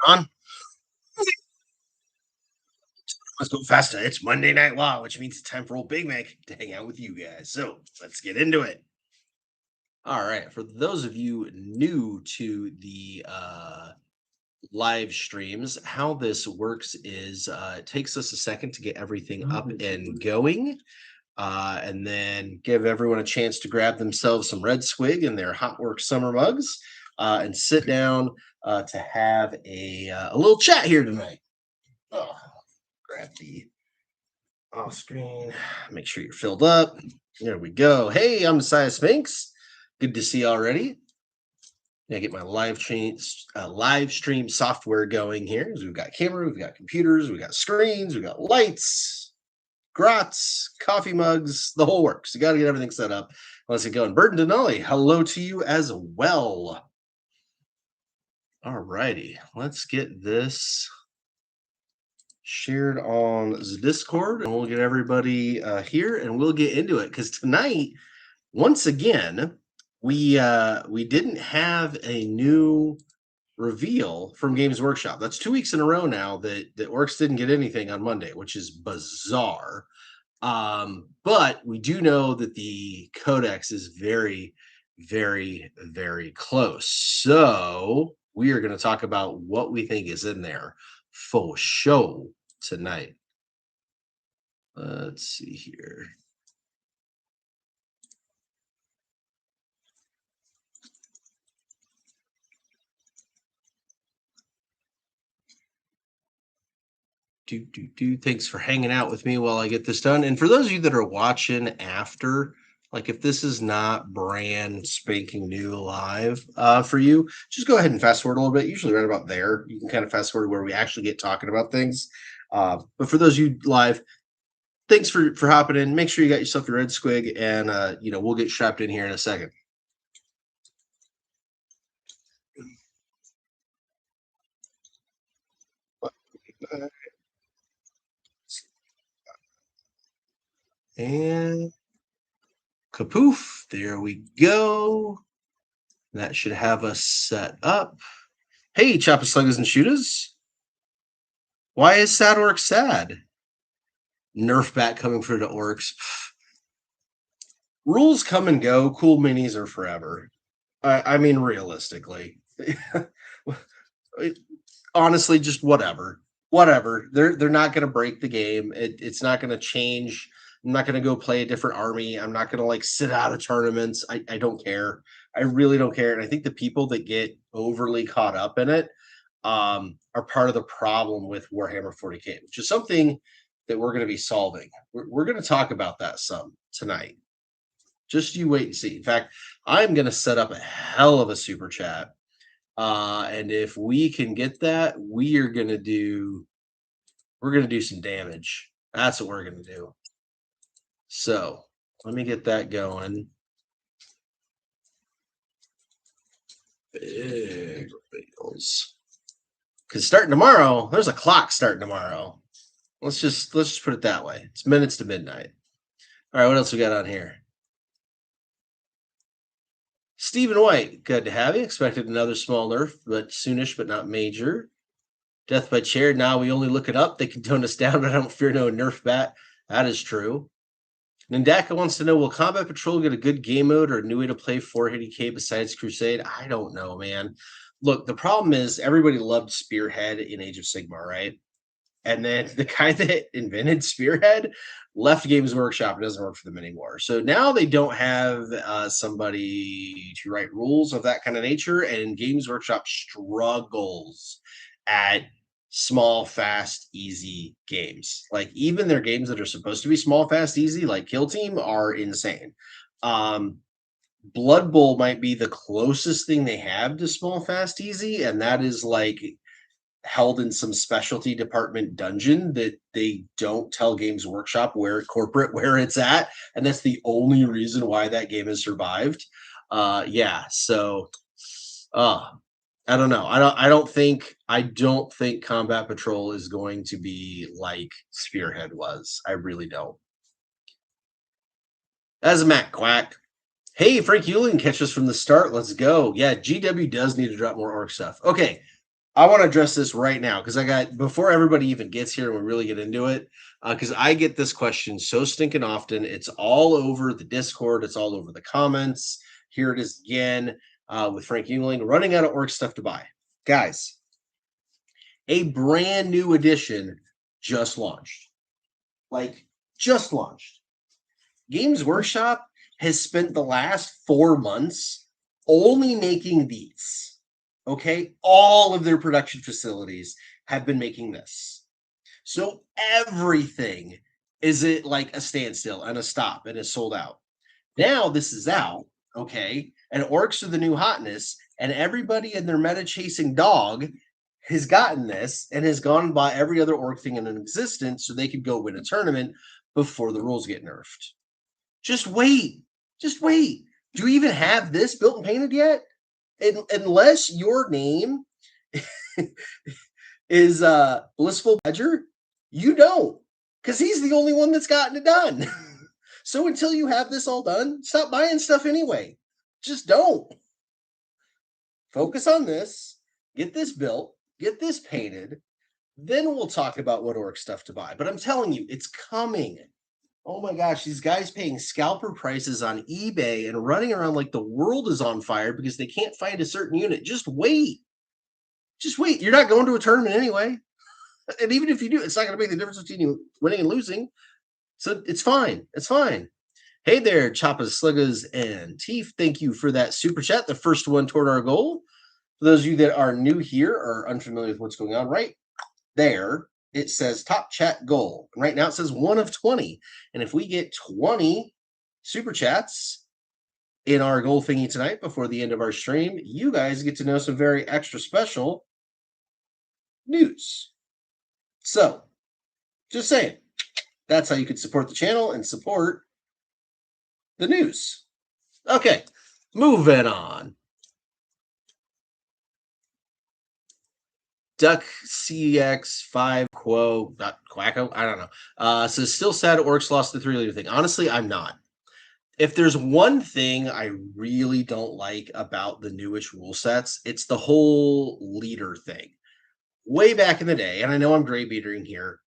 On. Let's go faster. It's Monday Night WAAAAGH, which means it's time for Old Big Mek to hang out with you guys. So let's get into it. All right. For those of you new to the live streams, how this works is it takes us a second to get everything up and going, and then give everyone a chance to grab themselves some Red Swig and their Hot Work summer mugs, and sit down to have a little chat here tonight. Oh, grab the off screen. Make sure you're filled up. There we go. Hey, I'm Messiah Sphinx. Good to see you already. Get my live stream software going here. So we've got camera, we've got computers, we've got screens, we've got lights, grots, coffee mugs, the whole works. You got to get everything set up. Let's get going. Burton Denali, hello to you as well. All righty, let's get this shared on the Discord, and we'll get everybody here, and we'll get into it. Because tonight, once again, we didn't have a new reveal from Games Workshop. That's 2 weeks in a row now that Orcs didn't get anything on Monday, which is bizarre. But we do know that the Codex is very, very, very close. So we are going to talk about what we think is in there for show tonight. Let's see here. Thanks for hanging out with me while I get this done. And for those of you that are watching after, like if this is not brand spanking new live for you, just go ahead and fast forward a little bit. Usually right about there, you can kind of fast forward where we actually get talking about things. But for those of you live, thanks for hopping in. Make sure you got yourself your red squig, and we'll get strapped in here in a second. And kapoof, there we go. That should have us set up. Hey, Choppa Sluggers and Shooters. Why is Sad Orc sad? Nerf bat coming for the Orcs. Rules come and go. Cool minis are forever. I mean, realistically. Honestly, just whatever. Whatever. They're not going to break the game. It's not going to change. I'm not going to go play a different army. I'm not going to like sit out of tournaments. I don't care. I really don't care. And I think the people that get overly caught up in it are part of the problem with Warhammer 40K, which is something that we're going to be solving. We're going to talk about that some tonight. Just you wait and see. In fact, I'm going to set up a hell of a super chat. And if we can get that, we're going to do some damage. That's what we're going to do. So let me get that going. Big reveals. Because starting tomorrow, there's a clock starting tomorrow. Let's just put it that way. It's minutes to midnight. All right, what else we got on here? Stephen White, good to have you. Expected another small nerf, but soonish, but not major. Death by chair. Now we only look it up. They can tone us down, but I don't fear no nerf bat. That is true. Nindaka wants to know, will Combat Patrol get a good game mode or a new way to play 480K besides Crusade? I don't know, man. Look, the problem is everybody loved Spearhead in Age of Sigmar, right? And then the guy that invented Spearhead left Games Workshop. It doesn't work for them anymore. So now they don't have somebody to write rules of that kind of nature. And Games Workshop struggles at small, fast, easy games. Like even their games that are supposed to be small, fast, easy, like Kill Team, are insane. Blood Bowl might be the closest thing they have to small, fast, easy, and that is like held in some specialty department dungeon that they don't tell Games Workshop where it's at, and that's the only reason why that game has survived. So I don't know. I don't think Combat Patrol is going to be like Spearhead was. I really don't. As a Matt Quack. Hey, Frank Hewlin, catch us from the start. Let's go. Yeah, GW does need to drop more Orc stuff. Okay. I want to address this right now because I got before everybody even gets here and we really get into it. Because I get this question so stinking often. It's all over the Discord. It's all over the comments. Here it is again with Frank Yingling running out of orc stuff to buy. Guys, a brand new edition just launched. Like just launched. Games Workshop has spent the last 4 months only making these. Okay, all of their production facilities have been making this. So everything is at like a standstill and a stop and is sold out. Now this is out, okay, and orcs are the new hotness, and everybody and their meta chasing dog has gotten this and has gone and bought every other orc thing in existence so they could go win a tournament before the rules get nerfed. Just wait. Just wait. Do you even have this built and painted yet? Unless your name is Blissful Badger, you don't. Because he's the only one that's gotten it done. So until you have this all done, stop buying stuff anyway. Just don't. Focus on this. Get this built. Get this painted. Then we'll talk about what orc stuff to buy. But I'm telling you, it's coming. Oh my gosh, these guys paying scalper prices on eBay and running around like the world is on fire because they can't find a certain unit. Just wait. Just wait. You're not going to a tournament anyway. And even if you do, it's not going to make the difference between you winning and losing. So it's fine. It's fine. Hey there, Choppas, Sluggas, and Teef. Thank you for that super chat, the first one toward our goal. For those of you that are new here or unfamiliar with what's going on, right there, it says top chat goal. And right now it says 1 of 20. And if we get 20 super chats in our goal thingy tonight before the end of our stream, you guys get to know some very extra special news. So, just saying, that's how you could support the channel and support the news. Okay, moving on. Duck CX5 Quacko, I don't know. So still sad orcs lost the 3-leader thing. Honestly, I'm not. If there's one thing I really don't like about the newish rule sets, it's the whole leader thing. Way back in the day, and I know I'm gray beatering here,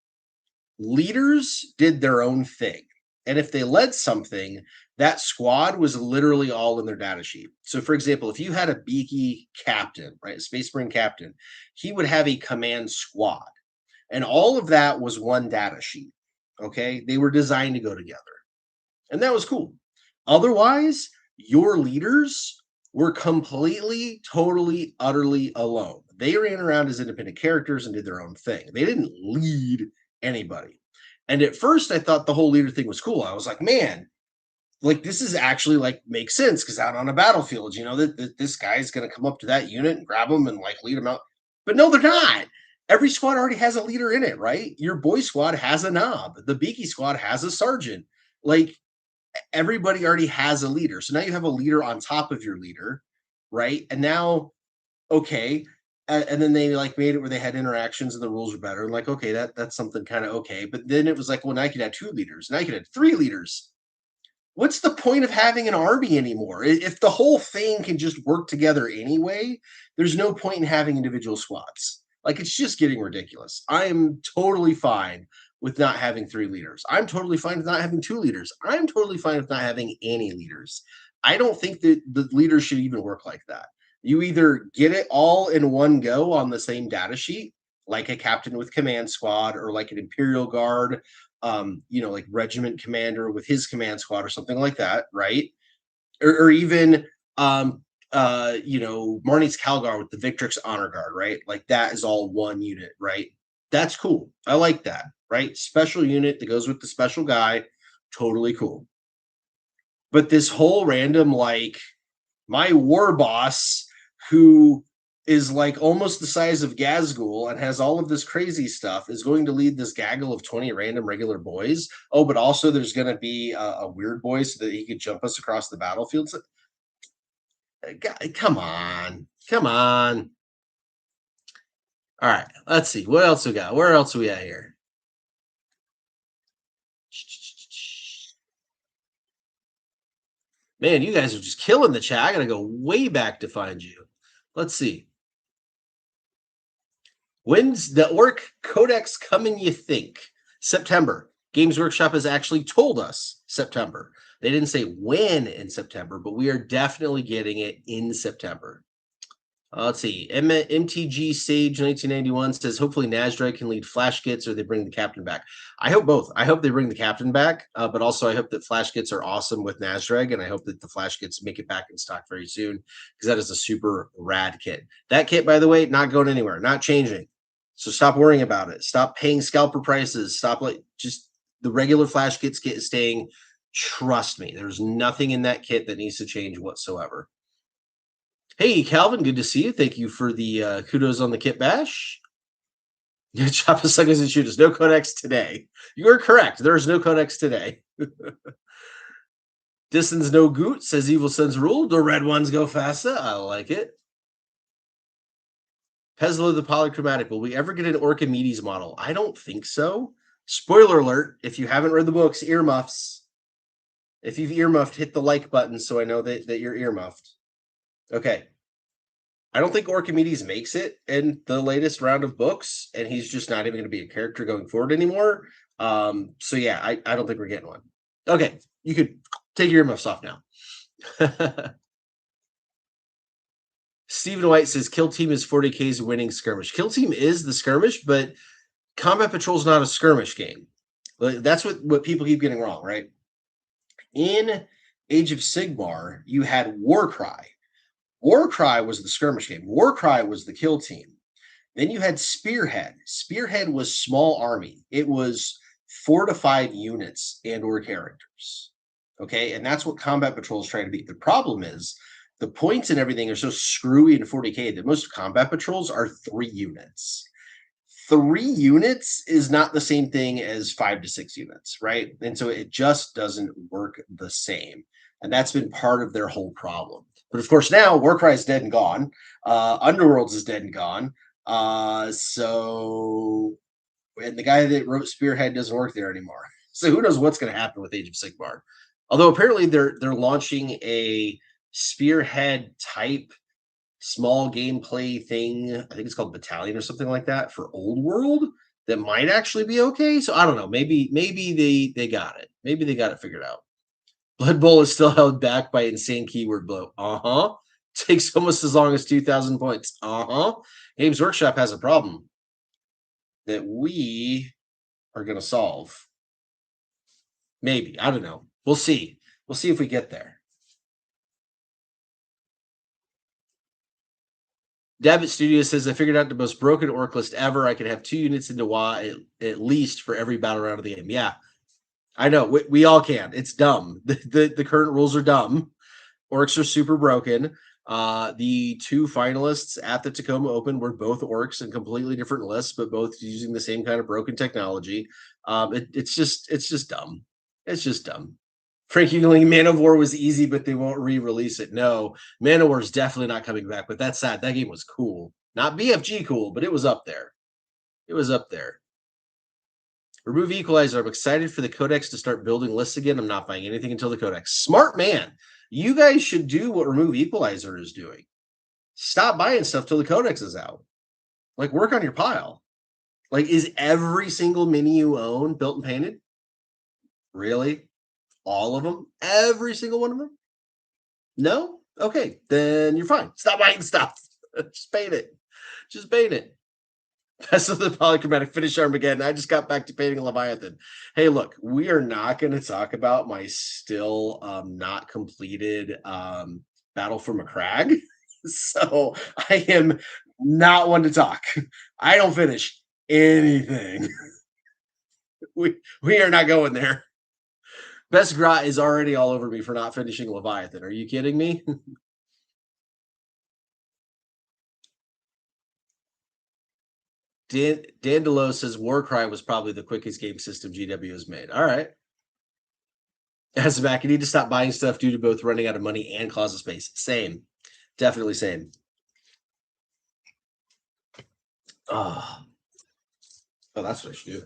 leaders did their own thing. And if they led something, that squad was literally all in their data sheet. So, for example, if you had a beaky captain, right, a Space Marine captain, he would have a command squad. And all of that was one data sheet. Okay. They were designed to go together. And that was cool. Otherwise, your leaders were completely, totally, utterly alone. They ran around as independent characters and did their own thing. They didn't lead anybody. And at first, I thought the whole leader thing was cool. I was like, man, like this is actually like makes sense because out on a battlefield, you know, that this guy's going to come up to that unit and grab them and like lead them out. But no, they're not. Every squad already has a leader in it, right? Your boy squad has a knob. The beaky squad has a sergeant. Like everybody already has a leader. So now you have a leader on top of your leader, right? And now, okay, and then they like made it where they had interactions and the rules were better. And like, okay, that's something kind of okay. But then it was like, well, now you could have 2 leaders. Now you could have 3 leaders. What's the point of having an army anymore? If the whole thing can just work together anyway, there's no point in having individual squads. Like it's just getting ridiculous. I am totally fine with not having 3 leaders. I'm totally fine with not having 2 leaders. I'm totally fine with not having any leaders. I don't think that the leaders should even work like that. You either get it all in one go on the same data sheet, like a captain with command squad or like an Imperial Guard, you know, like regiment commander with his command squad or something like that, right? Or even, you know, Marnie's Calgar with the Victrix Honor Guard, right? Like that is all one unit, right? That's cool. I like that, right? Special unit that goes with the special guy, totally cool. But this whole random, like, my war boss who is like almost the size of Gazgul and has all of this crazy stuff is going to lead this gaggle of 20 random regular boys. Oh, but also there's going to be a weird boy so that he could jump us across the battlefield. So, come on. Come on. All right. Let's see. What else we got? Where else are we at here? Man, you guys are just killing the chat. I got to go way back to find you. Let's see. When's the Ork Codex coming, you think? September. Games Workshop has actually told us September. They didn't say when in September, but we are definitely getting it in September. Let's see. MTG Sage 1991 says hopefully Nazdreg can lead Flash Gits or they bring the captain back. I hope both. I hope they bring the captain back, but also I hope that Flash Gits are awesome with Nazdreg, and I hope that the Flash Gits make it back in stock very soon because that is a super rad kit. That kit, by the way, not going anywhere, not changing. So stop worrying about it. Stop paying scalper prices. Stop just the regular Flash Gits kit is staying. Trust me, there's nothing in that kit that needs to change whatsoever. Hey, Calvin, good to see you. Thank you for the kudos on the kit bash. Chop us suckers and shoot us. No codex today. You are correct. There is no codex today. Distance no goot, says Evil Sun's rule. The red ones go faster. I like it. Peslo the Polychromatic. Will we ever get an Orchimedes model? I don't think so. Spoiler alert, if you haven't read the books, earmuffs. If you've earmuffed, hit the like button so I know that you're earmuffed. Okay. I don't think Orchimedes makes it in the latest round of books, and he's just not even going to be a character going forward anymore. So yeah, I don't think we're getting one. Okay, you could take your earmuffs off now. Stephen White says Kill Team is 40K's winning skirmish. Kill Team is the skirmish, but Combat Patrol is not a skirmish game. That's what people keep getting wrong, right? In Age of Sigmar, you had Warcry. Warcry was the skirmish game. Warcry was the kill team. Then you had Spearhead. Spearhead was small army. It was 4 to 5 units and or characters. Okay, and that's what Combat Patrol is trying to be. The problem is the points and everything are so screwy in 40K that most Combat Patrols are 3 units. 3 units is not the same thing as 5 to 6 units, right? And so it just doesn't work the same. And that's been part of their whole problem. But of course, now Warcry is dead and gone. Underworlds is dead and gone. So, and the guy that wrote Spearhead doesn't work there anymore. So who knows what's going to happen with Age of Sigmar? Although apparently they're launching a Spearhead type small gameplay thing. I think it's called Battalion or something like that for Old World that might actually be okay. So I don't know. Maybe they got it. Maybe they got it figured out. Blood Bowl is still held back by insane keyword blow. Takes almost as long as 2,000 points. Games Workshop has a problem that we are going to solve. Maybe. I don't know. We'll see. We'll see if we get there. Dabbit Studio says, I figured out the most broken orc list ever. I could have 2 units into WAAAAGH at least for every battle round of the game. Yeah, I know. We all can. It's dumb. The current rules are dumb. Orcs are super broken. The 2 finalists at the Tacoma Open were both orcs and completely different lists, but both using the same kind of broken technology. It's just dumb. It's just dumb. Frank Eugeling, Man of War was easy, but they won't re-release it. No, Man of War is definitely not coming back, but that's sad. That game was cool. Not BFG cool, but it was up there. It was up there. Remove Equalizer. I'm excited for the Codex to start building lists again. I'm not buying anything until the Codex. Smart man. You guys should do what Remove Equalizer is doing. Stop buying stuff till the Codex is out. Like, work on your pile. Like, is every single mini you own built and painted? Really? All of them? Every single one of them? No? Okay, then you're fine. Stop buying stuff. Just paint it. Just paint it. That's the polychromatic finish Armageddon. I just got back to painting Leviathan. Hey, look, we are not going to talk about my still not completed Battle for McCrag. So I am not one to talk. I don't finish anything. we are not going there. Best Grot is already all over me for not finishing Leviathan. Are you kidding me? Dan Dandelo says Warcry was probably the quickest game system GW has made. All right. As a back, you need to stop buying stuff due to both running out of money and closet space. Same. Definitely same. Oh, that's what I should do.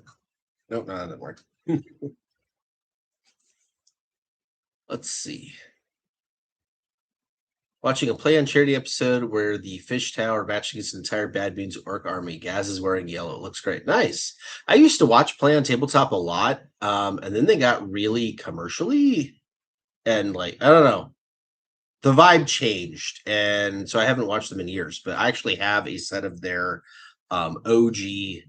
Nope, no, that didn't work. Let's see. Watching a play on charity episode where the fish tower matching his entire Bad Beans Orc army. Gaz is wearing yellow. It looks great. Nice. I used to watch Play on Tabletop a lot, and then they got really commercially and like I don't know. The vibe changed, and so I haven't watched them in years. But I actually have a set of their OG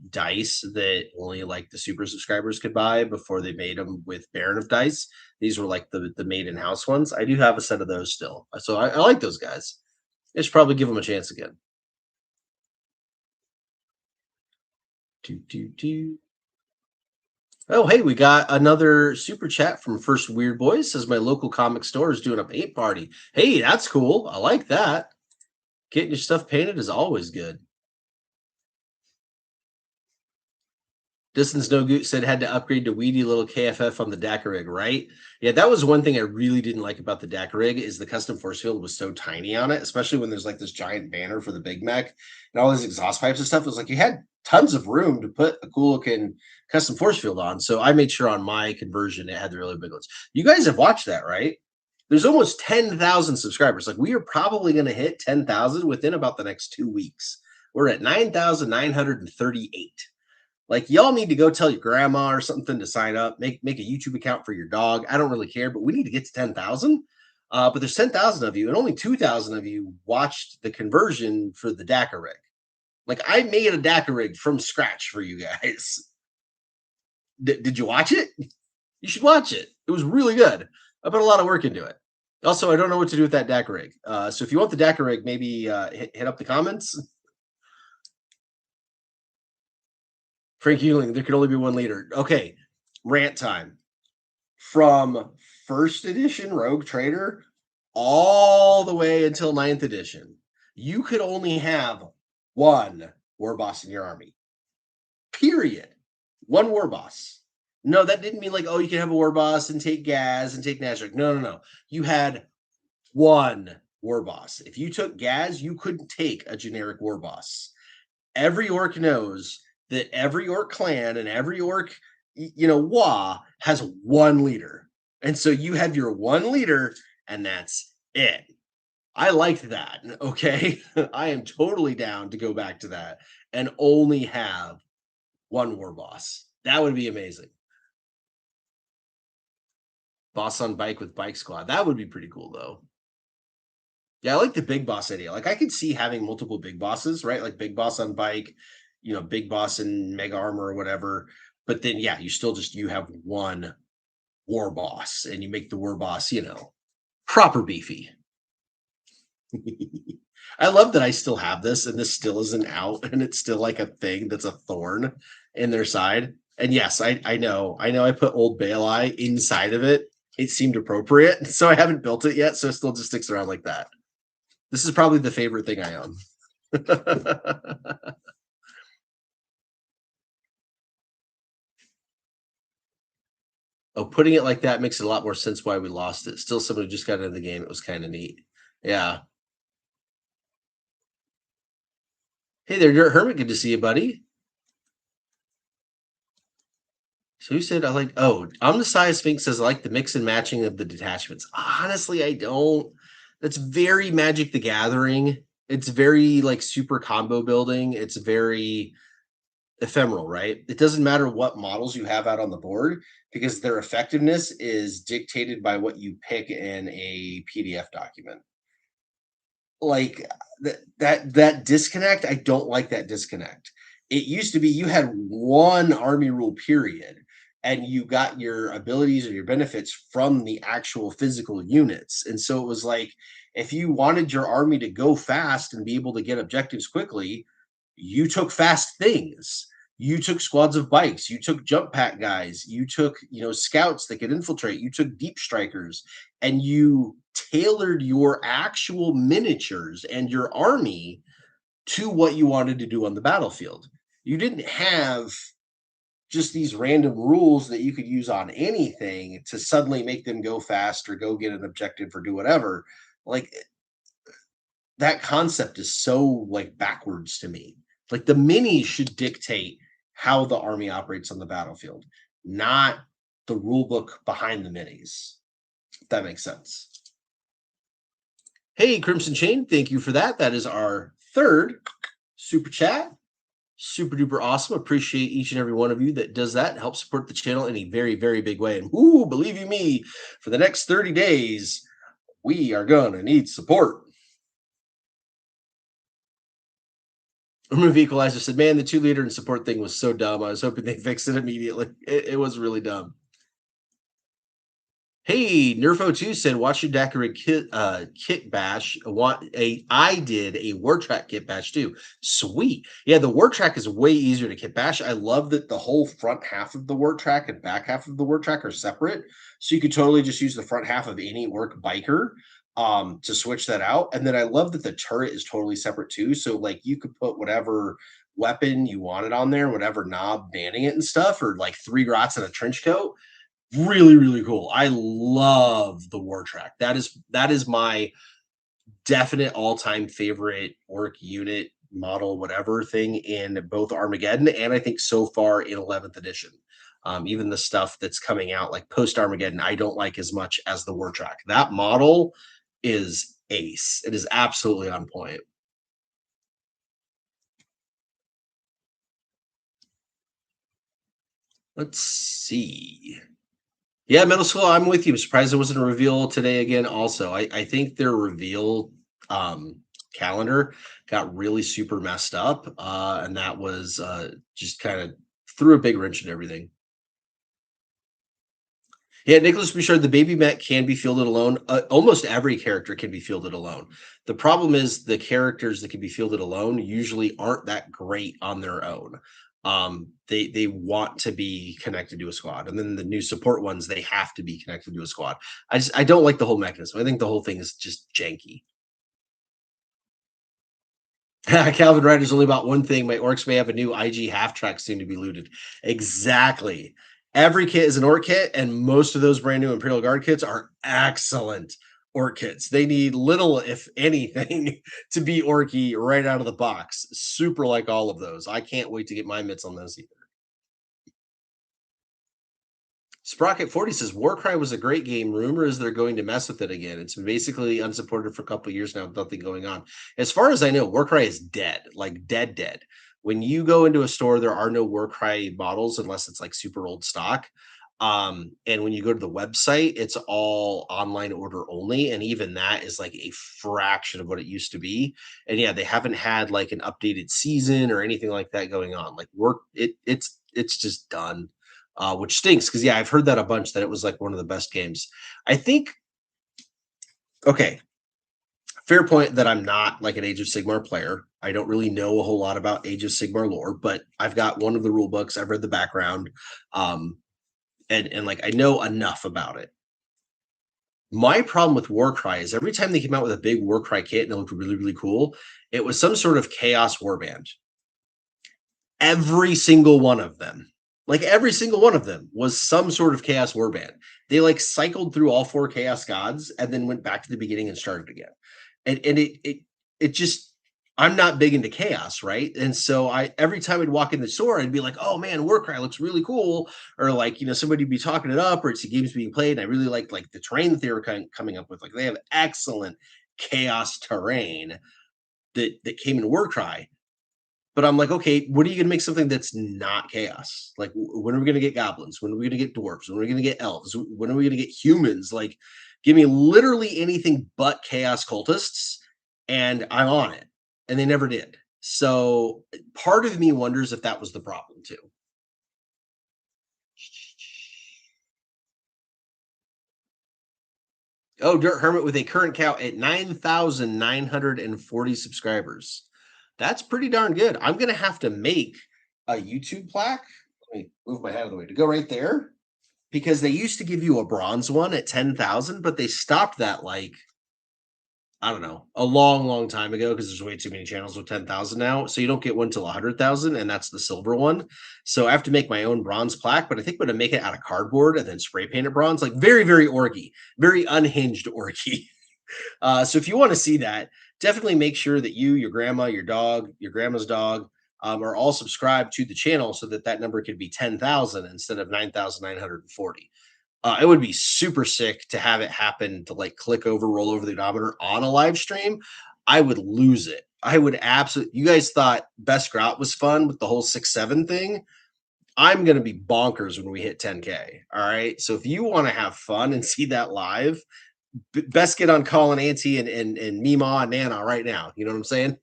dice that only like the super subscribers could buy before they made them with Baron of Dice. These were like the made in house ones. I do have a set of those still, so I like those guys. I should probably give them a chance again. Do, do, do. Oh, hey, we got another super chat from First Weird Boys. Says my local comic store is doing a paint party. Hey, that's cool. I like that. Getting your stuff painted is always good. Distance No Goot said had to upgrade to weedy little KFF on the DACA rig, right? Yeah, that was one thing I really didn't like about the DACA rig is the custom force field was so tiny on it, especially when there's like this giant banner for the Big Mek and all these exhaust pipes and stuff. It was like you had tons of room to put a cool looking custom force field on. So I made sure on my conversion it had the really big ones. You guys have watched that, right? There's almost 10,000 subscribers. Like we are probably going to hit 10,000 within about the next 2 weeks. We're at 9,938. Like y'all need to go tell your grandma or something to sign up. Make a YouTube account for your dog. I don't really care, but we need to get to 10,000. But there's 10,000 of you, and only 2,000 of you watched the conversion for the DACA rig. Like I made a DACA rig from scratch for you guys. Did you watch it? You should watch it. It was really good. I put a lot of work into it. Also, I don't know what to do with that DACA rig. So if you want the DACA rig, maybe hit up the comments. Frank Euling, there could only be one leader. Okay, rant time. From first edition Rogue Trader all the way until ninth edition, you could only have one war boss in your army. Period. One war boss. No, that didn't mean like, oh, you can have a war boss and take Gaz and take Nazareth. No. You had one war boss. If you took Gaz, you couldn't take a generic war boss. Every orc knows that every orc clan and every orc, WAAAAGH has one leader. And so you have your one leader, and that's it. I liked that. Okay. I am totally down to go back to that and only have one war boss. That would be amazing. Boss on bike with bike squad. That would be pretty cool, though. Yeah, I like the big boss idea. Like I could see having multiple big bosses, right? Like big boss on bike, big boss in mega armor or whatever. But then yeah, you have one war boss and you make the war boss, proper beefy. I love that I still have this and this still isn't out and it's still like a thing that's a thorn in their side. And yes, I know I put old Baelai inside of it. It seemed appropriate. So I haven't built it yet. So it still just sticks around like that. This is probably the favorite thing I own. Oh, putting it like that makes a lot more sense why we lost it. Still, somebody just got into the game. It was kind of neat. Yeah. Hey there, Dirt Hermit. Good to see you, buddy. So who said I like? Oh, Omnisci Sphinx says I like the mix and matching of the detachments. Honestly, I don't. That's very Magic the Gathering. It's very like super combo building. It's very ephemeral, right? It doesn't matter what models you have out on the board because their effectiveness is dictated by what you pick in a PDF document. Like that disconnect, I don't like that disconnect. It used to be you had one army rule period and you got your abilities or your benefits from the actual physical units. And so it was like if you wanted your army to go fast and be able to get objectives quickly, you took fast things. You took squads of bikes, you took jump pack guys, you took, scouts that could infiltrate, you took deep strikers, and you tailored your actual miniatures and your army to what you wanted to do on the battlefield. You didn't have just these random rules that you could use on anything to suddenly make them go fast or go get an objective or do whatever. Like that concept is so like backwards to me. Like the minis should dictate how the army operates on the battlefield, not the rule book behind the minis. If that makes sense. Hey, Crimson Chain, thank you for that. That is our third super chat. Super duper awesome. Appreciate each and every one of you that does that. Help support the channel in a very, very big way. And ooh, believe you me, for the next 30 days, we are gonna need support. Remove Equalizer said, man, the 2 liter and support thing was so dumb. I was hoping they fixed it immediately. It was really dumb. Hey, Nerfo2 said, watch your Daiquiri kit bash. I did a war track kit bash too. Sweet. Yeah, the war track is way easier to kit bash. I love that the whole front half of the war track and back half of the war track are separate. So you could totally just use the front half of any orc biker to switch that out. And then I love that the turret is totally separate too. So like you could put whatever weapon you wanted on there, whatever knob banning it and stuff, or like 3 Grots and a trench coat. Really, really cool. I love the war track. That is my definite all-time favorite orc unit model, whatever thing in both Armageddon and I think so far in 11th edition. Even the stuff that's coming out like post Armageddon, I don't like as much as the war track. That model is ace. It is absolutely on point. Let's see. Yeah, middle school, I'm with you. I'm surprised there wasn't a reveal today again. Also, I think their reveal calendar got really super messed up. And that was just kind of threw a big wrench in everything. Yeah, Nicholas Bouchard, the baby Met can be fielded alone. Almost every character can be fielded alone. The problem is the characters that can be fielded alone usually aren't that great on their own. They want to be connected to a squad, and then the new support ones they have to be connected to a squad. I don't like the whole mechanism. I think the whole thing is just janky. Calvin Ryder's only about one thing. My orcs may have a new IG half track soon to be looted. Exactly. Every kit is an orc kit, and most of those brand new Imperial Guard kits are excellent orc kits. They need little, if anything, to be orky right out of the box. Super like all of those. I can't wait to get my mitts on those either. Sprocket 40 says Warcry was a great game. Rumor is they're going to mess with it again. It's been basically unsupported for a couple of years now, with nothing going on. As far as I know, Warcry is dead, like dead, dead. When you go into a store, there are no Warcry models unless it's like super old stock. And when you go to the website, it's all online order only, and even that is like a fraction of what it used to be. And yeah, they haven't had like an updated season or anything like that going on. Like it's just done, which stinks because yeah, I've heard that a bunch that it was like one of the best games. I think okay, fair point that I'm not like an Age of Sigmar player. I don't really know a whole lot about Age of Sigmar lore, but I've got one of the rule books. I've read the background, and like I know enough about it. My problem with Warcry is every time they came out with a big Warcry kit and it looked really, really cool, it was some sort of chaos warband. Every single one of them, like every single one of them was some sort of chaos warband. They like cycled through all 4 chaos gods and then went back to the beginning and started again. And it just I'm not big into chaos, right? And so I every time I'd walk in the store, I'd be like, oh man, Warcry looks really cool. Or like, somebody would be talking it up, or it's the games being played. And I really liked like the terrain that they were coming up with. Like they have excellent chaos terrain that came in Warcry. But I'm like, okay, what are you going to make something that's not chaos? Like, when are we going to get goblins? When are we going to get dwarves? When are we going to get elves? When are we going to get humans? Like, give me literally anything but chaos cultists, and I'm on it. And they never did. So part of me wonders if that was the problem too. Oh, Dirt Hermit with a current count at 9,940 subscribers. That's pretty darn good. I'm going to have to make a YouTube plaque. Let me move my head out of the way to go right there, because they used to give you a bronze one at 10,000, but they stopped that like, I don't know, a long, long time ago because there's way too many channels with 10,000 now. So you don't get one till 100,000, and that's the silver one. So I have to make my own bronze plaque, but I think I'm going to make it out of cardboard and then spray paint it bronze, like very, very orky, very unhinged orky. So if you want to see that, definitely make sure that you, your grandma, your dog, your grandma's dog, are all subscribed to the channel so that that number could be 10,000 instead of 9,940. It would be super sick to have it happen to like click over, roll over the odometer on a live stream. I would lose it. I would absolutely. You guys thought Best Grot was fun with the whole 6-7 thing. I'm going to be bonkers when we hit 10K. All right. So if you want to have fun and see that live, best get on calling Auntie and Mima and Nana right now. You know what I'm saying?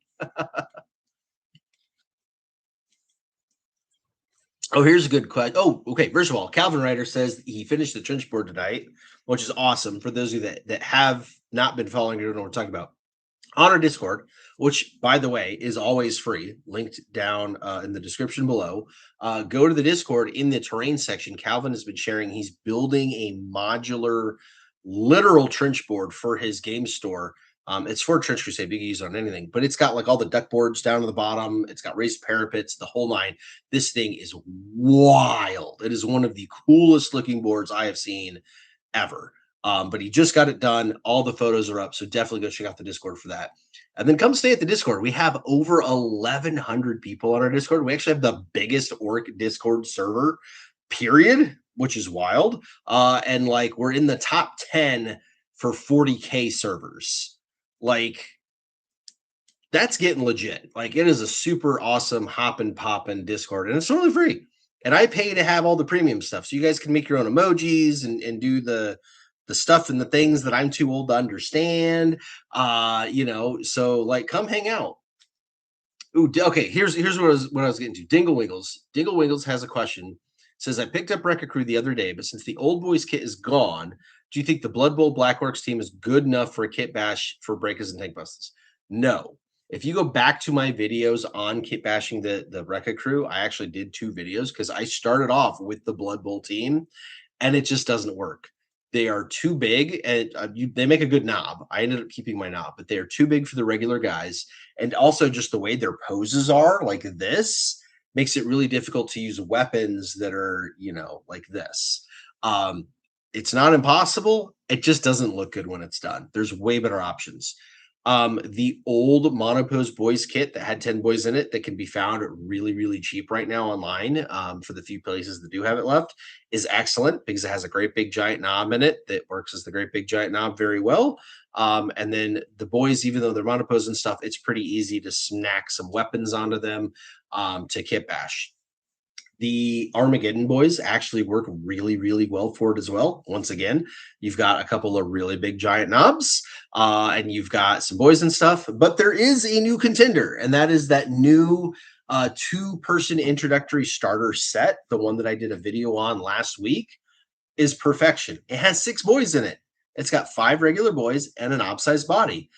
Oh, here's a good question. Oh, okay. First of all, Calvin Ryder says he finished the trench board tonight, which is awesome. For those of you that have not been following, you don't know what we're talking about. On our Discord, which by the way is always free, linked down in the description below. Go to the Discord in the terrain section. Calvin has been sharing. He's building a modular, literal trench board for his game store. It's for Trench Crusade. You can use it on anything, but it's got like all the duck boards down to the bottom. It's got raised parapets, the whole nine. This thing is wild. It is one of the coolest looking boards I have seen ever. But he just got it done. All the photos are up, so definitely go check out the Discord for that. And then come stay at the Discord. We have over 1,100 people on our Discord. We actually have the biggest Ork Discord server, period, which is wild. And like we're in the top 10 for 40K servers. Like that's getting legit. Like it is a super awesome hopping popping Discord, and it's totally free. And I pay to have all the premium stuff, so you guys can make your own emojis and do the stuff and the things that I'm too old to understand. So like come hang out. Ooh, okay. Here's what I was getting to. Dingle Wiggles. Dingle Wiggles has a question. Says I picked up Rekka Crew the other day, but since the old boys kit is gone, do you think the Blood Bowl Black Orcs team is good enough for a kit bash for breakers and tank busters? No. If you go back to my videos on kit bashing the Rekka Crew, I actually did 2 videos because I started off with the Blood Bowl team, and it just doesn't work. They are too big, and they make a good knob. I ended up keeping my knob, but they are too big for the regular guys. And also, just the way their poses are, like this, makes it really difficult to use weapons that are, like this. It's not impossible. It just doesn't look good when it's done. There's way better options. The old monopose boys kit that had 10 boys in it that can be found really, really cheap right now online for the few places that do have it left is excellent because it has a great big giant knob in it that works as the great big giant knob very well. And then the boys, even though they're monopose and stuff, it's pretty easy to snack some weapons onto them to kit bash. The Armageddon boys actually work really, really well for it as well. Once again, you've got a couple of really big giant knobs, and you've got some boys and stuff. But there is a new contender, and that is that new 2-person introductory starter set. The one that I did a video on last week is perfection. It has 6 boys in it. It's got 5 regular boys and an knob-sized body.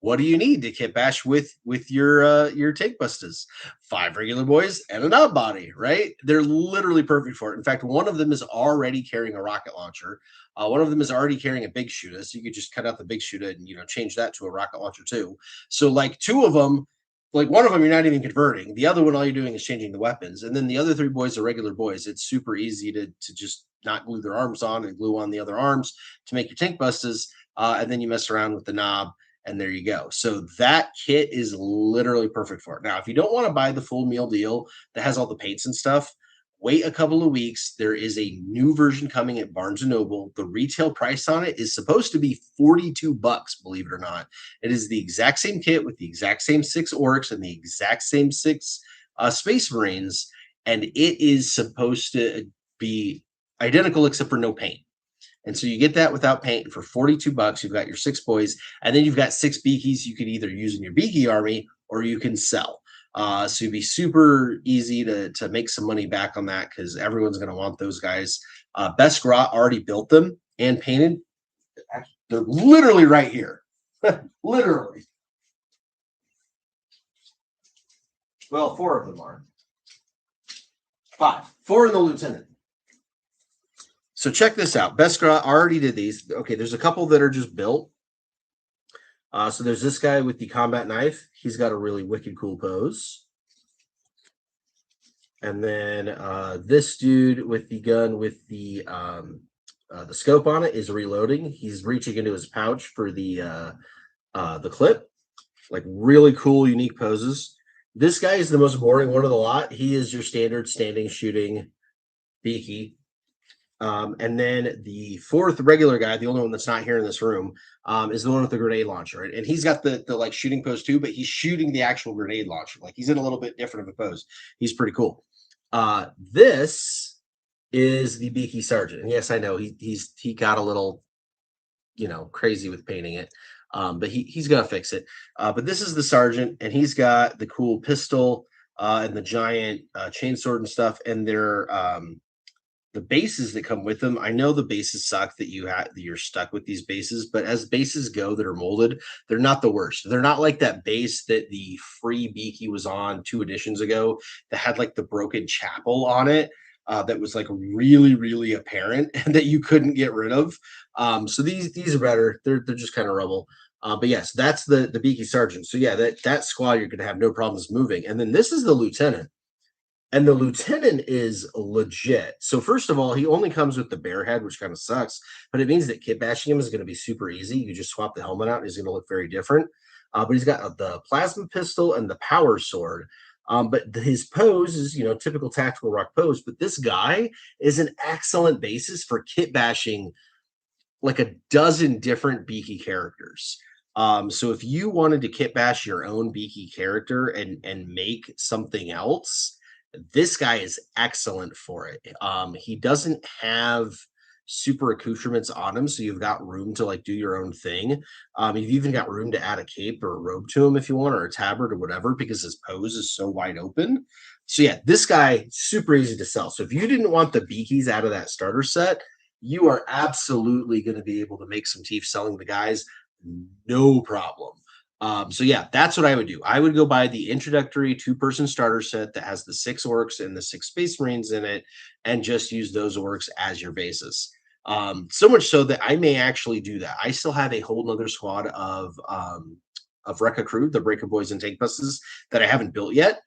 What do you need to kit bash with your tank busters? 5 regular boys and a knob body, right? They're literally perfect for it. In fact, one of them is already carrying a rocket launcher. One of them is already carrying a big shooter, so you could just cut out the big shooter and change that to a rocket launcher too. So like 2 of them, like one of them, you're not even converting. The other one, all you're doing is changing the weapons, and then the other 3 boys are regular boys. It's super easy to just not glue their arms on and glue on the other arms to make your tank busters, and then you mess around with the knob. And there you go. So that kit is literally perfect for it. Now, if you don't want to buy the full meal deal that has all the paints and stuff, wait a couple of weeks. There is a new version coming at Barnes & Noble. The retail price on it is supposed to be $42, believe it or not. It is the exact same kit with the exact same 6 orcs and the exact same 6 Space Marines. And it is supposed to be identical except for no paint. And so you get that without paint for $42. You've got your 6 boys, and then you've got 6 beakies you could either use in your beaky army or you can sell. So it'd be super easy to make some money back on that because everyone's going to want those guys. Best Grot already built them and painted. They're literally right here. Literally. Well, 4 of them are. 5. 4 in the lieutenant. So check this out. Best Grot already did these. Okay, there's a couple that are just built. So there's this guy with the combat knife. He's got a really wicked cool pose. And then this dude with the gun with the scope on it is reloading. He's reaching into his pouch for the clip. Like really cool, unique poses. This guy is the most boring one of the lot. He is your standard standing shooting beaky. And then the fourth regular guy, the only one that's not here in this room, is the one with the grenade launcher, right? And he's got the like shooting pose too, but he's shooting the actual grenade launcher. Like he's in a little bit different of a pose. He's pretty cool. This is the Beaky Sergeant. And yes, I know he got a little, crazy with painting it. But he's gonna fix it. But this is the sergeant, and he's got the cool pistol and the giant chainsword and stuff, and they're the bases that come with them. I know the bases suck that you're stuck with these bases, but as bases go that are molded, they're not the worst. They're not like that base that the free Beaky was on 2 editions ago that had like the broken chapel on it. That was like really, really apparent and that you couldn't get rid of. So these are better. They're just kind of rubble. But yes, that's the Beaky Sergeant. So yeah, that squad you're gonna have no problems moving. And then this is the lieutenant. And the lieutenant is legit. So first of all, he only comes with the bear head, which kind of sucks, but it means that kit bashing him is going to be super easy. You just swap the helmet out, and he's going to look very different. But he's got the plasma pistol and the power sword. But his pose is, typical tactical rock pose. But this guy is an excellent basis for kit bashing like a dozen different Beaky characters. So if you wanted to kit bash your own Beaky character and make something else, this guy is excellent for it. He doesn't have super accoutrements on him, so you've got room to like do your own thing. You've even got room to add a cape or a robe to him if you want, or a tabard or whatever, because his pose is so wide open. So yeah, this guy super easy to sell. So if you didn't want the Beakies out of that starter set, you are absolutely going to be able to make some teeth selling the guys, no problem. So yeah, that's what I would do. I would go buy the introductory 2-person starter set that has the 6 orcs and the 6 space marines in it, and just use those orcs as your basis. So much so that I may actually do that. I still have a whole nother squad of Rekka crew, the Breaker Boys and Tank Buses, that I haven't built yet.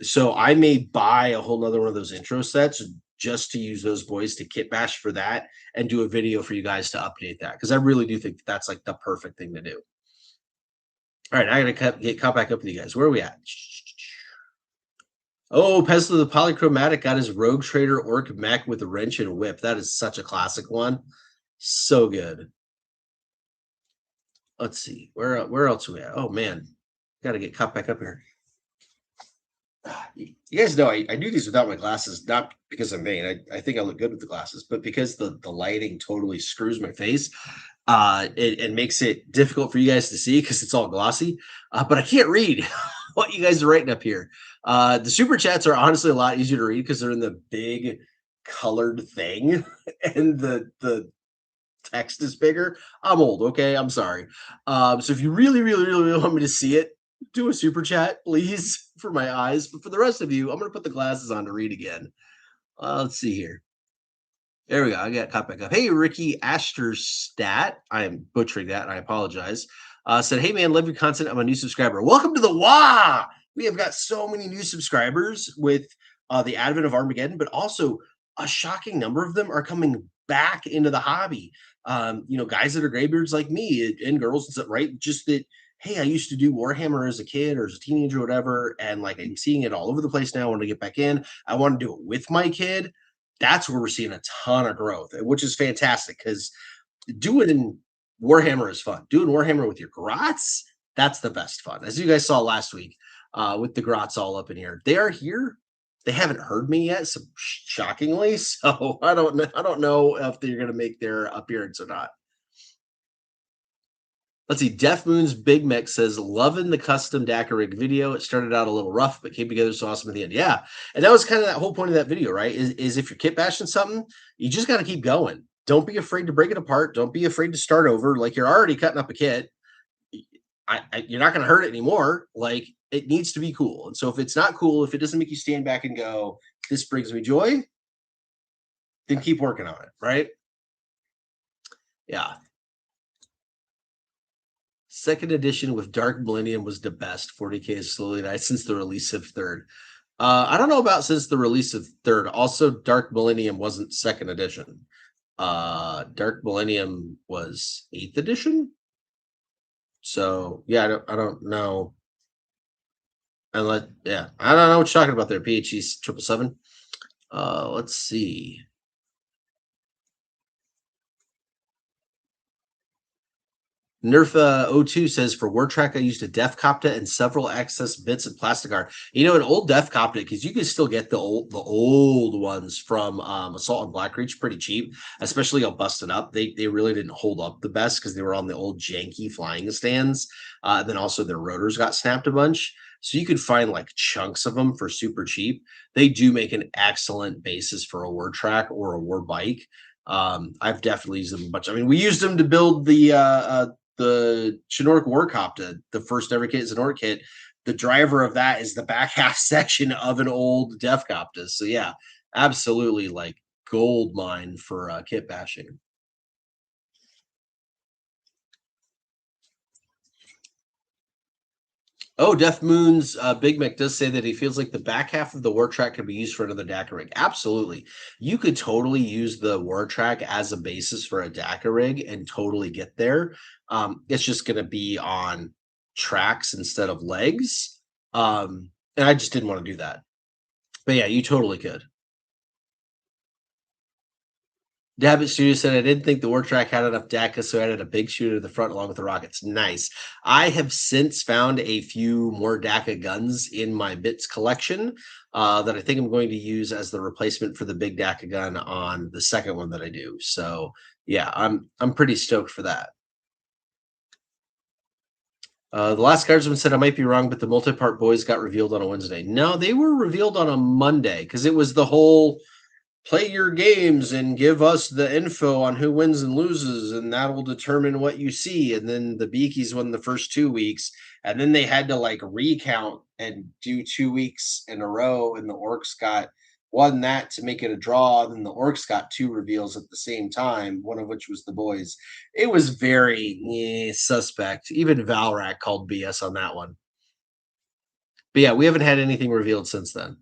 So I may buy a whole nother one of those intro sets just to use those boys to kit bash for that and do a video for you guys to update that, because I really do think that's like the perfect thing to do. All right, I gotta get caught back up with you guys. Where are we at? Oh, Pencil the Polychromatic got his Rogue Trader Ork Mek with a wrench and a whip. That is such a classic one. So good. Let's see. Where else are we at? Oh man, gotta get caught back up here. You guys know I do these without my glasses, not because I'm vain. I think I look good with the glasses, but because the lighting totally screws my face. It makes it difficult for you guys to see because it's all glossy. But I can't read what you guys are writing up here. The super chats are honestly a lot easier to read because they're in the big colored thing, and the text is bigger. I'm old, okay? I'm sorry. So if you really, really, really, really want me to see it, do a super chat, please, for my eyes. But for the rest of you, I'm going to put the glasses on to read again. Let's see here. There we go. I got caught back up. Hey, Ricky Asterstat. I am butchering that, and I apologize. Said, hey, man, love your content. I'm a new subscriber. Welcome to the WAAAAGH. We have got so many new subscribers with the advent of Armageddon, but also a shocking number of them are coming back into the hobby. Guys that are graybeards like me and girls, right? Just that, hey, I used to do Warhammer as a kid or as a teenager or whatever, and like I'm seeing it all over the place now. I want to get back in. I want to do it with my kid. That's where we're seeing a ton of growth, which is fantastic because doing Warhammer is fun. Doing Warhammer with your Grots, that's the best fun. As you guys saw last week with the Grots all up in here. They are here. They haven't heard me yet, so shockingly. So I don't know if they're going to make their appearance or not. Let's see. Deaf Moon's Big Mek says, loving the custom Dakarig video. It started out a little rough, but came together so awesome at the end. Yeah. And that was kind of that whole point of that video, right? Is if you're kit bashing something, you just got to keep going. Don't be afraid to break it apart. Don't be afraid to start over. Like you're already cutting up a kit. You're not going to hurt it anymore. Like it needs to be cool. And so if it's not cool, if it doesn't make you stand back and go, this brings me joy, then keep working on it, right? Yeah. Second edition with Dark Millennium was the best. 40K is slowly died since the release of third. I don't know about since the release of third. Also, Dark Millennium wasn't second edition. Dark Millennium was 8th edition. So yeah, I don't know. I don't know what you're talking about there. PHE 777. Let's see. Nerf 02 says for word track, I used a Def Copta and several excess bits of plastic art. An old Def Copta, because you can still get the old ones from Assault on Blackreach pretty cheap, especially all busted up. They really didn't hold up the best because they were on the old janky flying stands. And then also their rotors got snapped a bunch. So you could find like chunks of them for super cheap. They do make an excellent basis for a word track or a war bike. I've definitely used them a bunch. I mean, we used them to build the Chinook Warcopter, the first ever kit is an Ork kit. The driver of that is the back half section of an old Defcopter. So yeah, absolutely like gold mine for kit bashing. Oh, Def Moon's Big Mek does say that he feels like the back half of the war track could be used for another DACA rig. Absolutely. You could totally use the war track as a basis for a DACA rig and totally get there. It's just going to be on tracks instead of legs. And I just didn't want to do that. But yeah, you totally could. Dabbit Studio said, I didn't think the war track had enough DACA, so I added a big shooter to the front along with the rockets. Nice. I have since found a few more DACA guns in my bits collection that I think I'm going to use as the replacement for the big DACA gun on the second one that I do. So yeah, I'm pretty stoked for that. The last guardsman said I might be wrong, but the multi-part boys got revealed on a Wednesday. No, they were revealed on a Monday because it was the whole play your games and give us the info on who wins and loses, and that will determine what you see. And then the Beakies won the first 2 weeks, and then they had to like recount and do 2 weeks in a row, and the Orcs got won that to make it a draw. And then the Orcs got two reveals at the same time, one of which was the boys. It was very suspect. Even Valrak called BS on that one. But yeah, we haven't had anything revealed since then.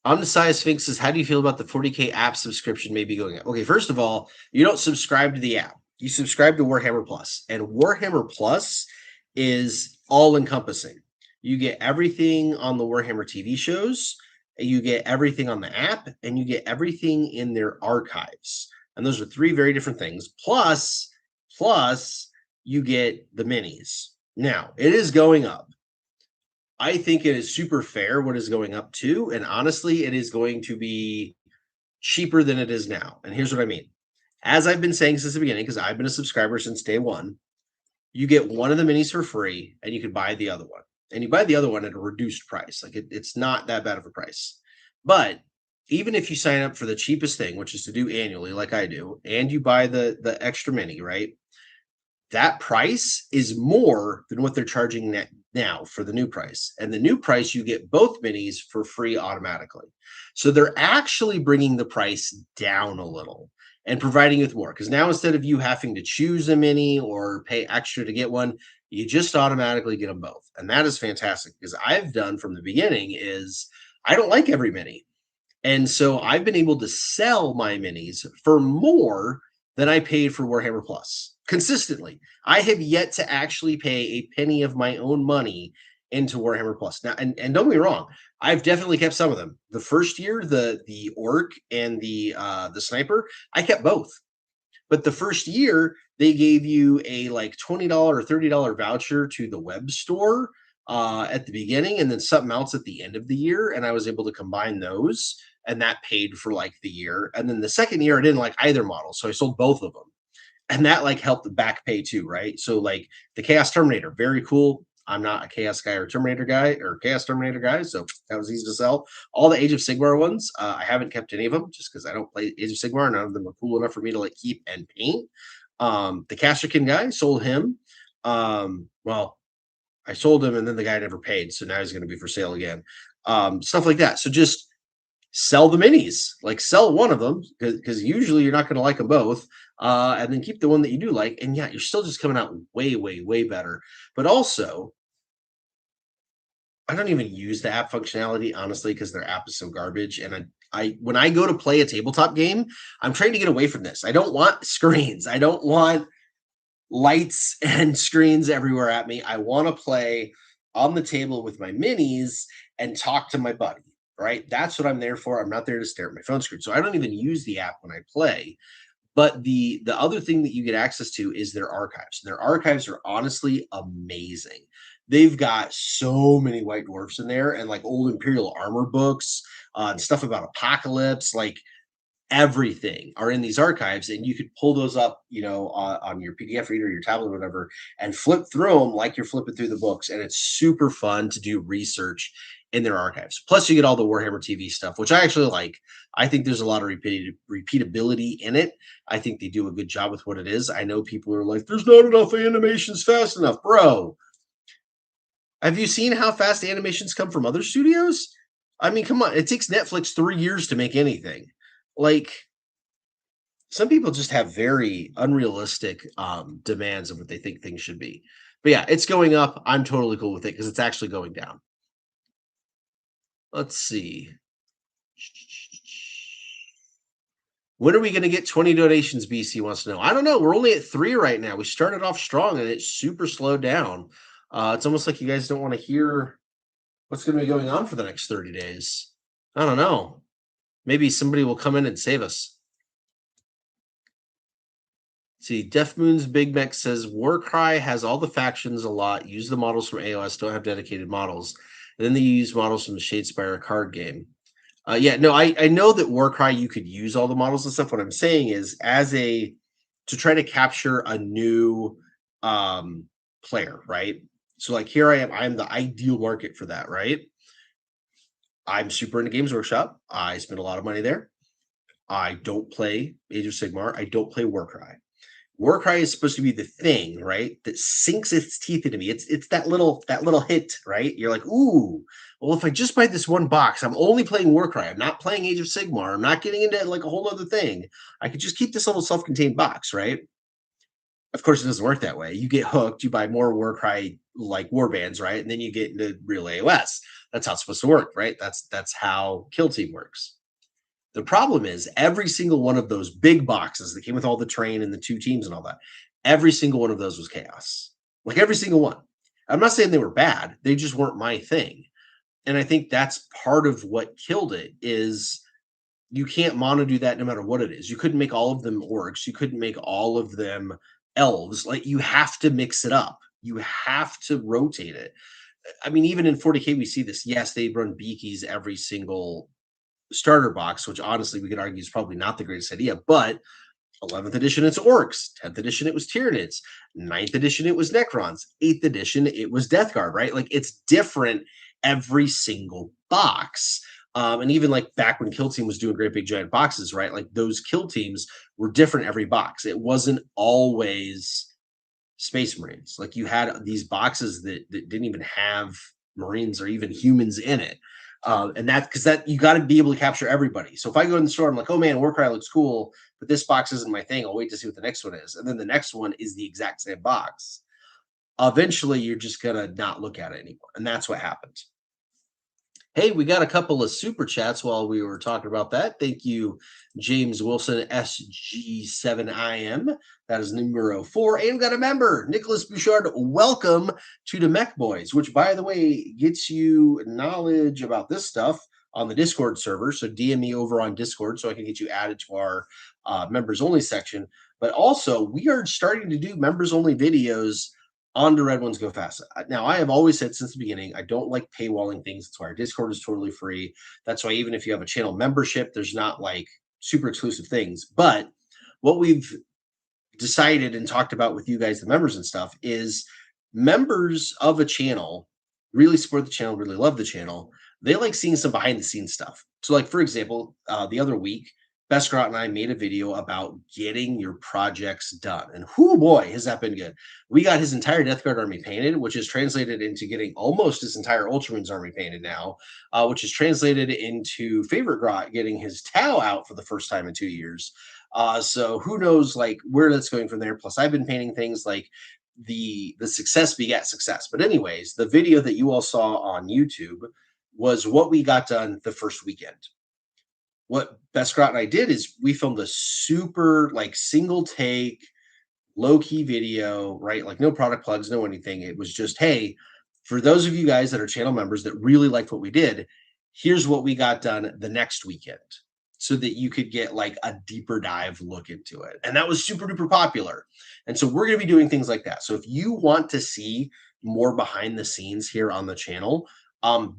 Omniscience Sphinx says, how do you feel about the 40K app subscription maybe going up? Okay, first of all, you don't subscribe to the app. You subscribe to Warhammer Plus, and Warhammer Plus is all encompassing. You get everything on the Warhammer TV shows, you get everything on the app, and you get everything in their archives. And those are three very different things. Plus, you get the minis. Now, it is going up. I think it is super fair what is going up to, and honestly, it is going to be cheaper than it is now. And here's what I mean. As I've been saying since the beginning, because I've been a subscriber since day one, you get one of the minis for free and you can buy the other one. And you buy the other one at a reduced price. Like it's not that bad of a price. But even if you sign up for the cheapest thing, which is to do annually, like I do, and you buy the extra mini, right? That price is more than what they're charging now for the new price. And the new price, you get both minis for free automatically. So they're actually bringing the price down a little and providing you with more. Because now instead of you having to choose a mini or pay extra to get one, you just automatically get them both. And that is fantastic because I've done from the beginning is I don't like every mini. And so I've been able to sell my minis for more than I paid for Warhammer Plus consistently. I have yet to actually pay a penny of my own money into Warhammer Plus. Now, and don't get me wrong, I've definitely kept some of them. The first year, the Ork and the Sniper, I kept both. But the first year, they gave you a like $20 or $30 voucher to the web store at the beginning, and then something else at the end of the year. And I was able to combine those, and that paid for like the year. And then the second year, I didn't like either model, so I sold both of them, and that like helped the back pay too, right? So like the Chaos Terminator, very cool. I'm not a Chaos guy or Terminator guy or Chaos Terminator guy, so that was easy to sell. All the Age of Sigmar ones, I haven't kept any of them just because I don't play Age of Sigmar. None of them are cool enough for me to like keep and paint. The Castrican guy, sold him. Well, I sold him and then the guy never paid, so now he's going to be for sale again. Stuff like that. So just sell the minis, like sell one of them because usually you're not going to like them both, and then keep the one that you do like. And yeah, you're still just coming out way, way, way better. But also, I don't even use the app functionality honestly because their app is so garbage. And I when I go to play a tabletop game, I'm trying to get away from this. I don't want screens. I don't want lights and screens everywhere at me. I want to play on the table with my minis and talk to my buddy, right? That's what I'm there for. I'm not there to stare at my phone screen. So I don't even use the app when I play. But the other thing that you get access to is their archives. Their archives are honestly amazing. They've got so many White Dwarfs in there and like old Imperial armor books and stuff about Apocalypse. Like everything are in these archives, and you could pull those up, on your PDF reader, your tablet, or whatever, and flip through them like you're flipping through the books. And it's super fun to do research in their archives. Plus, you get all the Warhammer TV stuff, which I actually like. I think there's a lot of repeatability in it. I think they do a good job with what it is. I know people are like, "There's not enough animations fast enough, bro." Have you seen how fast animations come from other studios? I mean, come on. It takes Netflix 3 years to make anything. Like, some people just have very unrealistic demands of what they think things should be. But yeah, it's going up. I'm totally cool with it because it's actually going down. Let's see. When are we going to get 20 donations? BC wants to know. I don't know. We're only at 3 right now. We started off strong and it's super slowed down. It's almost like you guys don't want to hear what's going to be going on for the next 30 days. I don't know. Maybe somebody will come in and save us. See, Def Moon's Big Mek says Warcry has all the factions a lot. Use the models from AOS, don't have dedicated models. And then they use models from the Shadespire card game. Yeah, no, I know that Warcry you could use all the models and stuff. What I'm saying is, to try to capture a new player, right? So like here I am, I'm the ideal market for that, right? I'm super into Games Workshop. I spend a lot of money there. I don't play Age of Sigmar. I don't play Warcry. Warcry is supposed to be the thing, right? That sinks its teeth into me. It's that little hit, right? You're like, ooh, well, if I just buy this one box, I'm only playing Warcry. I'm not playing Age of Sigmar. I'm not getting into like a whole other thing. I could just keep this little self-contained box, right? Of course, it doesn't work that way. You get hooked, you buy more Warcry like warbands, right? And then you get into real AOS. That's how it's supposed to work, right? That's how Kill Team works. The problem is every single one of those big boxes that came with all the train and the 2 teams and all that, every single one of those was chaos. Like every single one. I'm not saying they were bad. They just weren't my thing. And I think that's part of what killed it is you can't mono do that no matter what it is. You couldn't make all of them orcs. You couldn't make all of them elves. Like you have to mix it up. You have to rotate it. I mean, even in 40K, we see this. Yes, they run beakies every single starter box, which honestly we could argue is probably not the greatest idea, but 11th edition it's orcs, 10th edition it was Tyranids, 9th edition it was Necrons, 8th edition it was Death Guard, right? Like it's different every single box. And even like back when Kill Team was doing great big giant boxes, right? Like those kill teams were different every box. It wasn't always Space Marines. Like you had these boxes that didn't even have Marines or even humans in it. And that because that you got to be able to capture everybody. So if I go in the store, I'm like, oh man, Warcry looks cool, but this box isn't my thing. I'll wait to see what the next one is. And then the next one is the exact same box. Eventually, you're just gonna not look at it anymore. And that's what happened. Hey, we got a couple of super chats while we were talking about that. Thank you, James Wilson, SG7IM. That is numero 4. And got a member, Nicholas Bouchard. Welcome to the Mech Boys, which, by the way, gets you knowledge about this stuff on the Discord server. So DM me over on Discord so I can get you added to our members only section. But also, we are starting to do members only videos on to Red Ones Go Fast. Now, I have always said since the beginning, I don't like paywalling things. That's why our Discord is totally free. That's why even if you have a channel membership, there's not like super exclusive things. But what we've decided and talked about with you guys, the members and stuff, is members of a channel really support the channel, really love the channel. They like seeing some behind the scenes stuff. So like, for example, the other week, Best Grot and I made a video about getting your projects done. And whoo boy, has that been good. We got his entire Death Guard army painted, which is translated into getting almost his entire Ultramarines army painted now, which is translated into Favorite Grot getting his Tau out for the first time in 2 years. So who knows like where that's going from there. Plus I've been painting things like the success begat success. But anyways, the video that you all saw on YouTube was what we got done the first weekend. What Best Grot and I did is we filmed a super like single take, low key video, right? Like no product plugs, no anything. It was just, hey, for those of you guys that are channel members that really liked what we did, here's what we got done the next weekend. so that you could get like a deeper dive look into it. And that was super duper popular. And so we're going to be doing things like that. So if you want to see more behind the scenes here on the channel,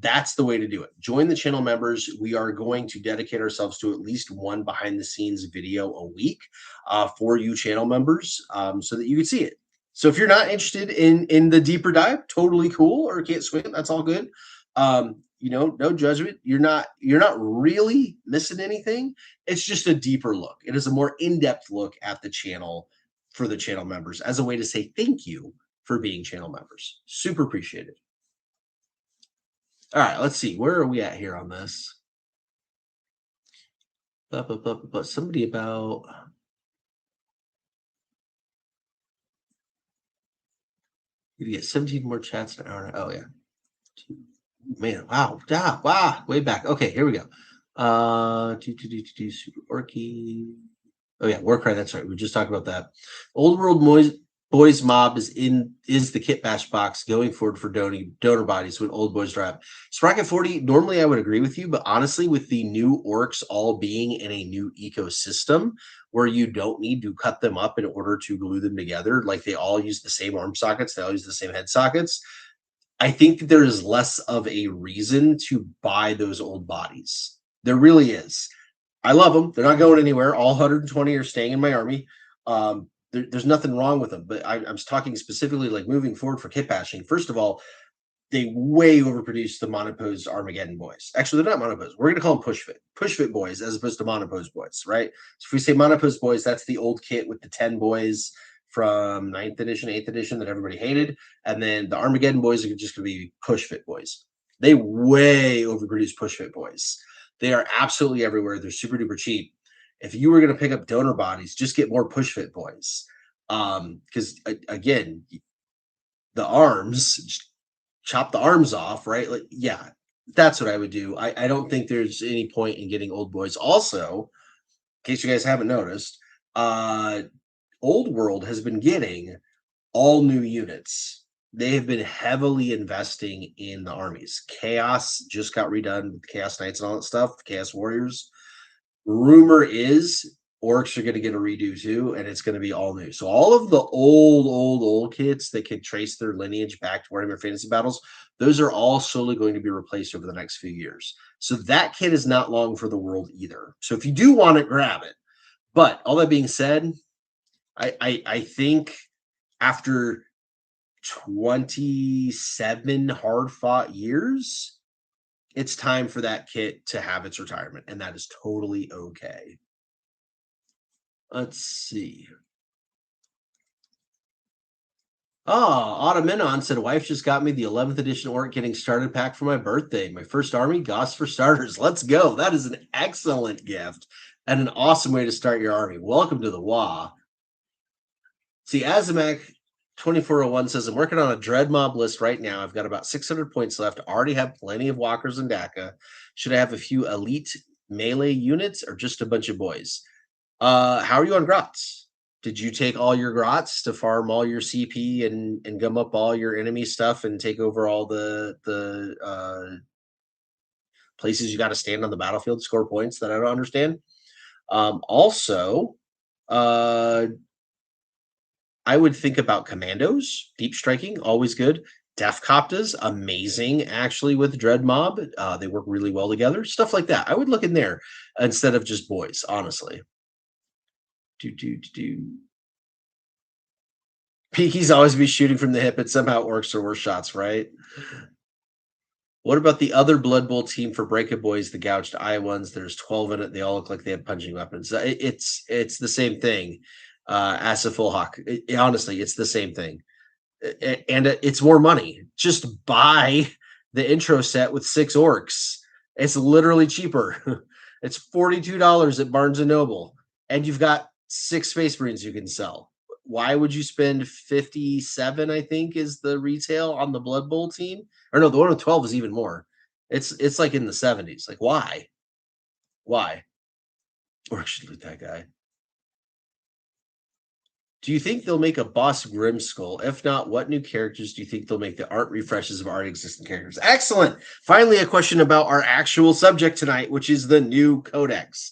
that's the way to do it. Join the channel members. We are going to dedicate ourselves to at least one behind the scenes video a week for you channel members, so that you can see it. So if you're not interested in the deeper dive, totally cool, or can't swim, that's all good. No judgment. You're not really missing anything. It's just a deeper look. It is a more in-depth look at the channel for the channel members as a way to say thank you for being channel members. Super appreciated. All right, let's see. Where are we at here on this? Somebody about you get 17 more chats an hour. Oh yeah. Man, wow. Wow. Way back. Okay, here we go. Super Orky. Oh yeah, Warcry. That's right. We just talked about that. Old World Boys Mob is the kit bash box going forward for donor bodies when old boys drop. Sprocket 40. Normally, I would agree with you, but honestly, with the new orcs all being in a new ecosystem where you don't need to cut them up in order to glue them together, like they all use the same arm sockets, they all use the same head sockets. I think that there is less of a reason to buy those old bodies. There really is. I love them. They're not going anywhere. All 120 are staying in my army. There's nothing wrong with them, but I'm talking specifically like moving forward for kit bashing. First of all, they way overproduced the monopose Armageddon boys. Actually, they're not monopose. We're going to call them push fit boys as opposed to monopose boys, right? So if we say monopose boys, that's the old kit with the 10 boys from 9th edition, 8th edition that everybody hated. And then the Armageddon boys are just going to be push fit boys. They way overproduced push fit boys. They are absolutely everywhere. They're super duper cheap. If you were going to pick up donor bodies, just get more push fit boys. Because again, the arms, chop the arms off, right? Like, yeah, that's what I would do. I don't think there's any point in getting old boys. Also, in case you guys haven't noticed, Old World has been getting all new units. They have been heavily investing in the armies. Chaos just got redone with Chaos Knights and all that stuff, Chaos Warriors. Rumor is orcs are going to get a redo too, and it's going to be all new. So all of the old kits that can trace their lineage back to Warhammer Fantasy Battles, those are all slowly going to be replaced over the next few years. So that kit is not long for the world either. So if you do want it, grab it. But all that being said, I think after 27 hard-fought years, it's time for that kit to have its retirement, and that is totally okay. Let's see. Automenon said, wife just got me the 11th edition Orc getting started pack for my birthday. My first army, Goss for starters. Let's go. That is an excellent gift and an awesome way to start your army. Welcome to the WAAAAGH. See, Azamak 2401 says, I'm working on a dread mob list right now. I've got about 600 points left. I already have plenty of walkers and DACA. Should I have a few elite melee units or just a bunch of boys? How are you on Grots? Did you take all your Grots to farm all your CP and gum up all your enemy stuff and take over all the places you got to stand on the battlefield, score points that I don't understand? Also, I would think about commandos, deep striking, always good. Def Coptas, amazing actually with Dread Mob. They work really well together. Stuff like that. I would look in there instead of just boys, honestly. Peaky's always be shooting from the hip. It somehow works or worse shots, right? What about the other Blood Bowl team for Breaka Boys, the gouged eye ones? There's 12 in it. They all look like they have punching weapons. It's the same thing. As a full hawk. Honestly, it's the same thing. And it's more money. Just buy the intro set with 6 orcs. It's literally cheaper. It's $42 at Barnes & Noble. And you've got 6 Space Marines you can sell. Why would you spend 57, I think, is the retail on the Blood Bowl team? Or no, the one with 12 is even more. It's like in the 70s. Like, why? Why? Or I should loot that guy. Do you think they'll make a Boss Grimskull? If not, what new characters do you think they'll make that aren't refreshes of already existing characters? Excellent. Finally, a question about our actual subject tonight, which is the new codex.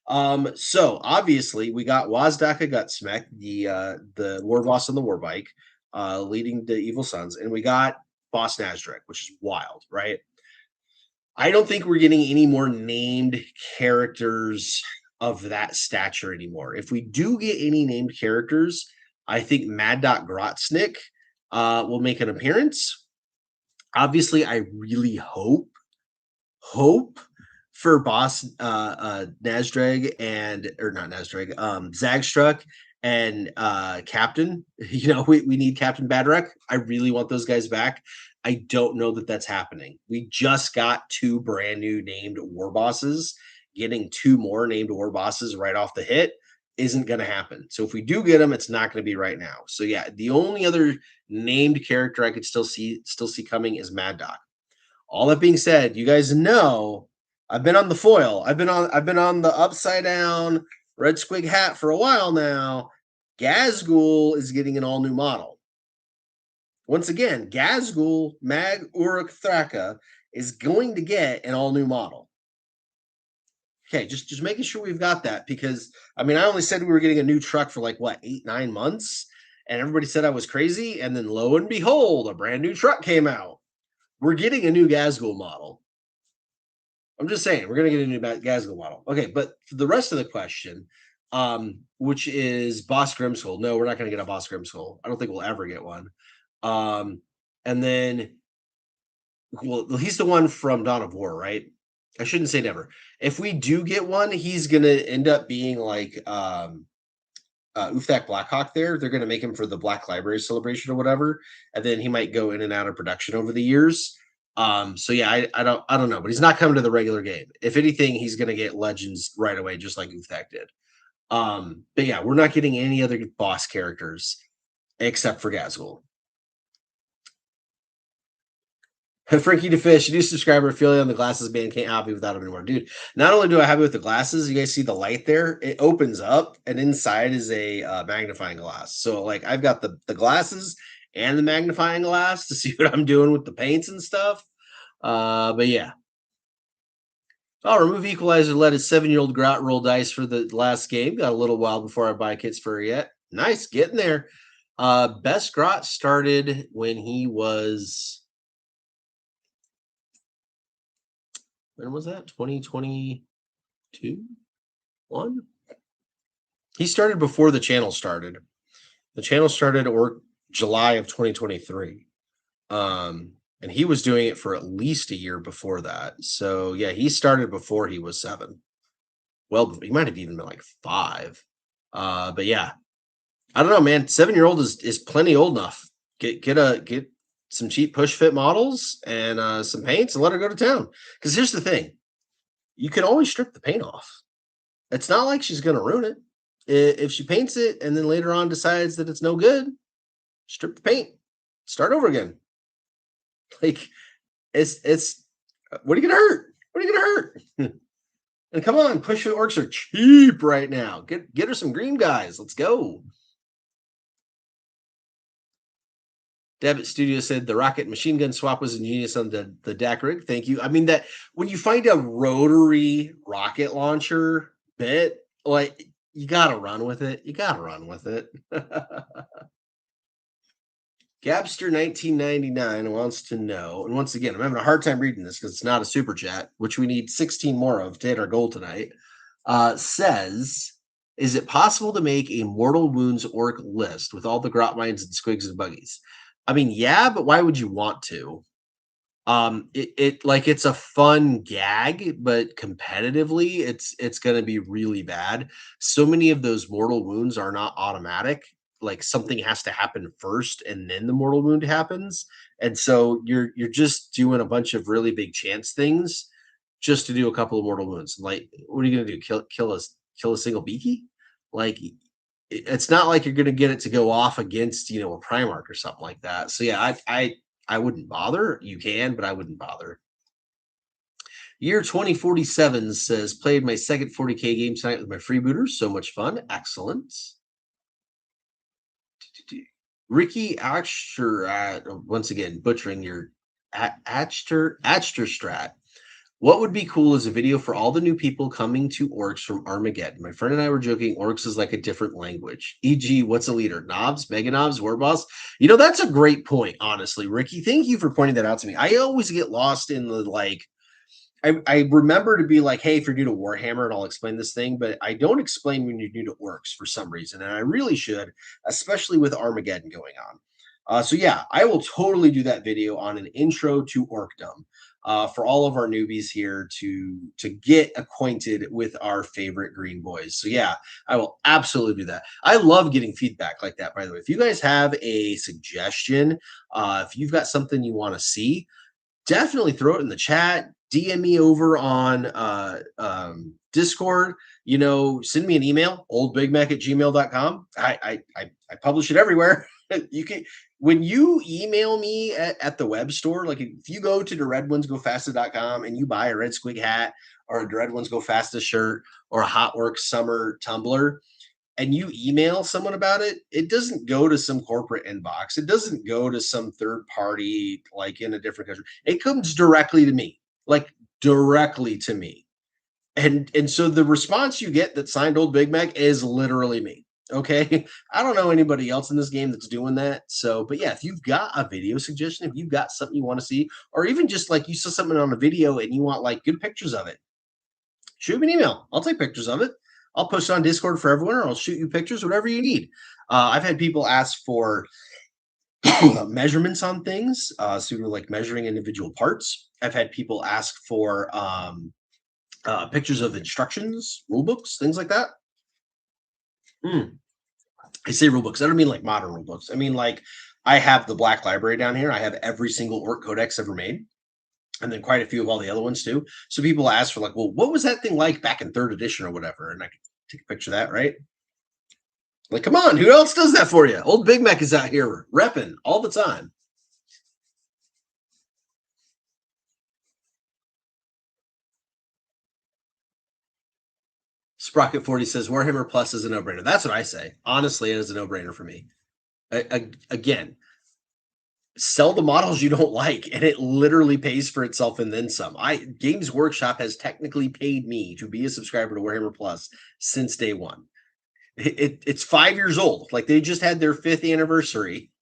So obviously we got WAAAAGH Gutsmek, the war boss on the war bike, leading the evil sons, and we got Boss Nazdrek, which is wild, right? I don't think we're getting any more named characters of that stature anymore. If we do get any named characters, I think Mad Dot Grotsnick will make an appearance. Obviously, I really hope for Boss Nazdrag and or not Nazdrag, Zagstruck and Captain. You know, we need Captain Badrak. I really want those guys back. I don't know that that's happening. We just got two brand new named war bosses. Getting two more named war bosses right off the hit isn't going to happen. So if we do get them, it's not going to be right now. So yeah, the only other named character I could still see coming is Mad Dog. All that being said, you guys know I've been on the foil. I've been on the upside down red squig hat for a while now. Gazgul is getting an all new model. Once again, Gazgul Mag Uruk Thraka is going to get an all new model. Okay, just making sure we've got that because I mean I only said we were getting a new truck for like what 8-9 months, and everybody said I was crazy, and then lo and behold, a brand new truck came out. We're getting a new Gazgul model. I'm just saying we're gonna get a new Gazgul model. Okay, but for the rest of the question, which is Boss Grimskull. No, we're not gonna get a Boss Grimskull. I don't think we'll ever get one. And then well, he's the one from Dawn of War, right? I shouldn't say never. If we do get one, he's gonna end up being like Uftak Blackhawk there. They're gonna make him for the Black Library celebration or whatever, and then he might go in and out of production over the years. So yeah, I don't know, but he's not coming to the regular game. If anything, he's gonna get legends right away, just like Uftak did. But yeah, we're not getting any other boss characters except for Gazgul. Frankie DeFish, new subscriber, affiliate on the glasses band. Can't happy without them anymore, dude. Not only do I have it with the glasses, you guys see the light there? It opens up, and inside is a magnifying glass. So like I've got the glasses and the magnifying glass to see what I'm doing with the paints and stuff. But yeah. Oh, remove equalizer. Let his 7-year-old Grot roll dice for the last game. Got a little while before I buy kits for her yet. Nice, getting there. Best Grot started when he was. When was that? 2022? 1? He started before the channel started. The channel started or July of 2023. And he was doing it for at least a year before that. So yeah, he started before he was 7. Well, he might have even been like 5. But yeah. I don't know, man. 7-year-old is plenty old enough. Get some cheap push fit models and some paints and let her go to town. Because here's the thing, you can always strip the paint off. It's not like she's going to ruin it. If she paints it and then later on decides that it's no good, strip the paint, start over again. Like it's what are you going to hurt? What are you going to hurt? And come on, push fit orcs are cheap right now. Get her some green guys. Let's go. Debit Studio said the rocket machine gun swap was ingenious on the DAC rig. Thank you. I mean that when you find a rotary rocket launcher bit, like you gotta run with it. You gotta run with it. Gabster 1999 wants to know, and once again, I'm having a hard time reading this because it's not a super chat, which we need 16 more of to hit our goal tonight. Says, is it possible to make a Mortal Wounds orc list with all the grot mines and squigs and buggies? I mean, yeah, but why would you want to? It like it's a fun gag, but competitively, it's going to be really bad. So many of those mortal wounds are not automatic. Like something has to happen first, and then the mortal wound happens. And so you're just doing a bunch of really big chance things just to do a couple of mortal wounds. Like, what are you going to do? Kill a single beaky? Like it's not like you're going to get it to go off against a Primarch or something like that. So yeah, I wouldn't bother. You can, but I wouldn't bother. Year 2047 says played my second 40K game tonight with my freebooters. So much fun. Excellent. Ricky Achter, once again butchering your Achterstrat. What would be cool is a video for all the new people coming to Orcs from Armageddon. My friend and I were joking, Orcs is like a different language. E.g., what's a leader? Knobs, Mega Knobs, War Boss? You know, that's a great point, honestly. Ricky, thank you for pointing that out to me. I always get lost in the like, I remember to be like, hey, if you're new to Warhammer, and I'll explain this thing, but I don't explain when you're new to Orcs for some reason. And I really should, especially with Armageddon going on. So yeah, I will totally do that video on an intro to Orkdom for all of our newbies here to get acquainted with our favorite green boys. So yeah, I will absolutely do that. I love getting feedback like that. By the way, if you guys have a suggestion, if you've got something you want to see, definitely throw it in the chat. DM me over on Discord. You know, send me an email, oldbigmek@gmail.com. I publish it everywhere. You can when you email me at the web store, like if you go to the redonesgofastest.com and you buy a Red Squig hat or a Red Ones Go Fastest shirt or a Hot Works Summer tumbler, and you email someone about it, it doesn't go to some corporate inbox. It doesn't go to some third party like in a different country. It comes directly to me, like directly to me. And so the response you get that signed Old Big Mek is literally me. Okay. I don't know anybody else in this game that's doing that. So, but yeah, if you've got a video suggestion, if you've got something you want to see, or even just like you saw something on a video and you want like good pictures of it, shoot me an email. I'll take pictures of it. I'll post it on Discord for everyone, or I'll shoot you pictures, whatever you need. I've had people ask for measurements on things, so you're like measuring individual parts. I've had people ask for pictures of instructions, rule books, things like that. I say rule books. I don't mean like modern rule books. I mean like I have the Black Library down here. I have every single Ork Codex ever made, and then quite a few of all the other ones too. So people ask for like, well, what was that thing like back in third edition or whatever? And I can take a picture of that, right? Like, come on, who else does that for you? Old Big Mek is out here repping all the time. Sprocket40 says Warhammer Plus is a no-brainer. That's what I say. Honestly, it is a no-brainer for me. Again, sell the models you don't like, and it literally pays for itself and then some. Games Workshop has technically paid me to be a subscriber to Warhammer Plus since day one. It's 5 years old. Like they just had their 5th anniversary.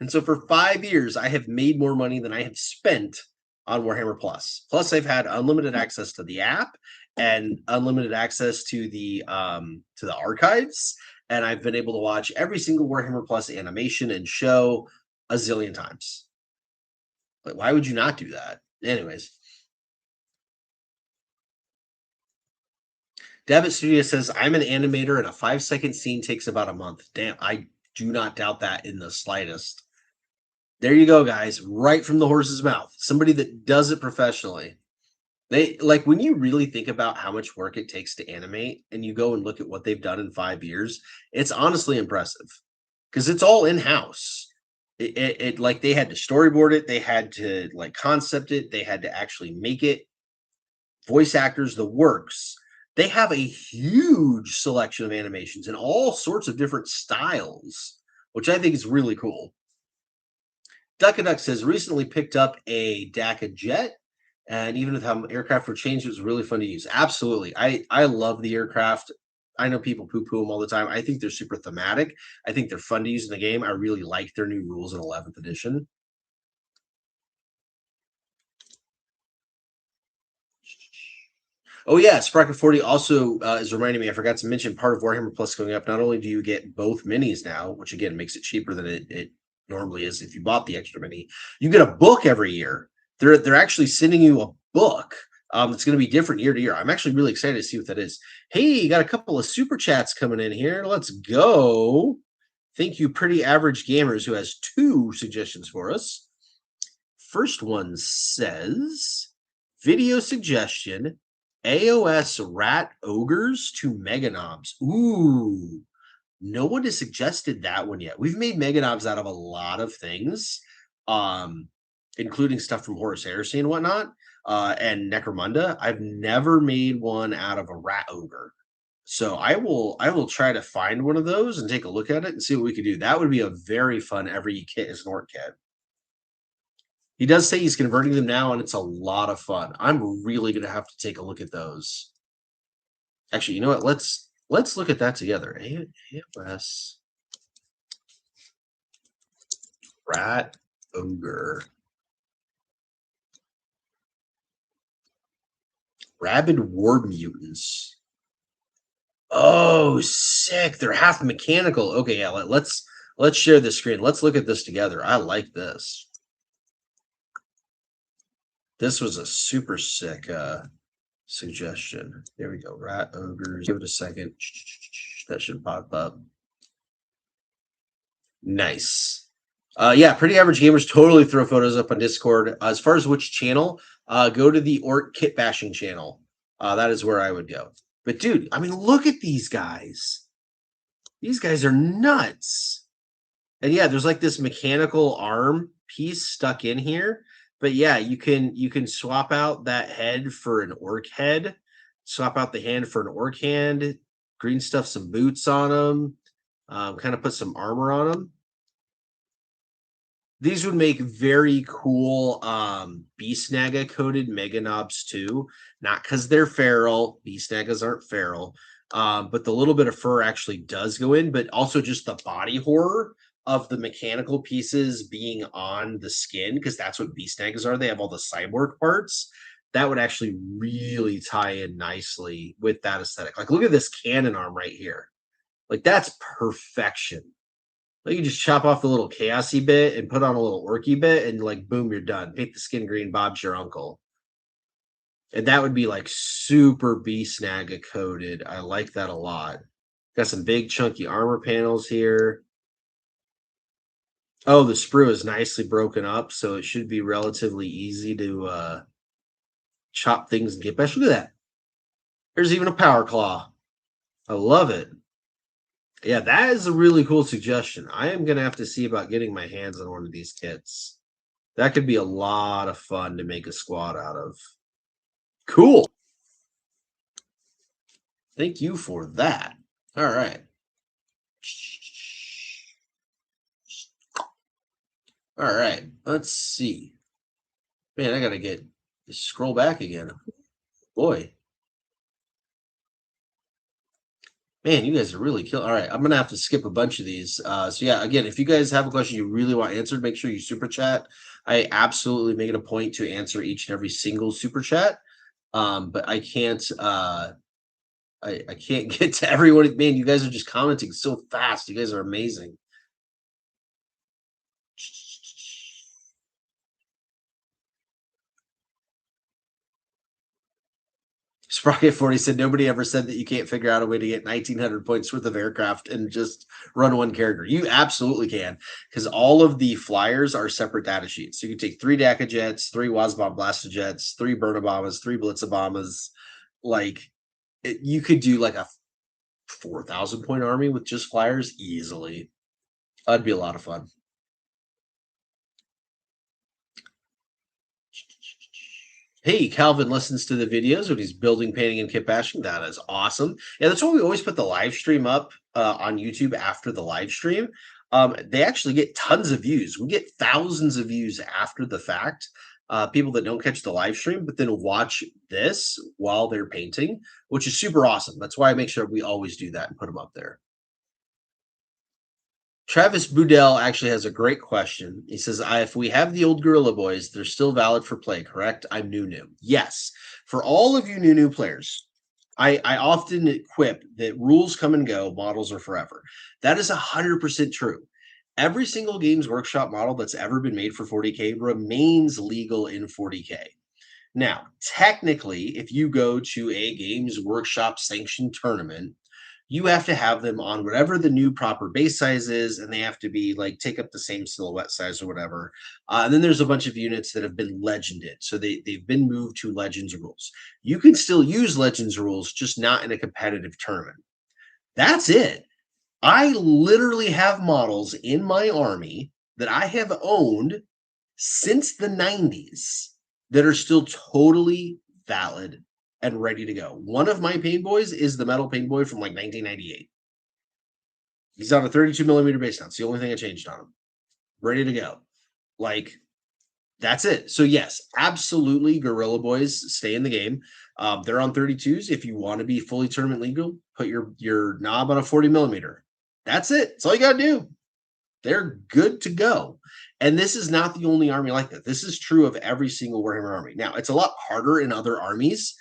And so for 5 years, I have made more money than I have spent on Warhammer Plus. Plus, I've had unlimited access to the app and unlimited access to the archives. And I've been able to watch every single Warhammer Plus animation and show a zillion times. Like, why would you not do that? Anyways. Dabbit Studio says, I'm an animator and a 5-second scene takes about a month. Damn, I do not doubt that in the slightest. There you go, guys. Right from the horse's mouth. Somebody that does it professionally. They like when you really think about how much work it takes to animate and you go and look at what they've done in 5 years, it's honestly impressive because it's all in-house. It like they had to storyboard it, they had to like concept it, they had to actually make it. Voice actors, the works. They have a huge selection of animations in all sorts of different styles, which I think is really cool. Duck says recently picked up a DACA jet, and even with how aircraft were changed, it was really fun to use. Absolutely, I love the aircraft. I know people poo-poo them all the time. I think they're super thematic. I think they're fun to use in the game. I really like their new rules in 11th edition. Oh yeah, Sprocket 40 also is reminding me. I forgot to mention part of Warhammer Plus going up. Not only do you get both minis now, which again makes it cheaper than it normally is if you bought the extra mini, you get a book every year. They're actually sending you a book. It's going to be different year to year. I'm actually really excited to see what that is. Hey, you got a couple of super chats coming in here. Let's go. Thank you, Pretty Average Gamers, who has 2 suggestions for us. First one says, video suggestion, AOS rat ogres to mega knobs. Ooh, no one has suggested that one yet. We've made mega knobs out of a lot of things, including stuff from Horus Heresy and whatnot, and Necromunda. I've never made one out of a rat ogre. So I will try to find one of those and take a look at it and see what we can do. That would be a very fun every kit is an orc kit. He does say he's converting them now, and it's a lot of fun. I'm really gonna have to take a look at those. Actually, you know what? Let's look at that together. AOS Rat Ogre. Rabid War Mutants. Oh, sick. They're half mechanical. Okay, yeah, let's share the screen. Let's look at this together. I like this. This was a super sick suggestion. There we go. Rat ogres. Give it a second. That should pop up. Nice. Yeah, pretty average gamers totally throw photos up on Discord. As far as which channel, go to the Ork Kit Bashing channel. That is where I would go. But dude, I mean, look at these guys. These guys are nuts. And yeah, there's like this mechanical arm piece stuck in here. But yeah, you can swap out that head for an orc head, swap out the hand for an orc hand, green stuff some boots on them, kind of put some armor on them. These would make very cool Beastnaga coated Mega Knobs too. Not because they're feral. Beastnagas aren't feral. But the little bit of fur actually does go in, but also just the body horror of the mechanical pieces being on the skin, because that's what Beastnagas are. They have all the cyborg parts. That would actually really tie in nicely with that aesthetic. Like, look at this cannon arm right here. Like, that's perfection. Like, you just chop off the little chaosy bit and put on a little orky bit, and like, boom, you're done. Paint the skin green, Bob's your uncle. And that would be like super Beastnaga coated. I like that a lot. Got some big chunky armor panels here. Oh, the sprue is nicely broken up, so it should be relatively easy to chop things and get back. Look at that. There's even a power claw. I love it. Yeah, that is a really cool suggestion. I am going to have to see about getting my hands on one of these kits. That could be a lot of fun to make a squad out of. Cool. Thank you for that. All right. All right. Let's see. Man, I got to scroll back again. Boy. Man, you guys are really killing. All right, I'm gonna have to skip a bunch of these. So yeah, again, if you guys have a question you really want answered, make sure you super chat. I absolutely make it a point to answer each and every single super chat. But I can't. I can't get to everyone. Man, you guys are just commenting so fast. You guys are amazing. Sprocket 40 said nobody ever said that you can't figure out a way to get 1900 points worth of aircraft and just run one character. You absolutely can, because all of the flyers are separate data sheets. So you can take 3 DACA jets, 3 Wazbomb Blasters, 3 Burnabombas, 3 Blitzabombas. Like, you could do like a 4,000 point army with just flyers easily. That'd be a lot of fun. Hey, Calvin listens to the videos when he's building, painting, and kit bashing. That is awesome. Yeah, that's why we always put the live stream up on YouTube after the live stream. They actually get tons of views. We get thousands of views after the fact. People that don't catch the live stream, but then watch this while they're painting, which is super awesome. That's why I make sure we always do that and put them up there. Travis Boudel actually has a great question. He says, if we have the old Gorilla Boys, they're still valid for play, correct? I'm new. Yes. For all of you new players, I often quip that rules come and go, models are forever. That is 100% true. Every single Games Workshop model that's ever been made for 40K remains legal in 40K. Now, technically, if you go to a Games Workshop sanctioned tournament, you have to have them on whatever the new proper base size is, and they have to be like take up the same silhouette size or whatever. And then there's a bunch of units that have been legended, so they've been moved to Legends rules. You can still use Legends rules, just not in a competitive tournament. That's it. I literally have models in my army that I have owned since the 90s that are still totally valid and ready to go. One of my pain boys is the metal pain boy from like 1998. He's on a 32 millimeter base now. It's the only thing I changed on him. Ready to go. Like, That's it. So yes, absolutely, Gorilla Boys stay in the game. They're on 32s. If you want to be fully tournament legal, put your knob on a 40 millimeter. That's it. That's all you got to do. They're good to go. And this is not the only army like that. This is true of every single Warhammer army. Now, it's a lot harder in other armies.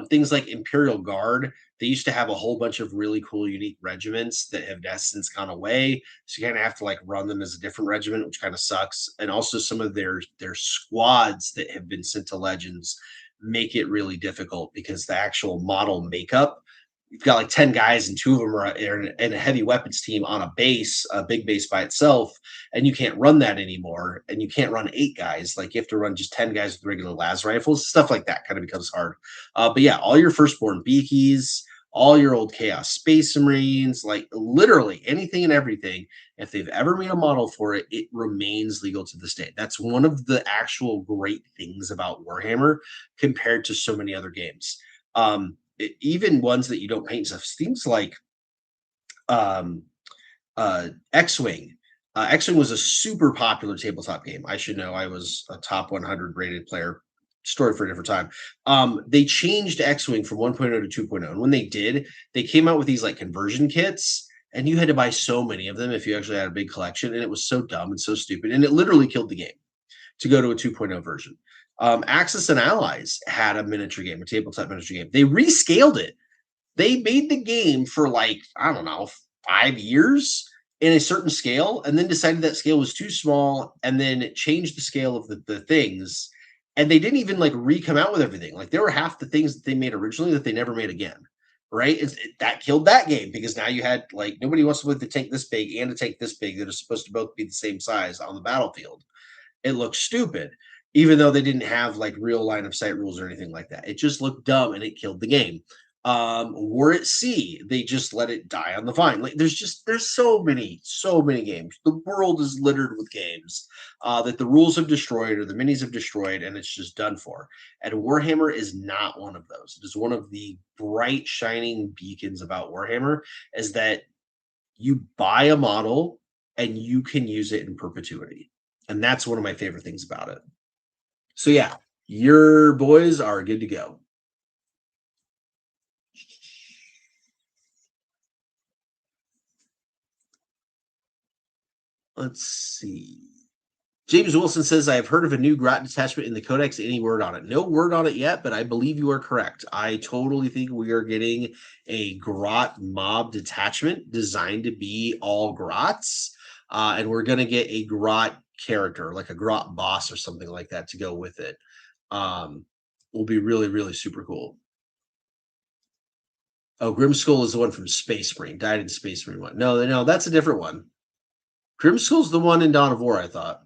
Things like Imperial Guard, they used to have a whole bunch of really cool, unique regiments that have since gone away. So you kind of have to like run them as a different regiment, which kind of sucks. And also some of their squads that have been sent to Legends make it really difficult because the actual model makeup, you've got like 10 guys and two of them are in a heavy weapons team on a base, a big base by itself, and you can't run that anymore. And you can't run 8 guys. Like you have to run just 10 guys with regular las rifles. Stuff like that kind of becomes hard. But yeah, all your firstborn beakies, all your old chaos space marines, like literally anything and everything, if they've ever made a model for it, it remains legal to this day. That's one of the actual great things about Warhammer compared to so many other games. Even ones that you don't paint stuff, things like um, X-Wing. X-Wing was a super popular tabletop game. I should know. I was a top 100 rated player. Story for a different time. They changed X-Wing from 1.0 to 2.0, and when they did, they came out with these like conversion kits, and you had to buy so many of them if you actually had a big collection, and it was so dumb and so stupid, and it literally killed the game to go to a 2.0 version. Axis and Allies had a miniature game, a tabletop miniature game. They rescaled it. They made the game for like, I don't know, 5 years in a certain scale, and then decided that scale was too small, and then changed the scale of the things. And they didn't even like re-come out with everything. Like there were half the things that they made originally that they never made again. Right. That killed that game because now you had like nobody wants to put the tank this big and a tank this big that are supposed to both be the same size on the battlefield. It looked stupid, even though they didn't have like real line of sight rules or anything like that. It just looked dumb and it killed the game. War at Sea, they just let it die on the vine. Like there's so many games. The world is littered with games that the rules have destroyed or the minis have destroyed, and it's just done for. And Warhammer is not one of those. It is one of the bright shining beacons about Warhammer is that you buy a model and you can use it in perpetuity. And that's one of my favorite things about it. So yeah, your boys are good to go. Let's see. James Wilson says, I have heard of a new Grot detachment in the Codex. Any word on it? No word on it yet, but I believe you are correct. I totally think we are getting a Grot mob detachment designed to be all Grots. And we're going to get a Grot character, like a Grot boss or something like that to go with it. Will be really, really super cool. Oh, Grimskull is the one from Space Marine, died in Space Marine one. No, that's a different one. Grimskull's the one in Dawn of War, I thought.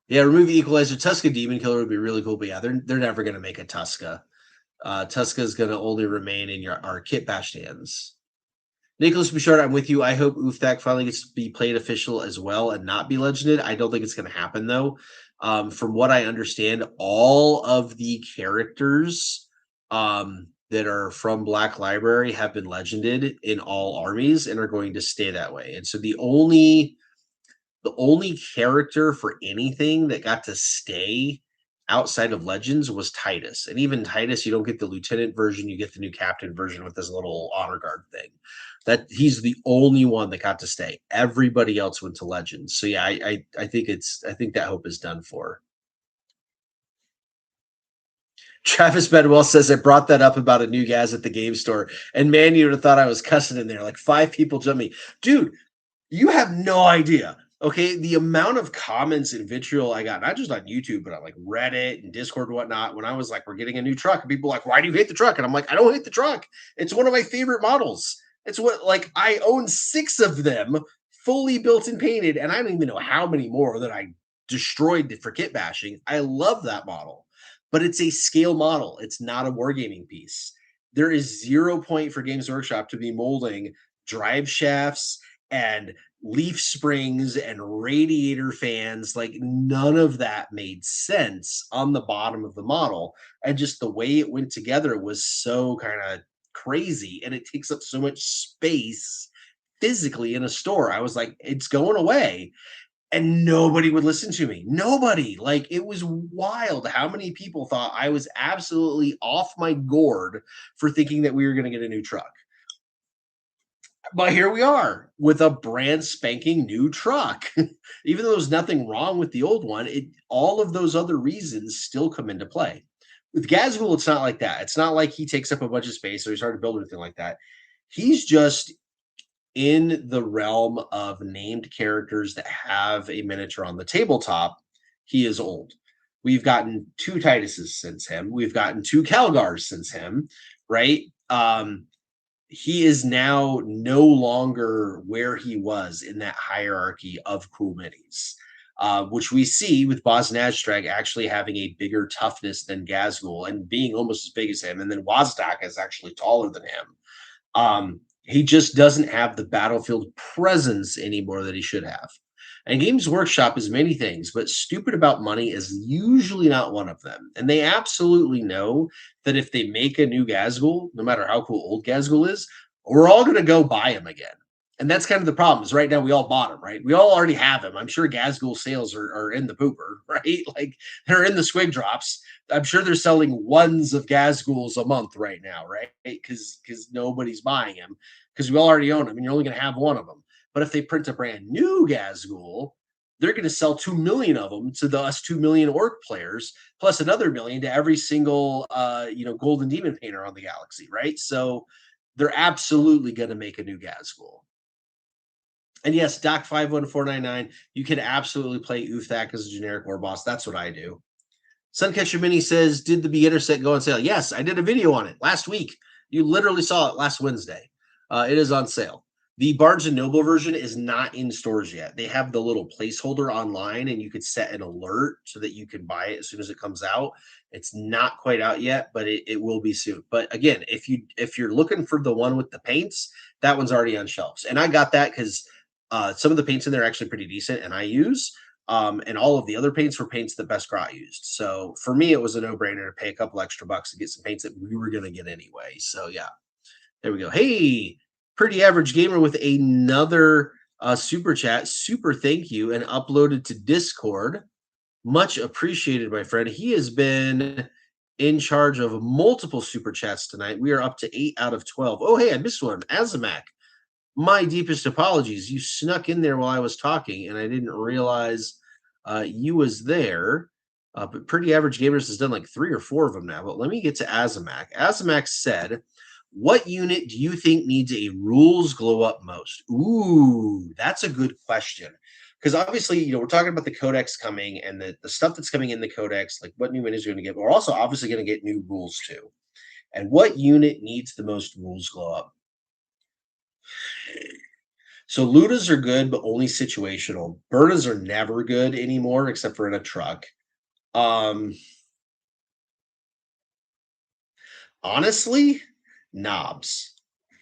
Yeah, remove the equalizer. Tuska Demon Killer would be really cool, but yeah, they're never gonna make a Tuska. Tuska is gonna only remain in our kit bash hands. Nicholas Bouchard, I'm with you. I hope Uthak finally gets to be played official as well and not be legended. I don't think it's gonna happen though. From what I understand, all of the characters that are from Black Library have been legended in all armies and are going to stay that way. And so the only character for anything that got to stay outside of Legends was Titus. And even Titus, you don't get the lieutenant version, you get the new captain version with this little honor guard thing. That he's the only one that got to stay. Everybody else went to Legends. So yeah, I think that hope is done for. Travis Bedwell says I brought that up about a new gas at the game store, and man, you would have thought I was cussing in there. Like 5 people jumped me, dude. You have no idea. Okay, the amount of comments and vitriol I got, not just on YouTube, but on like Reddit and Discord and whatnot, when I was like, we're getting a new truck, and people were like, why do you hate the truck? And I'm like, I don't hate the truck. It's one of my favorite models. It's what like I own 6 of them fully built and painted, and I don't even know how many more that I destroyed for kit bashing. I love that model, but it's a scale model. It's not a wargaming piece. There is 0 point for Games Workshop to be molding drive shafts and leaf springs and radiator fans. Like none of that made sense on the bottom of the model. And just the way it went together was so kind of crazy. And it takes up so much space physically in a store. I was like, it's going away. And nobody would listen to me. Nobody. Like, it was wild how many people thought I was absolutely off my gourd for thinking that we were going to get a new truck. But here we are with a brand spanking new truck. Even though there's nothing wrong with the old one, all of those other reasons still come into play. With Gazgul, it's not like that. It's not like he takes up a bunch of space or he's hard to build or anything like that. He's just in the realm of named characters that have a miniature on the tabletop. He is old. We've gotten two Tituses since him. We've gotten two Calgars since him, right? He is now no longer where he was in that hierarchy of cool minis, which we see with Bosnazdrag actually having a bigger toughness than Gazgul and being almost as big as him. And then Wazdak is actually taller than him. He just doesn't have the battlefield presence anymore that he should have. And Games Workshop is many things, but stupid about money is usually not one of them. And they absolutely know that if they make a new Gazgul, no matter how cool old Gazgul is, we're all going to go buy him again. And that's kind of the problem is right now we all bought him, right? We all already have him. I'm sure Gazgul sales are in the pooper, right? Like they're in the squig drops. I'm sure they're selling ones of Gazguls a month right now, right? Because nobody's buying him because we all already own them and you're only going to have one of them. But if they print a brand new Gazgul, they're going to sell 2 million of them to us 2 million Ork players, plus another million to every single Golden Demon painter on the galaxy, right? So they're absolutely going to make a new Gazgul. And yes, Doc514999, you can absolutely play Uthak as a generic war boss. That's what I do. Suncatcher Mini says, did the beginner set go on sale? Yes, I did a video on it last week. You literally saw it last Wednesday. It is on sale. The Barnes & Noble version is not in stores yet. They have the little placeholder online, and you could set an alert so that you can buy it as soon as it comes out. It's not quite out yet, but it will be soon. But again, if you're looking for the one with the paints, that one's already on shelves. And I got that because some of the paints in there are actually pretty decent, and I use. And all of the other paints were paints that Best Grot used. So for me, it was a no-brainer to pay a couple extra bucks to get some paints that we were going to get anyway. So yeah, there we go. Hey, Pretty Average Gamer with another super chat. Super thank you and uploaded to Discord. Much appreciated, my friend. He has been in charge of multiple super chats tonight. We are up to 8 out of 12. Oh, hey, I missed one. Azamak. My deepest apologies. You snuck in there while I was talking, and I didn't realize you was there. But Pretty Average Gamers has done like 3 or 4 of them now. But let me get to Azamak. Azamak said, what unit do you think needs a rules glow up most? Ooh, that's a good question. Because obviously, we're talking about the codex coming and the stuff that's coming in the codex, like what new minis are going to get. But we're also obviously going to get new rules too. And what unit needs the most rules glow up? So Ludas are good, but only situational. Bertas are never good anymore, except for in a truck. Honestly, knobs.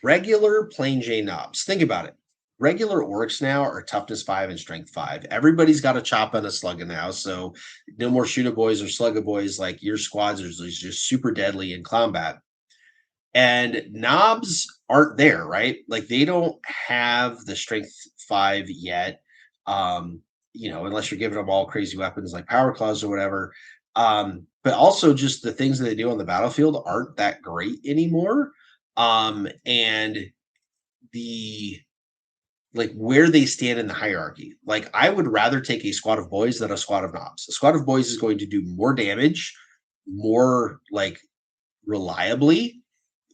Regular plain J knobs. Think about it. Regular orcs now are toughness 5 and strength 5. Everybody's got a chop and a slugga now, so no more shooter boys or slugga boys. Like your squads are just super deadly in combat. And knobs aren't there, right? Like they don't have the strength 5 yet. Unless you're giving them all crazy weapons like power claws or whatever. But also just the things that they do on the battlefield aren't that great anymore. And the where they stand in the hierarchy. Like I would rather take a squad of boys than a squad of knobs. A squad of boys is going to do more damage, more reliably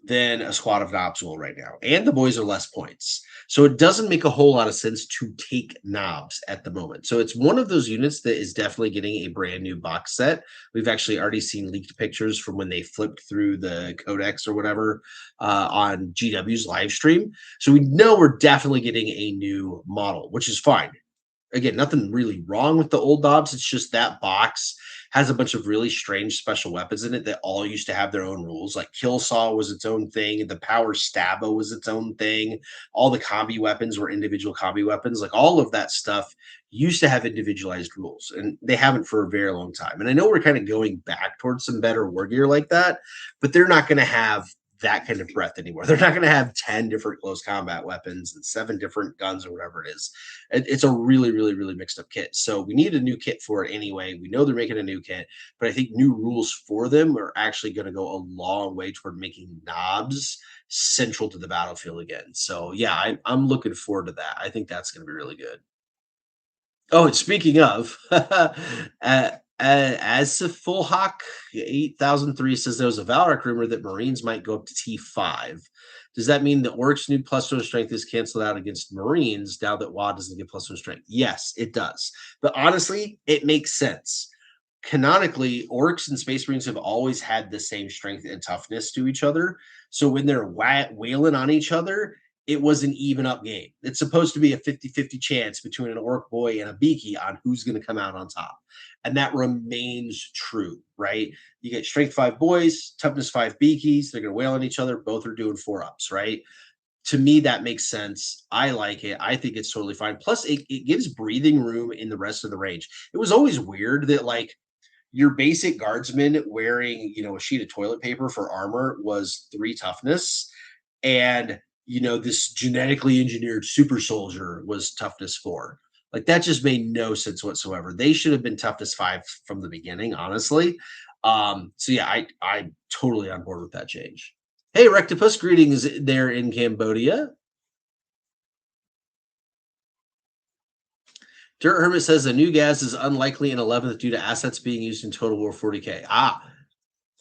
than a squad of knobs will right now. And the boys are less points. So it doesn't make a whole lot of sense to take knobs at the moment. So it's one of those units that is definitely getting a brand new box set. We've actually already seen leaked pictures from when they flipped through the codex or whatever on GW's live stream. So we know we're definitely getting a new model, which is fine. Again, nothing really wrong with the old knobs. It's just that box has a bunch of really strange special weapons in it that all used to have their own rules. Like Kill Saw was its own thing. The Power Stabbo was its own thing. All the combi weapons were individual combi weapons. Like all of that stuff used to have individualized rules, and they haven't for a very long time. And I know we're kind of going back towards some better war gear like that, but they're not going to have that kind of breadth anymore. They're not going to have 10 different close combat weapons and 7 different guns or whatever it is. It's a really, really, really mixed up kit. So we need a new kit for it anyway. We know they're making a new kit, but I think new rules for them are actually going to go a long way toward making knobs central to the battlefield again. So yeah, I'm looking forward to that. I think that's going to be really good. Oh, and speaking of, as a full hawk 8003 says there was a Valorant rumor that Marines might go up to T5. Does that mean the Orcs' new +1 strength is canceled out against Marines now that WAAAAGH doesn't get +1 strength? Yes, it does. But honestly, it makes sense. Canonically, Orcs and Space Marines have always had the same strength and toughness to each other. So when they're wailing on each other, it was an even up game. It's supposed to be a 50-50 chance between an Orc boy and a Beaky on who's going to come out on top. And that remains true, right? You get strength 5 boys, toughness 5 Beakies. They're going to wail on each other. Both are doing 4-ups, right? To me, that makes sense. I like it. I think it's totally fine. Plus, it gives breathing room in the rest of the range. It was always weird that, like, your basic guardsman wearing, a sheet of toilet paper for armor was 3 toughness. And this genetically engineered super soldier was toughness 4. Like that just made no sense whatsoever. They should have been toughness 5 from the beginning, honestly. So yeah, I'm totally on board with that change. Hey, Rectopus, greetings there in Cambodia. Dirt Hermit says a new gas is unlikely in 11th due to assets being used in Total War 40k.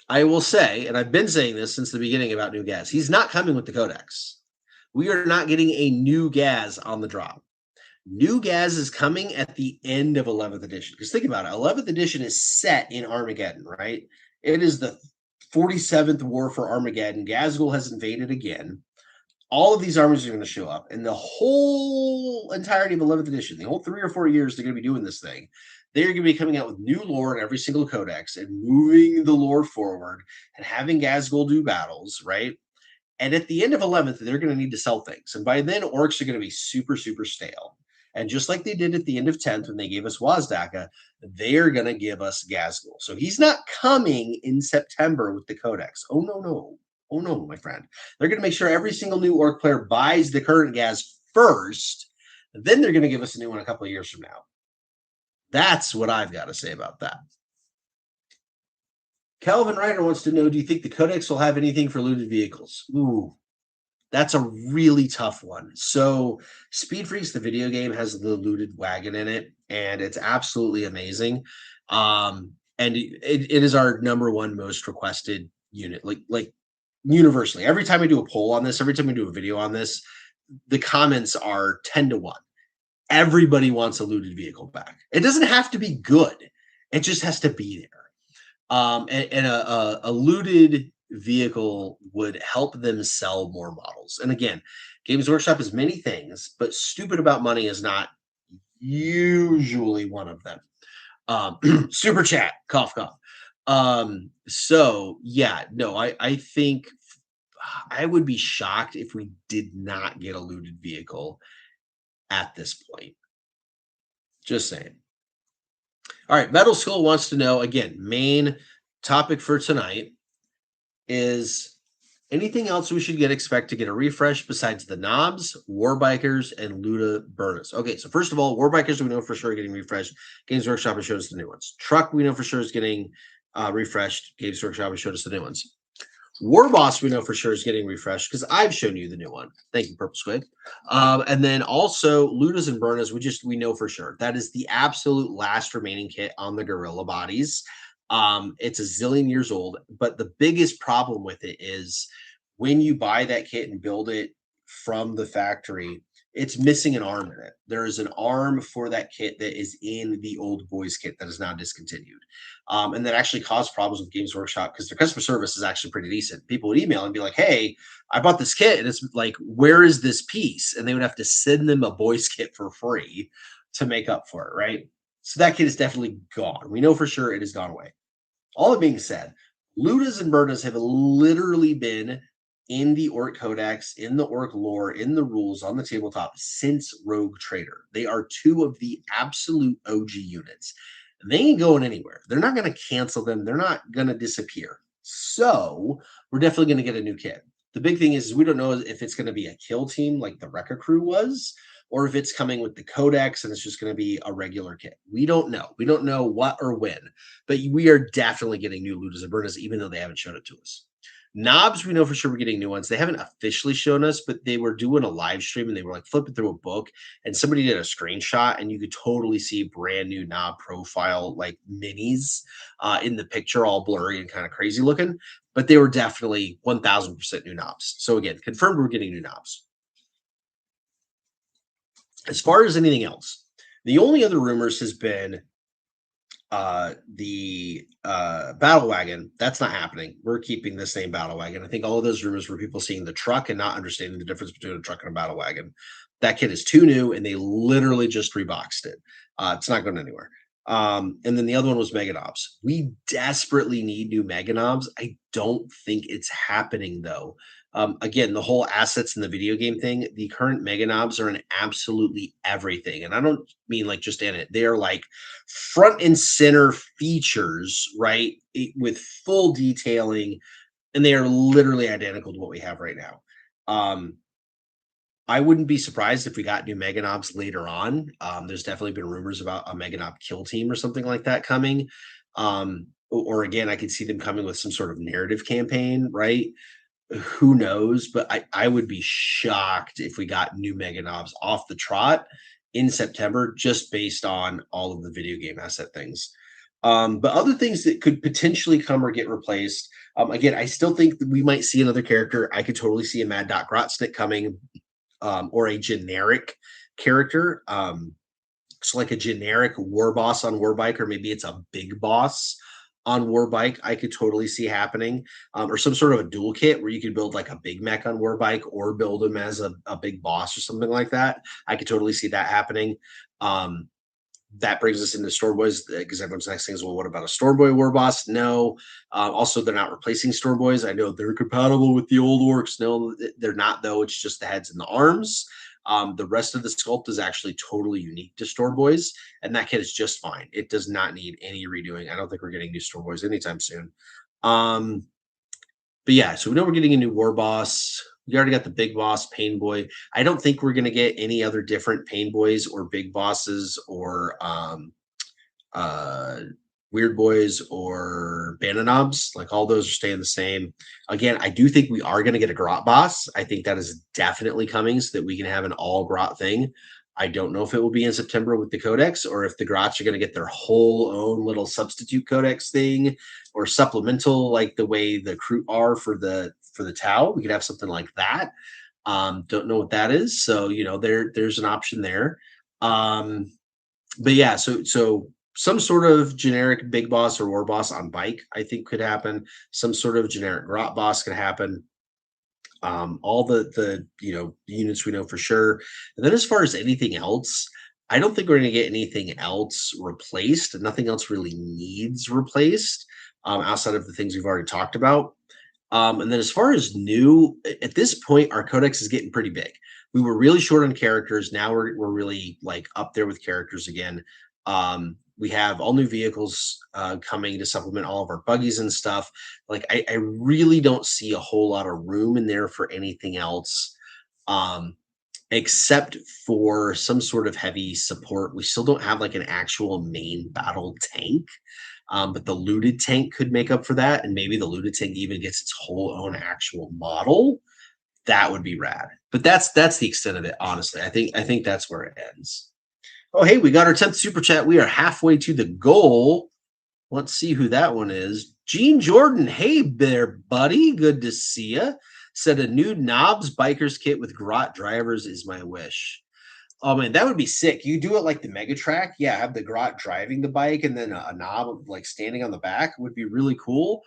I will say, and I've been saying this since the beginning about new gas, he's not coming with the Codex. We are not getting a new Gaz on the drop. New Gaz is coming at the end of 11th edition. Because think about it, 11th edition is set in Armageddon, right? It is the 47th war for Armageddon. Gazgul has invaded again. All of these armies are going to show up. And the whole entirety of 11th edition, the whole 3 or 4 years they're going to be doing this thing, they're going to be coming out with new lore in every single codex and moving the lore forward and having Gazgul do battles, right? And at the end of 11th, they're going to need to sell things. And by then, orcs are going to be super, super stale. And just like they did at the end of 10th when they gave us WAAAAGH, they're going to give us Gazgul. So he's not coming in September with the Codex. Oh, no, no. Oh, no, my friend. They're going to make sure every single new orc player buys the current Gaz first. Then they're going to give us a new one a couple of years from now. That's what I've got to say about that. Calvin Ryder wants to know, do you think the Codex will have anything for looted vehicles? Ooh, that's a really tough one. So Speed Freaks, the video game, has the looted wagon in it, and it's absolutely amazing. And it is our #1 most requested unit, like universally. Every time I do a poll on this, every time we do a video on this, the comments are 10-1. Everybody wants a looted vehicle back. It doesn't have to be good. It just has to be there. And a looted vehicle would help them sell more models. And again, Games Workshop is many things, but stupid about money is not usually one of them. Super chat, cough, cough. So yeah, no, I think I would be shocked if we did not get a looted vehicle at this point. Just saying. All right, Metal Skull wants to know, again, main topic for tonight is anything else we should expect to get a refresh besides the knobs, Warbikers, and Luda Burnus. Okay, so first of all, Warbikers we know for sure are getting refreshed. Games Workshop has showed us the new ones. Truck we know for sure is getting refreshed. Games Workshop has showed us the new ones. Warboss we know for sure is getting refreshed because I've shown you the new one. Thank you, Purple Squid. And then also Ludas and Burnas, we know for sure. That is the absolute last remaining kit on the Gorilla bodies. It's a zillion years old, but the biggest problem with it is when you buy that kit and build it from the factory, it's missing an arm in it. There is an arm for that kit that is in the old boys kit that is now discontinued. And that actually caused problems with Games Workshop because their customer service is actually pretty decent. People would email and be like, hey, I bought this kit. And it's like, where is this piece? And they would have to send them a boys kit for free to make up for it, right? So that kit is definitely gone. We know for sure it has gone away. All that being said, Ludas and Burnas have literally been in the Ork Codex, in the Ork lore, in the rules, on the tabletop since Rogue Trader. They are 2 of the absolute OG units. They ain't going anywhere. They're not going to cancel them. They're not going to disappear. So we're definitely going to get a new kit. The big thing is we don't know if it's going to be a kill team like the Wrecker Crew was, or if it's coming with the Codex and it's just going to be a regular kit. We don't know. We don't know what or when, but we are definitely getting new Ludas and Burners, even though they haven't shown it to us. Knobs, we know for sure we're getting new ones. They haven't officially shown us, but they were doing a live stream and they were like flipping through a book, and somebody did a screenshot, and you could totally see brand new knob profile like minis in the picture, all blurry and kind of crazy looking. But they were definitely 1000% new knobs. So again, confirmed we're getting new knobs. As far as anything else, the only other rumors has been the battle wagon. That's not happening. We're keeping the same battle wagon. I think all of those rumors were people seeing the truck and not understanding the difference between a truck and a battle wagon. That kit is too new, and they literally just reboxed it. It's not going anywhere. And then the other one was Mega Knobs. We desperately need new Mega Knobs. I don't think it's happening though. Again, the whole assets in the video game thing, the current Mega Knobs are in absolutely everything. And I don't mean like just in it. They are like front and center features, right? With full detailing, and they are literally identical to what we have right now. I wouldn't be surprised if we got new Mega Knobs later on. There's definitely been rumors about a Mega Knob kill team or something like that coming. Or again, I could see them coming with some sort of narrative campaign, right? Who knows? But I would be shocked if we got new Mega Knobs off the trot in September, just based on all of the video game asset things. But other things that could potentially come or get replaced. Again, I still think that we might see another character. I could totally see a Mad Dot Grotsnick coming, or a generic character. So like a generic war boss on Warbike, or maybe it's a big boss on Warbike. I could totally see happening, or some sort of a dual kit where you could build like a Big Mek on Warbike or build him as a big boss or something like that. I could totally see that happening. That brings us into Stormboys, because everyone's next thing is, well, what about a Stormboy war boss? No. Also, they're not replacing Stormboys. I know they're compatible with the old orcs. No, they're not, though. It's just the heads and the arms. The rest of the sculpt is actually totally unique to Stormboys, and that kit is just fine. It does not need any redoing. I don't think we're getting new Stormboys anytime soon. But yeah, so we know we're getting a new war boss. We already got the big boss, Pain Boy. I don't think we're going to get any other different Pain Boys or big bosses or Weird Boys or Bananobs. Like all those are staying the same. Again, I do think we are going to get a Grot boss. I think that is definitely coming so that we can have an all Grot thing. I don't know if it will be in September with the Codex, or if the Grots are going to get their whole own little substitute Codex thing, or supplemental, like the way the crew are for the Tau. We could have something like that. Don't know what that is, so there's an option there. But yeah, so some sort of generic big boss or war boss on bike, I think could happen. Some sort of generic Grot boss could happen. All the units we know for sure. And then as far as anything else, I don't think we're going to get anything else replaced. Nothing else really needs replaced, outside of the things we've already talked about. And then as far as new, at this point, our codex is getting pretty big. We were really short on characters. Now we're really like up there with characters again. We have all new vehicles coming to supplement all of our buggies and stuff. Like I really don't see a whole lot of room in there for anything else, except for some sort of heavy support. We still don't have like an actual main battle tank. But the looted tank could make up for that, and maybe the looted tank even gets its whole own actual model. That would be rad. But that's the extent of it, honestly. I think that's where it ends. Oh, hey, we got our 10th super chat. We are halfway to the goal. Let's see who that one is. Gene Jordan. Hey there, buddy. Good to see you. Said a new Knobs Bikers kit with Grot drivers is my wish. Oh man, that would be sick. You do it like the Mega Track. Yeah, have the Grot driving the bike and then a knob like standing on the back would be really cool.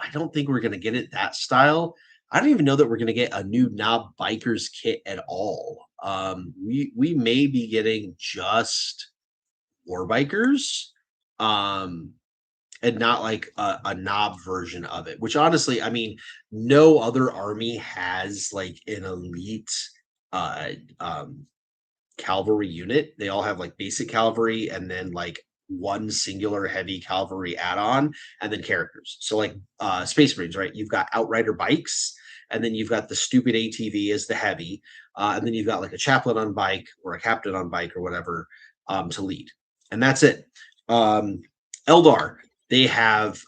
I don't think we're gonna get it that style. I don't even know that we're gonna get a new Knob Bikers kit at all. We may be getting just War Bikers, and not like a knob version of it. Which honestly, I mean, no other army has like an elite uh, um, cavalry unit. They all have like basic cavalry and then like one singular heavy cavalry add-on and then characters. So like Space Marines, right? You've got Outrider bikes, and then you've got the stupid ATV as the heavy, and then you've got like a chaplain on bike or a captain on bike or whatever to lead, and that's it. Eldar, they have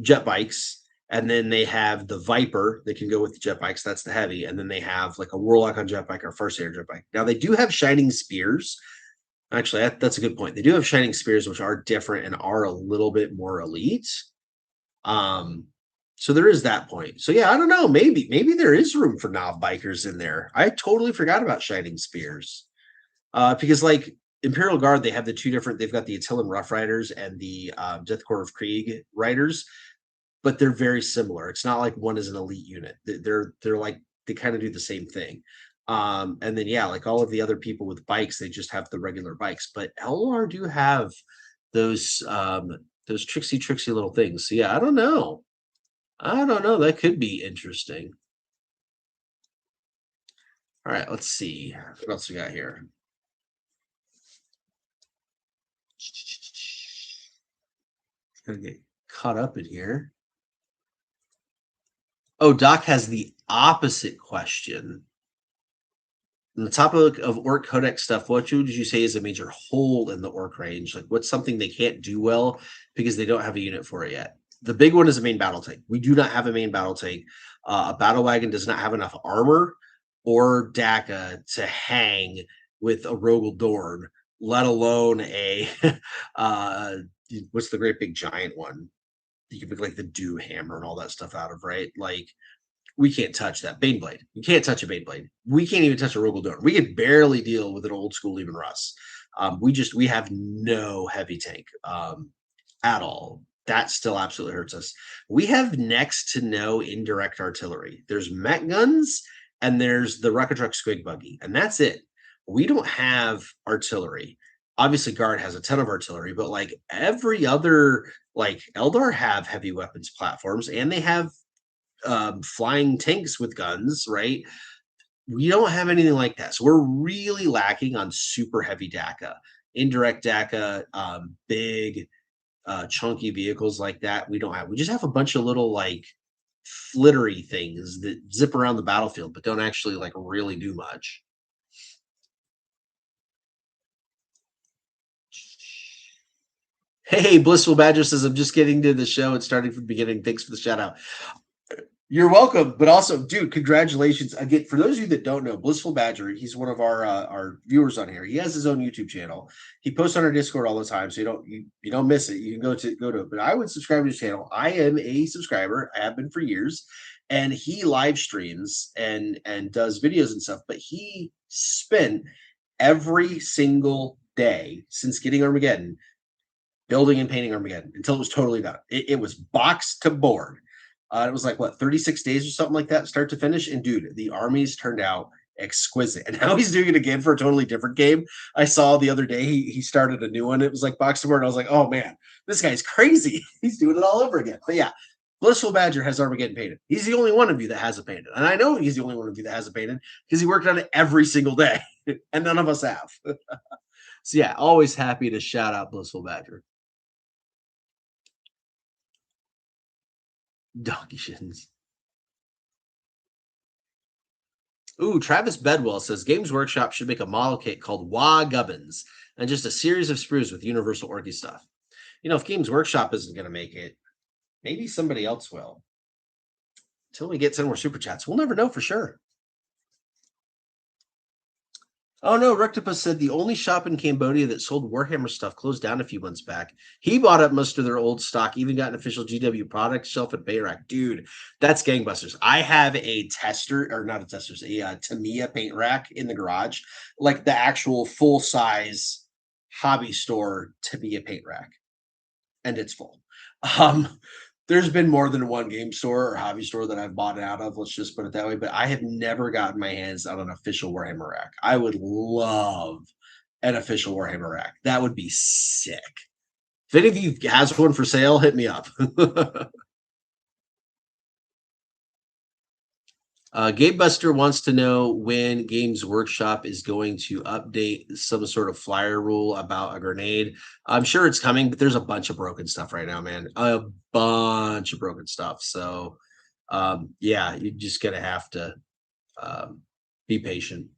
jet bikes, and then they have the Viper that can go with the jet bikes. That's the heavy, and then they have like a Warlock on jet bike or First Air jet bike. Now they do have Shining Spears. Actually, that's a good point. They do have Shining Spears, which are different and are a little bit more elite. So there is that point. So yeah, I don't know. Maybe there is room for knob bikers in there. I totally forgot about Shining Spears. Because like Imperial Guard, they have the two different. They've got the Attilan Rough Riders and the Death Court of Krieg Riders, but they're very similar. It's not like one is an elite unit. They're like they kind of do the same thing. And then yeah, like all of the other people with bikes, they just have the regular bikes. But LR do have those tricksy little things. So yeah, I don't know. That could be interesting. All right, let's see what else we got here. Gonna get caught up in here. Oh, Doc has the opposite question. On the topic of Ork Codex stuff, what would you say is a major hole in the Ork range? Like, what's something they can't do well because they don't have a unit for it yet? The big one is a main battle tank. We do not have a main battle tank. A battle wagon does not have enough armor or DACA to hang with a Rogel Dorn, let alone a what's the great big giant one? You can pick like the Dew Hammer and all that stuff out of, right? Like we can't touch that Baneblade. You can't touch a Baneblade. We can't even touch a Rogel Dorn. We can barely deal with an old school even Russ. We have no heavy tank at all. That still absolutely hurts us. We have next to no indirect artillery. There's mech guns and there's the rocket truck squig buggy, and that's it. We don't have artillery. Obviously, Guard has a ton of artillery, but like every other, like Eldar have heavy weapons platforms, and they have flying tanks with guns, right? We don't have anything like that. So we're really lacking on super heavy DACA, indirect DACA, big, chunky vehicles like that. We don't have. We just have a bunch of little like flittery things that zip around the battlefield, but don't actually like really do much. Hey, Blissful Badger says, I'm just getting to the show and starting from the beginning. Thanks for the shout out. You're welcome. But also, dude, congratulations. Again, for those of you that don't know, Blissful Badger, he's one of our viewers on here. He has his own YouTube channel. He posts on our Discord all the time, so you don't miss it. You can go to it. But I would subscribe to his channel. I am a subscriber. I have been for years. And he live streams and does videos and stuff. But he spent every single day since getting Armageddon building and painting Armageddon until it was totally done. It was box to board. It was like, what, 36 days or something like that, start to finish? And dude, the armies turned out exquisite. And now he's doing it again for a totally different game. I saw the other day he started a new one. It was like box to board. And I was like, oh man, this guy's crazy. He's doing it all over again. But yeah, Blissful Badger has Armageddon painted. He's the only one of you that has it painted. And I know he's the only one of you that has it painted because he worked on it every single day. And none of us have. So yeah, always happy to shout out Blissful Badger. Donkey shins. Ooh, Travis Bedwell says Games Workshop should make a model kit called WAAAAGH Gubbins and just a series of sprues with universal Orky stuff. You know, if Games Workshop isn't going to make it, maybe somebody else will. Until we get some more super chats, we'll never know for sure. Oh no, Rectopus said the only shop in Cambodia that sold Warhammer stuff closed down a few months back. He bought up most of their old stock, even got an official GW product shelf at Bayrack. Dude, that's gangbusters. I have a tester, or not a tester, a Tamiya paint rack in the garage, like the actual full-size hobby store Tamiya paint rack. And it's full. There's been more than one game store or hobby store that I've bought out of. Let's just put it that way. But I have never gotten my hands on an official Warhammer rack. I would love an official Warhammer rack. That would be sick. If any of you has one for sale, hit me up. Gabe Buster wants to know when Games Workshop is going to update some sort of flyer rule about a grenade. I'm sure it's coming, but there's a bunch of broken stuff right now, man. A bunch of broken stuff. So, yeah, you're just gonna have to be patient.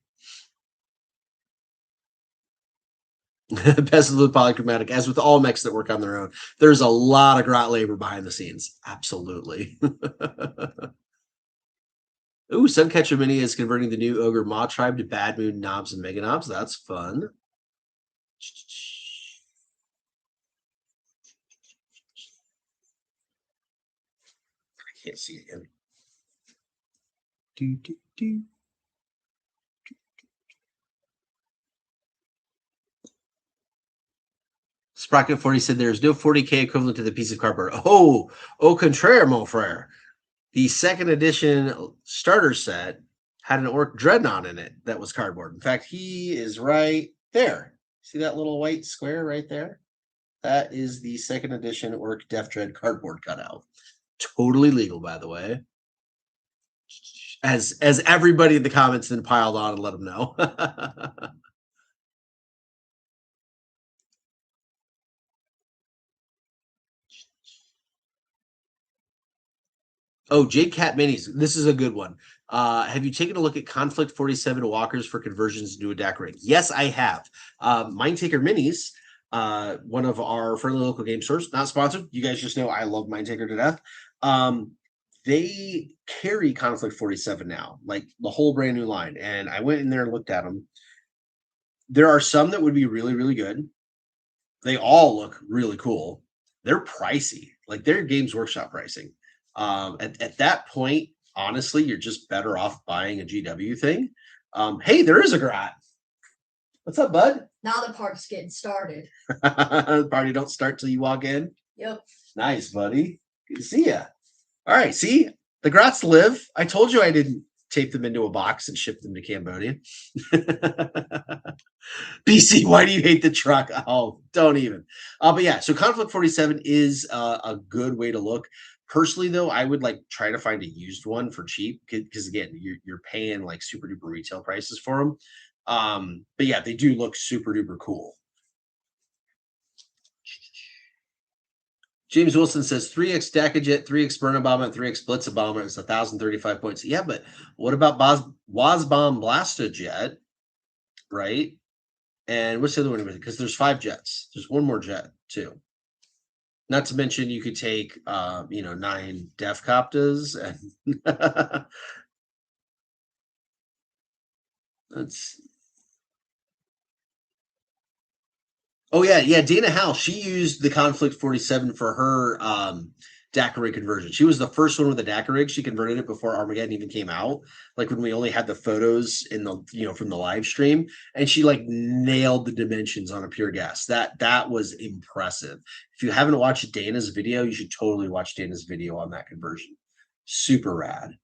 Best of the polychromatic, as with all mechs that work on their own, there's a lot of grot labor behind the scenes. Absolutely. Ooh, Suncatcher Mini is converting the new Ogre Maw tribe to Bad Moon Knobs and Mega Knobs. That's fun. I can't see it again. Sprocket 40 said there's no 40K equivalent to the piece of cardboard. Oh, au contraire, mon frere. The second edition starter set had an Ork Dreadnought in it that was cardboard. In fact, he is right there. See that little white square right there? That is the second edition Ork Death Dread cardboard cutout. Totally legal, by the way. As everybody in the comments then piled on and let them know. Oh, Jake Cat Minis. This is a good one. Have you taken a look at Conflict 47 walkers for conversions into a DAC rig? Yes, I have. Mindtaker Minis, one of our friendly local game stores, not sponsored. You guys just know I love Mindtaker to death. They carry Conflict 47 now, like the whole brand new line. And I went in there and looked at them. There are some that would be really, really good. They all look really cool. They're pricey, like they're Games Workshop pricing. At that point, honestly, you're just better off buying a GW thing. Hey, there is a Grot. What's up, bud? Now the party's getting started. The party don't start till you walk in. Yep. Nice, buddy. Good to see ya. All right, see, the Grots live. I told you I didn't tape them into a box and ship them to Cambodia. BC, why do you hate the truck? Oh, don't even. But yeah, so Conflict 47 is a good way to look. Personally, though, I would like try to find a used one for cheap because again, you're paying like super duper retail prices for them. But yeah, they do look super duper cool. James Wilson says 3x Dakajet, 3x Burner Bomber, and 3x Blitz Bomber is 1,035 points. Yeah, but what about Wazbomb Blastojet, right? And what's the other one? Because there's 5 jets. There's one more jet too. Not to mention you could take 9 Def Coptas and that's oh yeah, Dana Howe. She used the Conflict 47 for her DACA rig conversion. She was the first one with the DACA rig. She converted it before Armageddon even came out, like when we only had the photos in the from the live stream, and she like nailed the dimensions on a pure gas. That was impressive. If you haven't watched Dana's video, you should totally watch Dana's video on that conversion. Super rad.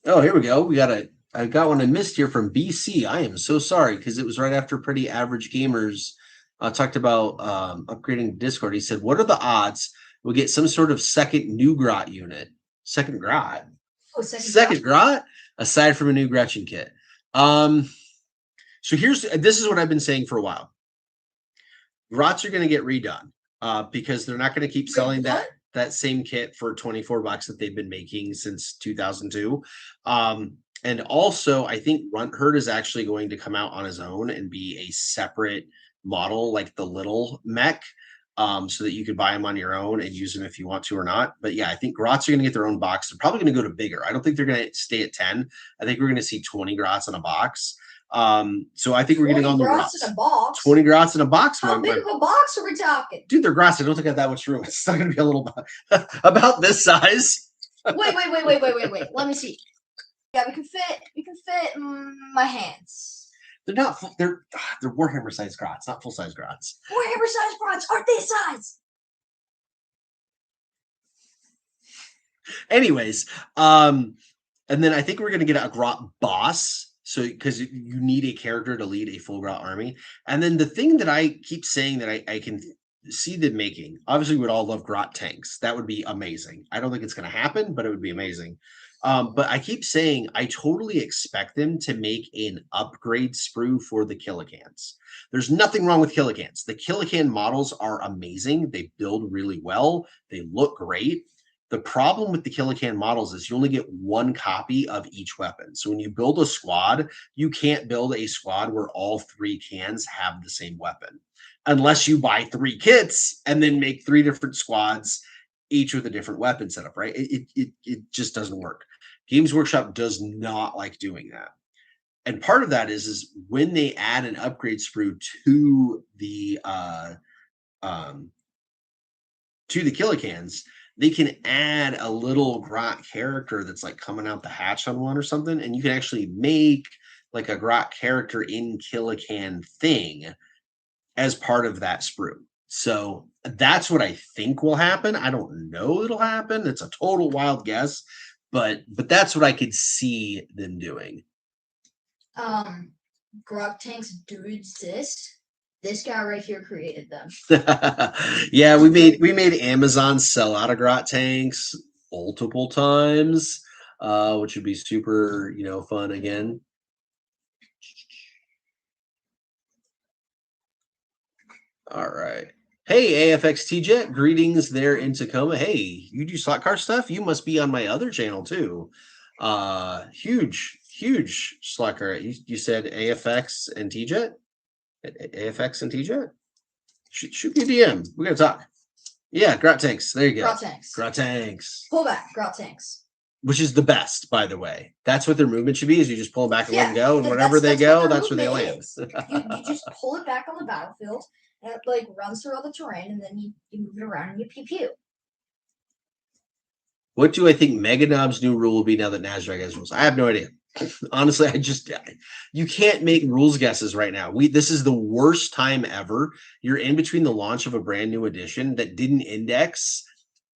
Oh, here we go. I got one I missed here from BC. I am so sorry because it was right after Pretty Average Gamers talked about upgrading Discord. He said, "What are the odds we'll get some sort of second new Grot unit? Second Grot? Oh, second Grot? Aside from a new Gretchen kit." So this is what I've been saying for a while. Grots are going to get redone because they're not going to keep selling that same kit for $24 that they've been making since 2002. And also, I think Runtherd is actually going to come out on his own and be a separate model, like the little mech, so that you could buy them on your own and use them if you want to or not. But yeah, I think Grots are going to get their own box. They're probably going to go to bigger. I don't think they're going to stay at 10. I think we're going to see 20 Grots in a box. So I think we're getting on the Grots. In a box. 20 Grots in a box. How big of a box are we talking? Dude, they're Grots. I don't think I have that much room. It's not going to be a little about this size. Wait. Let me see. Yeah, we can fit my hands. They're not full, they're Warhammer size Grots, not full size Grots. Warhammer size Grots aren't this size. Anyways, and then I think we're gonna get a Grot boss. So because you need a character to lead a full Grot army. And then the thing that I keep saying that I can see them making. Obviously, we would all love Grot tanks. That would be amazing. I don't think it's going to happen, but it would be amazing. But I keep saying I totally expect them to make an upgrade sprue for the Killicans. There's nothing wrong with Killicans. The Killican models are amazing. They build really well. They look great. The problem with the Killican models is you only get one copy of each weapon. So when you build a squad, you can't build a squad where all 3 cans have the same weapon unless you buy 3 kits and then make 3 different squads, each with a different weapon setup, right? It just doesn't work. Games Workshop does not like doing that. And part of that is when they add an upgrade sprue to the Killicans, they can add a little Grot character that's like coming out the hatch on one or something, and you can actually make like a Grot character in Killican thing as part of that sprue. So that's what I think will happen. I don't know it'll happen. It's a total wild guess, but that's what I could see them doing. Grot tanks do exist. This guy right here created them. Yeah, we made Amazon sell out of Grot tanks multiple times, which would be super, fun again. All right. Hey, AFX TJet, greetings there in Tacoma. Hey, you do slot car stuff? You must be on my other channel too. Huge slot car. You said AFX and TJet? AFX and TJet? Shoot me a DM. We're gonna talk. Yeah, Grot tanks. There you go. Grot tanks. Grot tanks. Pull back, Grot tanks. Which is the best, by the way. That's what their movement should be, is you just pull them back and let them go, and wherever they go, that's where they land. You just pull it back on the battlefield, and it like runs through all the terrain, and then you move it around and you pew pew. What do I think Mega Knob's new rule will be now that Nasdaq has rules? I have no idea. Honestly, you can't make rules guesses right now. This is the worst time ever. You're in between the launch of a brand new edition that didn't index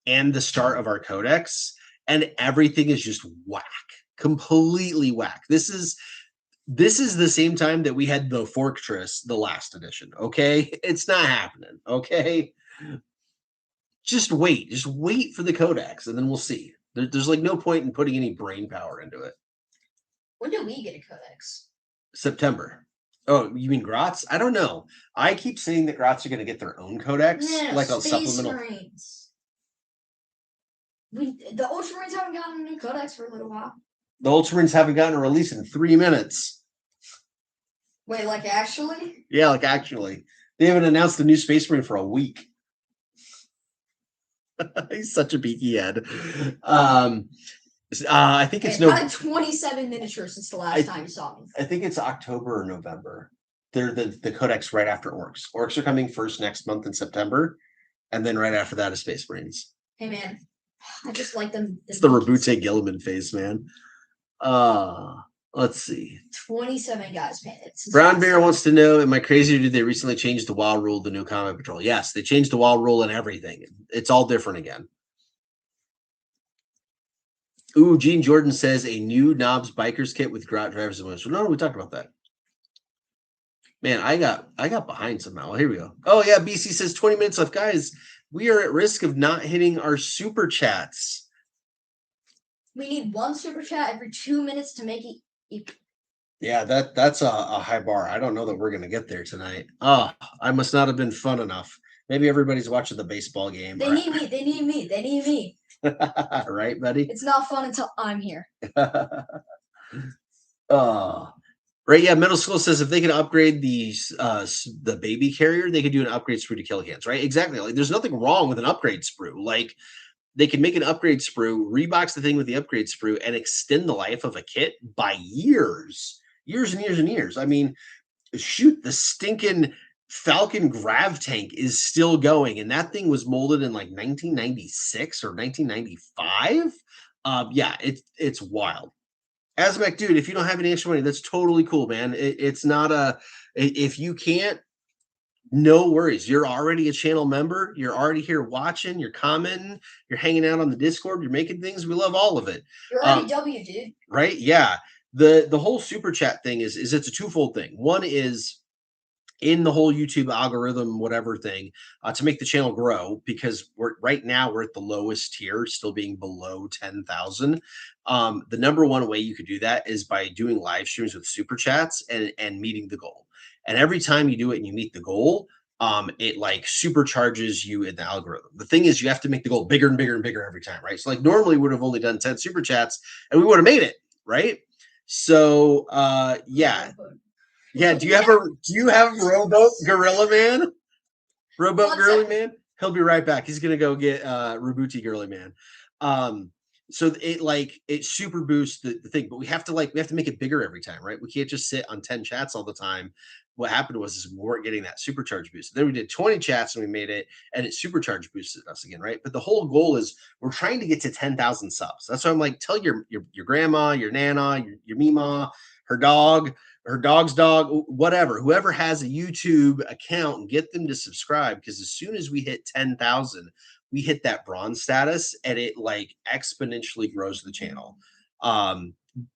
and the start of our codex, and everything is just whack, completely whack. This is the same time that we had the Fortress, the last edition. Okay, it's not happening. Okay, just wait for the codex, and then we'll see. There's like no point in putting any brain power into it. When do we get a codex? September. Oh, you mean Grots? I don't know. I keep saying that Grots are going to get their own codex, like a supplemental. Marines. The Ultramarines haven't gotten a new codex for a little while. The Ultramarines haven't gotten a release in 3 minutes. Wait, like actually? Yeah, like actually. They haven't announced the new Space Marine for a week. He's such a beaky head. I think it's I've had 27 miniatures since the last time you saw me. I think it's October or November. They're the codex right after Orks. Orks are coming first next month in September, and then right after that is Space Marines. Hey man, I just like them. It's the Rabute Gilliman phase, man. Let's see. 27 guys painted. Brown Bear wants to know, am I crazy or did they recently change the WAAAAGH rule, the new Combat Patrol? Yes, they changed the WAAAAGH rule and everything. It's all different again. Ooh, Gene Jordan says a new Knobs Bikers kit with Grot drivers and wheels. No, we talked about that. Man, I got behind somehow. Here we go. Oh yeah, BC says 20 minutes left. Guys, we are at risk of not hitting our super chats. We need 1 super chat every 2 minutes to make it. Yeah, that's a high bar. I don't know that we're gonna get there tonight. Oh, I must not have been fun enough. Maybe everybody's watching the baseball game. They need me. They need me. They need me. Right, buddy? It's not fun until I'm here. Right, yeah, Middle School says if they can upgrade the baby carrier, they could do an upgrade sprue to Killicans, right? Exactly. Like, there's nothing wrong with an upgrade sprue. Like, they can make an upgrade sprue, rebox the thing with the upgrade sprue, and extend the life of a kit by years and years and years. I mean, shoot, the stinking Falcon Grav tank is still going, and that thing was molded in like 1996 or 1995. Yeah, it's wild. Azmec, dude, if you don't have any extra money, that's totally cool, man. It's not if you can't, no worries. You're already a channel member. You're already here watching. You're commenting. You're hanging out on the Discord. You're making things. We love all of it. You're already W, dude. Right? Yeah. The whole super chat thing is it's a twofold thing. One is in the whole YouTube algorithm, whatever thing, to make the channel grow, because right now we're at the lowest tier, still being below 10,000. The number one way you could do that is by doing live streams with super chats and meeting the goal. And every time you do it and you meet the goal, it like supercharges you in the algorithm. The thing is, you have to make the goal bigger and bigger and bigger every time, right? So like normally we would have only done 10 super chats and we would have made it, right? So yeah. Yeah, do you have Rowboat Gorilla Man? Rowboat Girly Man? He'll be right back. He's gonna go get Rabuti Girly Man. So it super boosts the thing, but we have to make it bigger every time, right? We can't just sit on 10 chats all the time. What happened was we weren't getting that supercharge boost. Then we did 20 chats and we made it, and it supercharge boosted us again, right? But the whole goal is we're trying to get to 10,000 subs. That's why I'm like, tell your grandma, your nana, your mima, her dog, her dog's dog, whatever, whoever has a YouTube account, and get them to subscribe, because as soon as we hit 10,000, we hit that bronze status and it like exponentially grows the channel.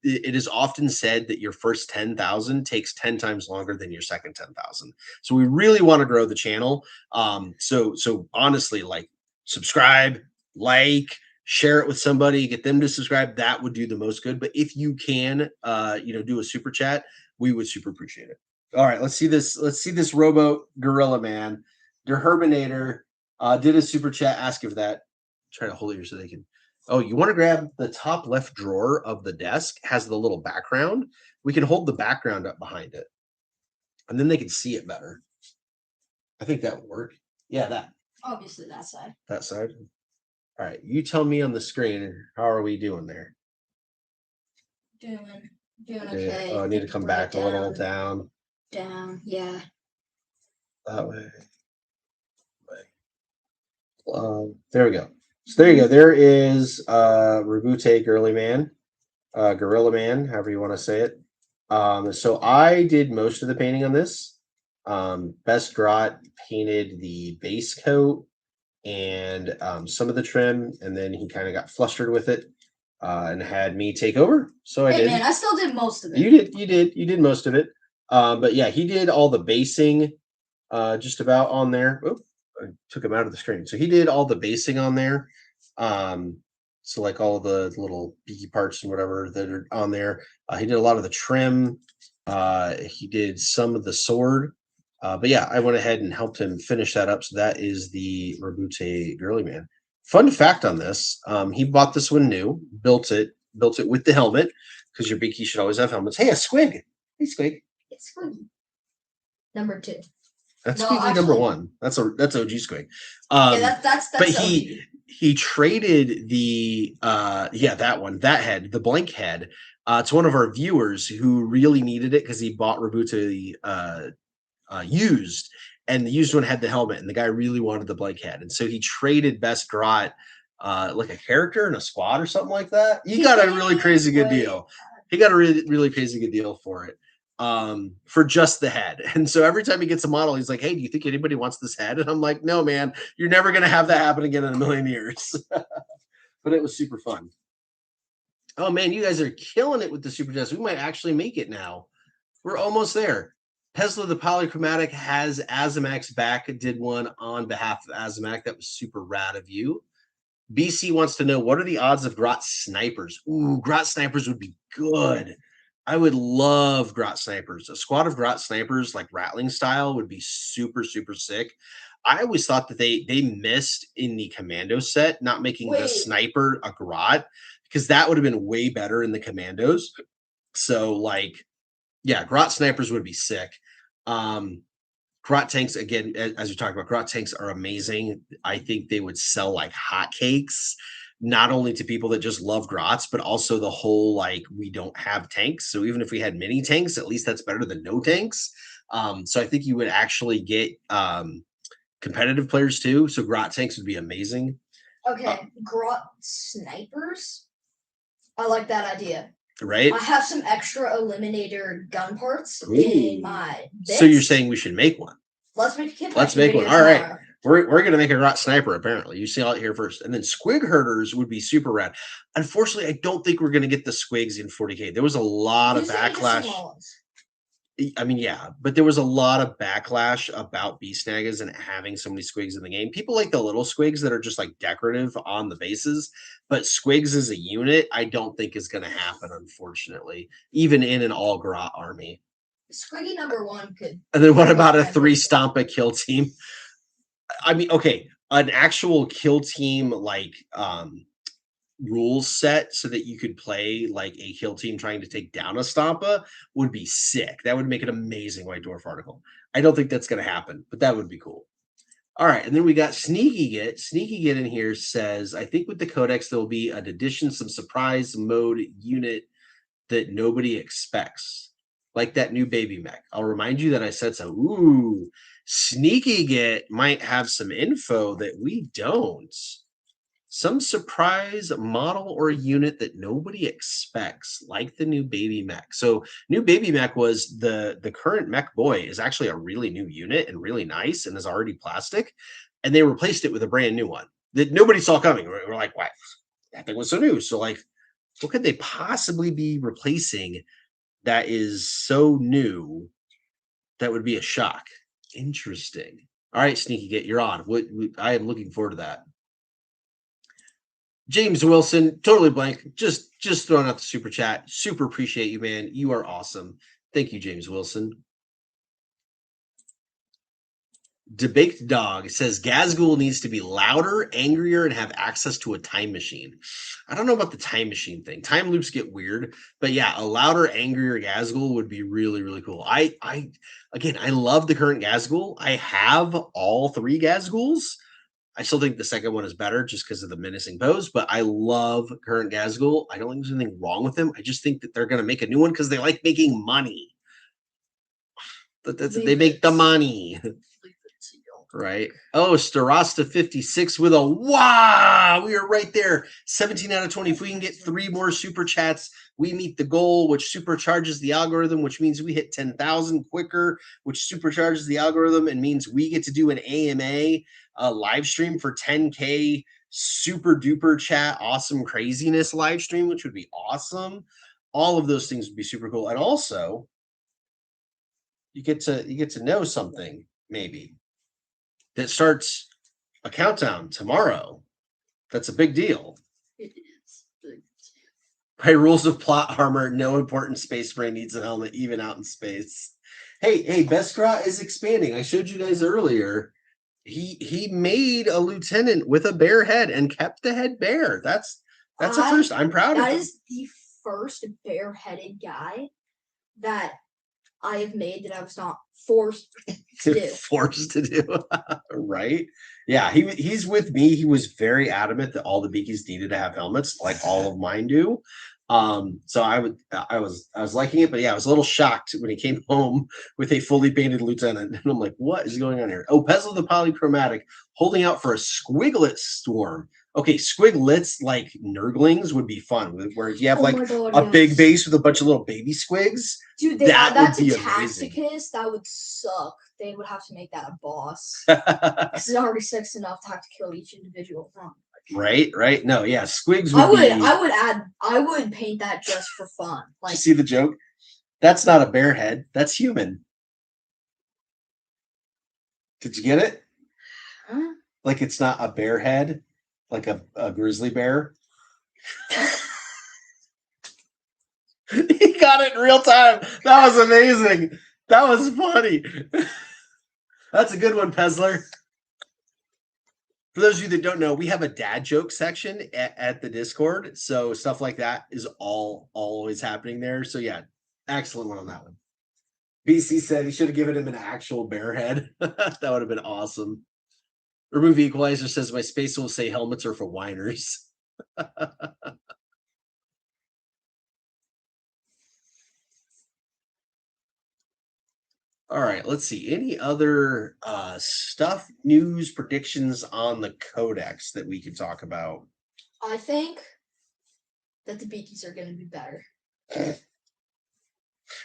It is often said that your first 10,000 takes 10 times longer than your second 10,000. So we really want to grow the channel. So honestly, like subscribe, like, share it with somebody, get them to subscribe. That would do the most good. But if you can, do a super chat, we would super appreciate it. All right, let's see this. Let's see this Rowboat Gorilla Man. Der Herbinator did a super chat. Ask if that. Try to hold it here so they can. Oh, you want to grab the top left drawer of the desk? Has the little background. We can hold the background up behind it, and then they can see it better. I think that would work. Yeah, that. Obviously, that side. That side. All right, you tell me on the screen. How are we doing there? Doing okay. Oh, I need to come back a little down. Down, yeah. That way. There we go. So there you go. There is Rabute Girly Man, Gorilla Man, however you want to say it. So I did most of the painting on this. Best Grot painted the base coat and some of the trim, and then he kind of got flustered with it and had me take over. So I did. Man, I still did most of it. You did most of it. But yeah, he did all the basing just about on there. Oop, I took him out of the screen. So he did all the basing on there. So like all the little beaky parts and whatever that are on there. He did a lot of the trim. He did some of the sword. But yeah, I went ahead and helped him finish that up. So that is the Rabute Girly Man. Fun fact on this: he bought this one new, built it with the helmet, because your beaky should always have helmets. Hey, a squig! Hey, squig! It's Squiggy. Number 2. That's Squiggy number 1. That's OG Squig. Yeah, that's but he traded the that one, that head, the blank head, to one of our viewers who really needed it because he bought Rabute used, and the used one had the helmet, and the guy really wanted the blank head, and so he traded Best Grot like a character in a squad or something like that. He got a really crazy good deal. He got a really crazy good deal for it. For just the head. And so every time he gets a model, he's like, hey, do you think anybody wants this head? And I'm like, no, man, you're never going to have that happen again in a million years. But it was super fun. Oh, man, you guys are killing it with the super chats. We might actually make it now. We're almost there. Tesla the Polychromatic has Azimak's back. Did one on behalf of Azimak. That was super rad of you. BC wants to know, what are the odds of Grot snipers? Ooh, Grot snipers would be good. I would love Grot snipers. A squad of Grot snipers, like Rattling style, would be super, super sick. I always thought that they missed in the commando set, not making the sniper a Grot, because that would have been way better in the commandos. So, like, yeah, Grot snipers would be sick. Grot tanks, again, as you talked about, Grot tanks are amazing. I think they would sell like hotcakes, not only to people that just love Grots, but also the whole, like, we don't have tanks. So even if we had mini tanks, at least that's better than no tanks. So I think you would actually get competitive players too. So Grot tanks would be amazing. Okay, Grot snipers? I like that idea. Right? I have some extra Eliminator gun parts in my bits. So you're saying we should make one? Let's make a kit. Let's make one. All right. We're going to make a Grot sniper, apparently. You see it here first. And then squig herders would be super rad. Unfortunately, I don't think we're going to get the squigs in 40K. There was a lot of backlash. I mean, yeah, but there was a lot of backlash about Beast Nagas and having so many squigs in the game. People like the little squigs that are just like decorative on the bases, but squigs as a unit, I don't think is going to happen, unfortunately, even in an all Grot army. Squiggy #1 could. And then what about a 3 Stompa kill team? I mean, okay, an actual kill team like rules set so that you could play like a kill team trying to take down a Stompa would be sick. That would make an amazing White Dwarf article. I don't think that's going to happen, but that would be cool. All right, and then we got Sneaky Get. Sneaky Get in here says, I think with the Codex there will be an addition, some surprise mode unit that nobody expects, like that new Baby Mek. I'll remind you that I said so. Ooh, Sneaky Get might have some info that we don't. Some surprise model or unit that nobody expects, like the new Baby Mek. So new Baby Mek was the current Mech Boy is actually a really new unit and really nice and is already plastic. And they replaced it with a brand new one that nobody saw coming. We're like, why? That thing was so new. So like, what could they possibly be replacing that is so new that would be a shock? Interesting. All right, Sneaky Get, you're on. I am looking forward to that. James Wilson, totally blank. Just throwing out the super chat. Super appreciate you, man. You are awesome. Thank you, James Wilson. Debaked Dog says Gazgul needs to be louder, angrier, and have access to a time machine. I don't know about the time machine thing. Time loops get weird, but yeah, a louder, angrier Gazgul would be really, really cool. I love the current Gazgul. I have all 3 Gazguls. I still think the second one is better just because of the menacing pose, but I love current Gazgul. I don't think there's anything wrong with them. I just think that they're going to make a new one because they like making money. They make the money. Right. Oh, Starasta 56 with a wow. We are right there. 17 out of 20. If we can get 3 more super chats, we meet the goal, which supercharges the algorithm, which means we hit 10,000 quicker, which supercharges the algorithm and means we get to do an AMA live stream for 10K super duper chat, awesome craziness live stream, which would be awesome. All of those things would be super cool. And also, you get to know something maybe that starts a countdown tomorrow. That's a big deal. It is. By rules of plot armor, no important space marine needs a helmet, even out in space. Hey, Beskra is expanding. I showed you guys earlier. He made a lieutenant with a bear head and kept the head bare. That's a first. I'm proud of him. That is the first bare-headed guy that I have made that I was not forced to do. Forced to do. Right? Yeah, he's with me. He was very adamant that all the beakies needed to have helmets, like all of mine do. So I was liking it, but yeah, I was a little shocked when he came home with a fully painted lieutenant. And I'm like, what is going on here? Oh, Pezzle the Polychromatic holding out for a squiglet storm. Okay, squiglets like Nurglings would be fun, where if you have big base with a bunch of little baby squigs. Dude, that's a Tacticus. That would suck. They would have to make that a boss. Because it already sucks enough to have to kill each individual one. Right. No, yeah, squigs I would paint that just for fun. Like, you see the joke? That's not a bear head. That's human. Did you get it? Huh? Like it's not a bear head, like a grizzly bear. He got it in real time. That was amazing. That was funny. That's a good one, Pezler. For those of you that don't know, we have a dad joke section at the Discord. So stuff like that is always happening there. So yeah, excellent one on that one. BC said he should have given him an actual bear head. That would have been awesome. Remove Equalizer says my space will say helmets are for whiners. All right, let's see. Any other stuff, news, predictions on the Codex that we could talk about? I think that the beakies are going to be better.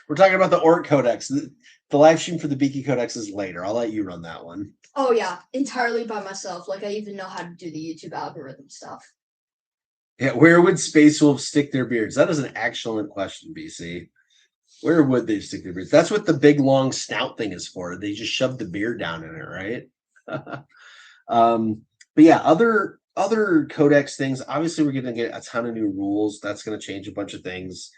We're talking about the Ork Codex. The live stream for the Beaky Codex is later. I'll let you run that one. Oh, yeah. Entirely by myself. Like, I even know how to do the YouTube algorithm stuff. Yeah, where would Space Wolves stick their beards? That is an excellent question, BC. Where would they stick their beards? That's what the big long snout thing is for. They just shove the beard down in it, right? But yeah, other codex things. Obviously, we're going to get a ton of new rules. That's going to change a bunch of things.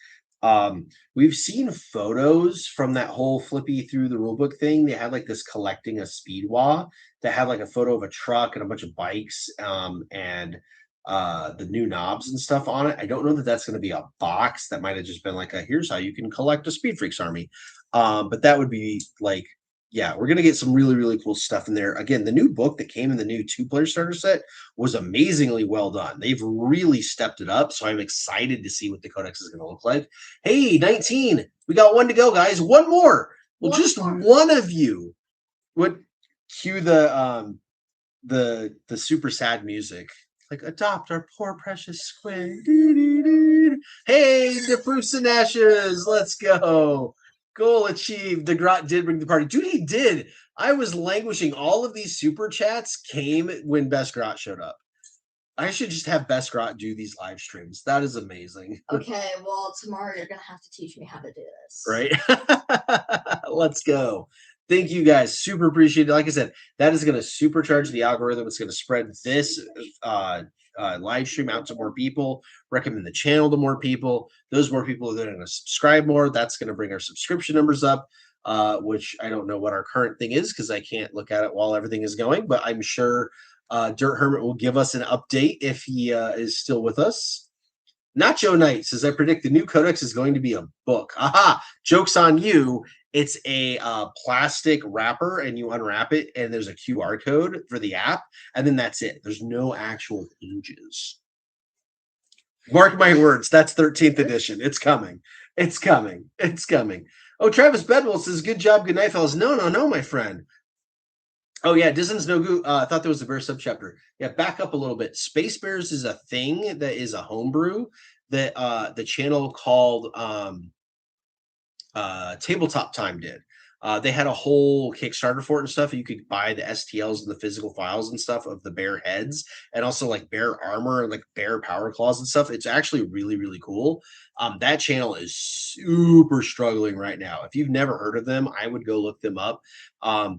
We've seen photos from that whole flippy through the rulebook thing. They had like this collecting a speed wah that had like a photo of a truck and a bunch of bikes, and the new knobs and stuff on it. I don't know that that's going to be a box. That might have just been like a here's how you can collect a Speed Freaks army. But that would be like, yeah, we're gonna get some really, really cool stuff in there. Again, the new book that came in the new 2-player starter set was amazingly well done. They've really stepped it up. So I'm excited to see what the codex is gonna look like. Hey, 19. We got one to go, guys. One more. Well, just one of you would cue the super sad music. Like, adopt our poor precious squid. Hey, the Proofs and Ashes. Let's go. Goal achieved. The Grot did bring the party. Dude, he did. I was languishing. All of these super chats came when Best Grot showed up. I should just have Best Grot do these live streams. That is amazing. Okay, well, tomorrow you're going to have to teach me how to do this. Right? Let's go. Thank you guys. Super appreciate it. Like I said, that is going to supercharge the algorithm. It's going to spread this live stream out to more people, recommend the channel to more people. Those more people are going to subscribe more. That's going to bring our subscription numbers up, which I don't know what our current thing is because I can't look at it while everything is going, but I'm sure Dirt Hermit will give us an update if he is still with us. Nacho Knight says, I predict the new codex is going to be a book. Aha! Joke's on you. It's a plastic wrapper, and you unwrap it, and there's a QR code for the app, and then that's it. There's no actual pages. Mark my words. That's 13th edition. It's coming. It's coming. It's coming. Oh, Travis Bedwell says, good job, good night, fellas. No, my friend. Oh, yeah, Disney's no goo. I thought there was a bear subchapter. Yeah, back up a little bit. Space Bears is a thing that is a homebrew that the channel called Tabletop Time did. They had a whole Kickstarter for it and stuff. You could buy the STLs and the physical files and stuff of the bear heads, and also like bear armor and like bear power claws and stuff. It's actually really, really cool. That channel is super struggling right now. If you've never heard of them, I would go look them up.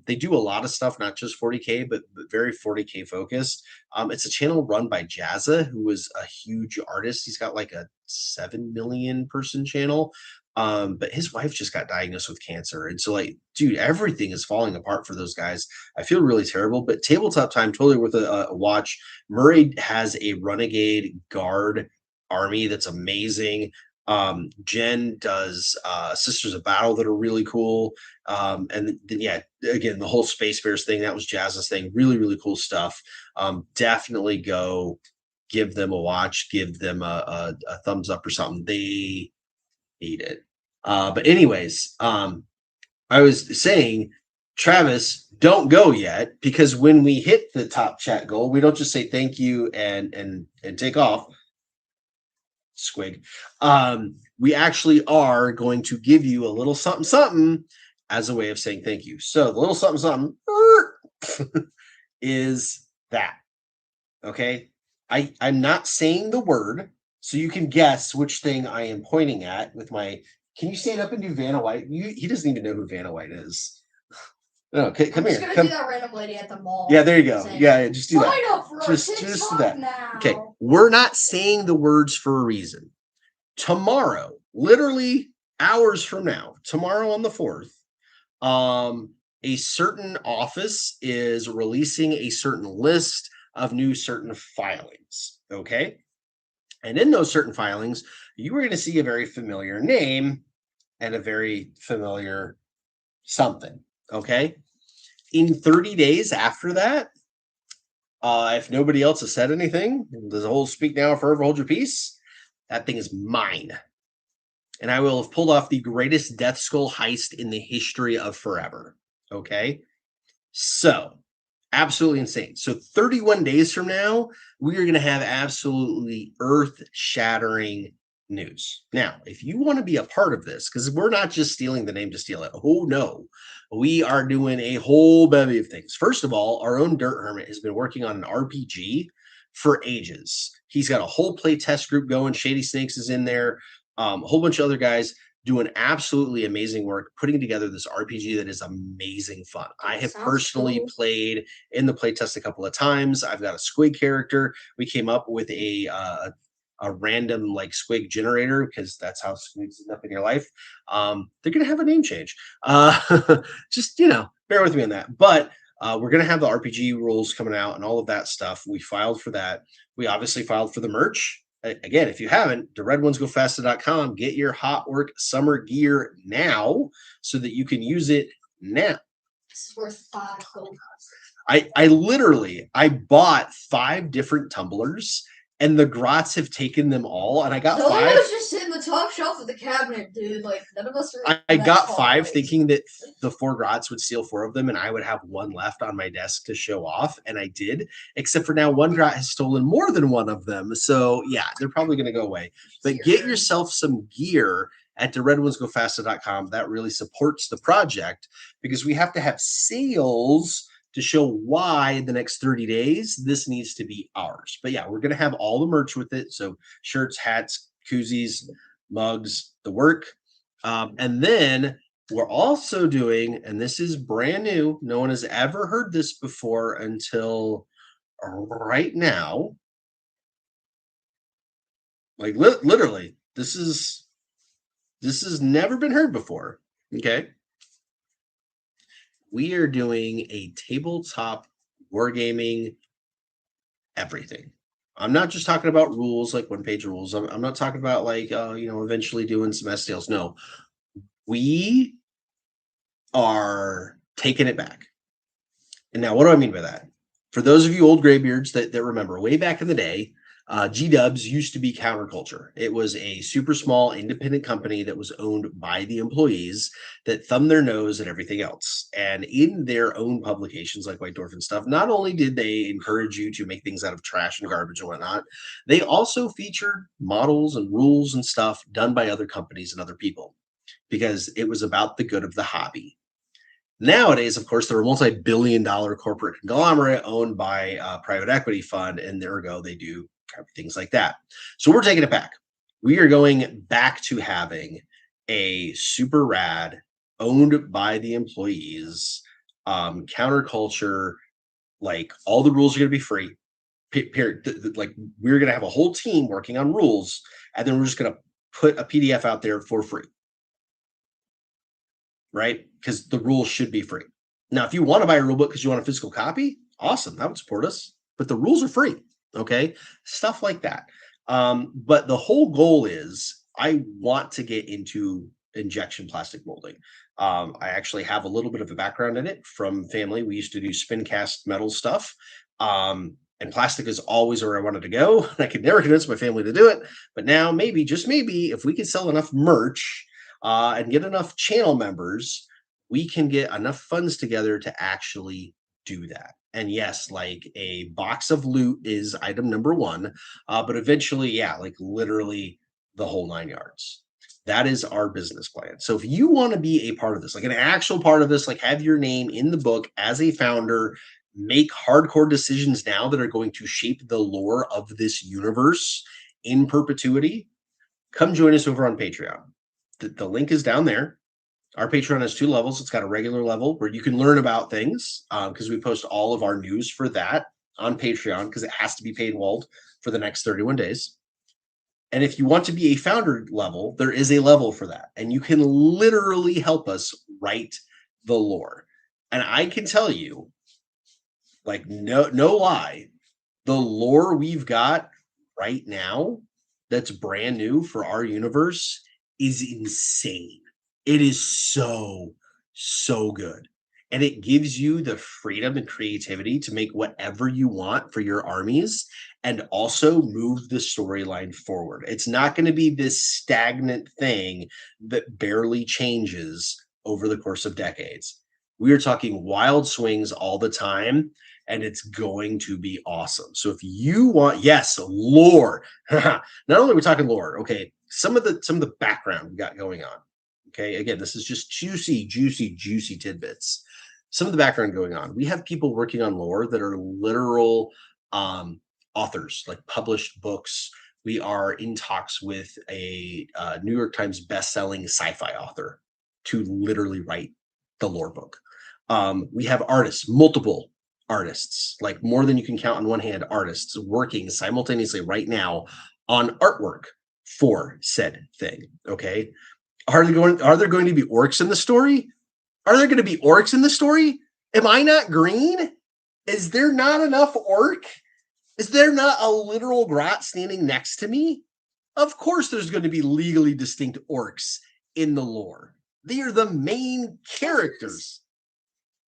They do a lot of stuff, not just 40K, but very 40K focused. It's a channel run by Jazza, who is a huge artist. He's got like a 7 million person channel. But his wife just got diagnosed with cancer. And so, like, dude, everything is falling apart for those guys. I feel really terrible, but Tabletop Time, totally worth a watch. Murray has a Renegade Guard army that's amazing. Jen does Sisters of Battle that are really cool. And then, yeah, again, the whole Space Bears thing, that was Jazz's thing. Really, really cool stuff. Definitely go give them a watch, give them a thumbs up or something. They hate it. But anyways, I was saying, Travis, don't go yet, because when we hit the top chat goal, we don't just say thank you and take off. Squig. We actually are going to give you a little something as a way of saying thank you. So the little something is that. Okay. I'm not saying the word, so you can guess which thing I am pointing at with my. Can you stand up and do Vanna White? He doesn't even know who Vanna White is. No, okay, come here. I'm just gonna do that random lady at the mall. Yeah, there you go. Yeah, just do that. Just do that. Now. Okay, we're not saying the words for a reason. Tomorrow, literally hours from now, tomorrow on the 4th, a certain office is releasing a certain list of new certain filings. Okay. And in those certain filings, you are going to see a very familiar name and a very familiar something. Okay. In 30 days after that, if nobody else has said anything, there's a whole speak now or forever hold your peace. That thing is mine. And I will have pulled off the greatest Death Skull heist in the history of forever. Okay. So absolutely insane. So 31 days from now, we are going to have absolutely earth-shattering news. Now, if you want to be a part of this, because we're not just stealing the name to steal it. Oh, no. We are doing a whole bevy of things. First of all, our own Dirt Hermit has been working on an RPG for ages. He's got a whole play test group going. Shady Snakes is in there. A whole bunch of other guys doing absolutely amazing work putting together this RPG that is amazing fun. I have Sounds personally cool. played in the playtest a couple of times. I've got a squig character. We came up with a random like squig generator because that's how squigs end up in your life. They're gonna have a name change. Just bear with me on that. But we're gonna have the RPG rules coming out and all of that stuff. We filed for that. We obviously filed for the merch. Again, if you haven't, the redonesgofasta.com, get your hot work summer gear now so that you can use it now. This is worth $5. I bought 5 different tumblers and the Grots have taken them all, and I got Those 5. was just in the top shelf of the cabinet, dude. Like none of us are. I got 5 thinking that the 4 Grots would steal 4 of them, and I would have 1 left on my desk to show off, and I did. Except for now, 1 Grot has stolen more than 1 of them, so yeah, they're probably going to go away. But get yourself some gear at theredonesgofasta.com. That really supports the project because we have to have sales to show why the next 30 days this needs to be ours. But yeah, we're going to have all the merch with it. So shirts, hats, koozies, mugs, the work. And then we're also doing, and this is brand new, no one has ever heard this before until right now. Like literally, this has never been heard before. Okay. We are doing a tabletop wargaming everything. I'm not just talking about rules, like 1-page rules. I'm not talking about like, eventually doing some STLs. No, we are taking it back. And now, what do I mean by that? For those of you old graybeards that remember, way back in the day, G-Dubs used to be Counterculture. It was a super small independent company that was owned by the employees that thumbed their nose at everything else. And in their own publications like White Dwarf and stuff, not only did they encourage you to make things out of trash and garbage and whatnot, they also featured models and rules and stuff done by other companies and other people because it was about the good of the hobby. Nowadays, of course, they're a multi-billion-dollar corporate conglomerate owned by a private equity fund, and ergo, they do things like that. So we're taking it back. We are going back to having a super rad, owned by the employees, counterculture. Like all the rules are going to be free. Like we're going to have a whole team working on rules, and then we're just going to put a PDF out there for free. Right? Because the rules should be free. Now, if you want to buy a rule book because you want a physical copy, awesome. That would support us. But the rules are free. Okay. Stuff like that. But the whole goal is I want to get into injection plastic molding. I actually have a little bit of a background in it from family. We used to do spin cast metal stuff. And plastic is always where I wanted to go. I could never convince my family to do it. But now maybe, just maybe, if we could sell enough merch and get enough channel members, we can get enough funds together to actually do that. And yes, like a box of loot is item number 1, but eventually, yeah, like literally the whole 9 yards. That is our business plan. So if you want to be a part of this, like an actual part of this, like have your name in the book as a founder, make hardcore decisions now that are going to shape the lore of this universe in perpetuity, come join us over on Patreon. The link is down there. Our Patreon has 2 levels. It's got a regular level where you can learn about things because we post all of our news for that on Patreon because it has to be paywalled for the next 31 days. And if you want to be a founder level, there is a level for that. And you can literally help us write the lore. And I can tell you, like, no lie, the lore we've got right now that's brand new for our universe is insane. It is so good. And it gives you the freedom and creativity to make whatever you want for your armies and also move the storyline forward. It's not going to be this stagnant thing that barely changes over the course of decades. We are talking wild swings all the time, and it's going to be awesome. So if you want, yes, lore. Not only are we talking lore, okay, some of the background we got going on. Okay, again, this is just juicy tidbits. Some of the background going on. We have people working on lore that are literal authors, like published books, we are in talks with a New York Times best-selling sci-fi author to literally write the lore book. We have artists, multiple artists, like more than you can count on one hand, artists working simultaneously right now on artwork for said thing. Okay. Are there going to be orcs in the story? Are there going to be orcs in the story? Am I not green? Is there not enough orc? Is there not a literal grot standing next to me? Of course there's going to be legally distinct orcs in the lore. They are the main characters.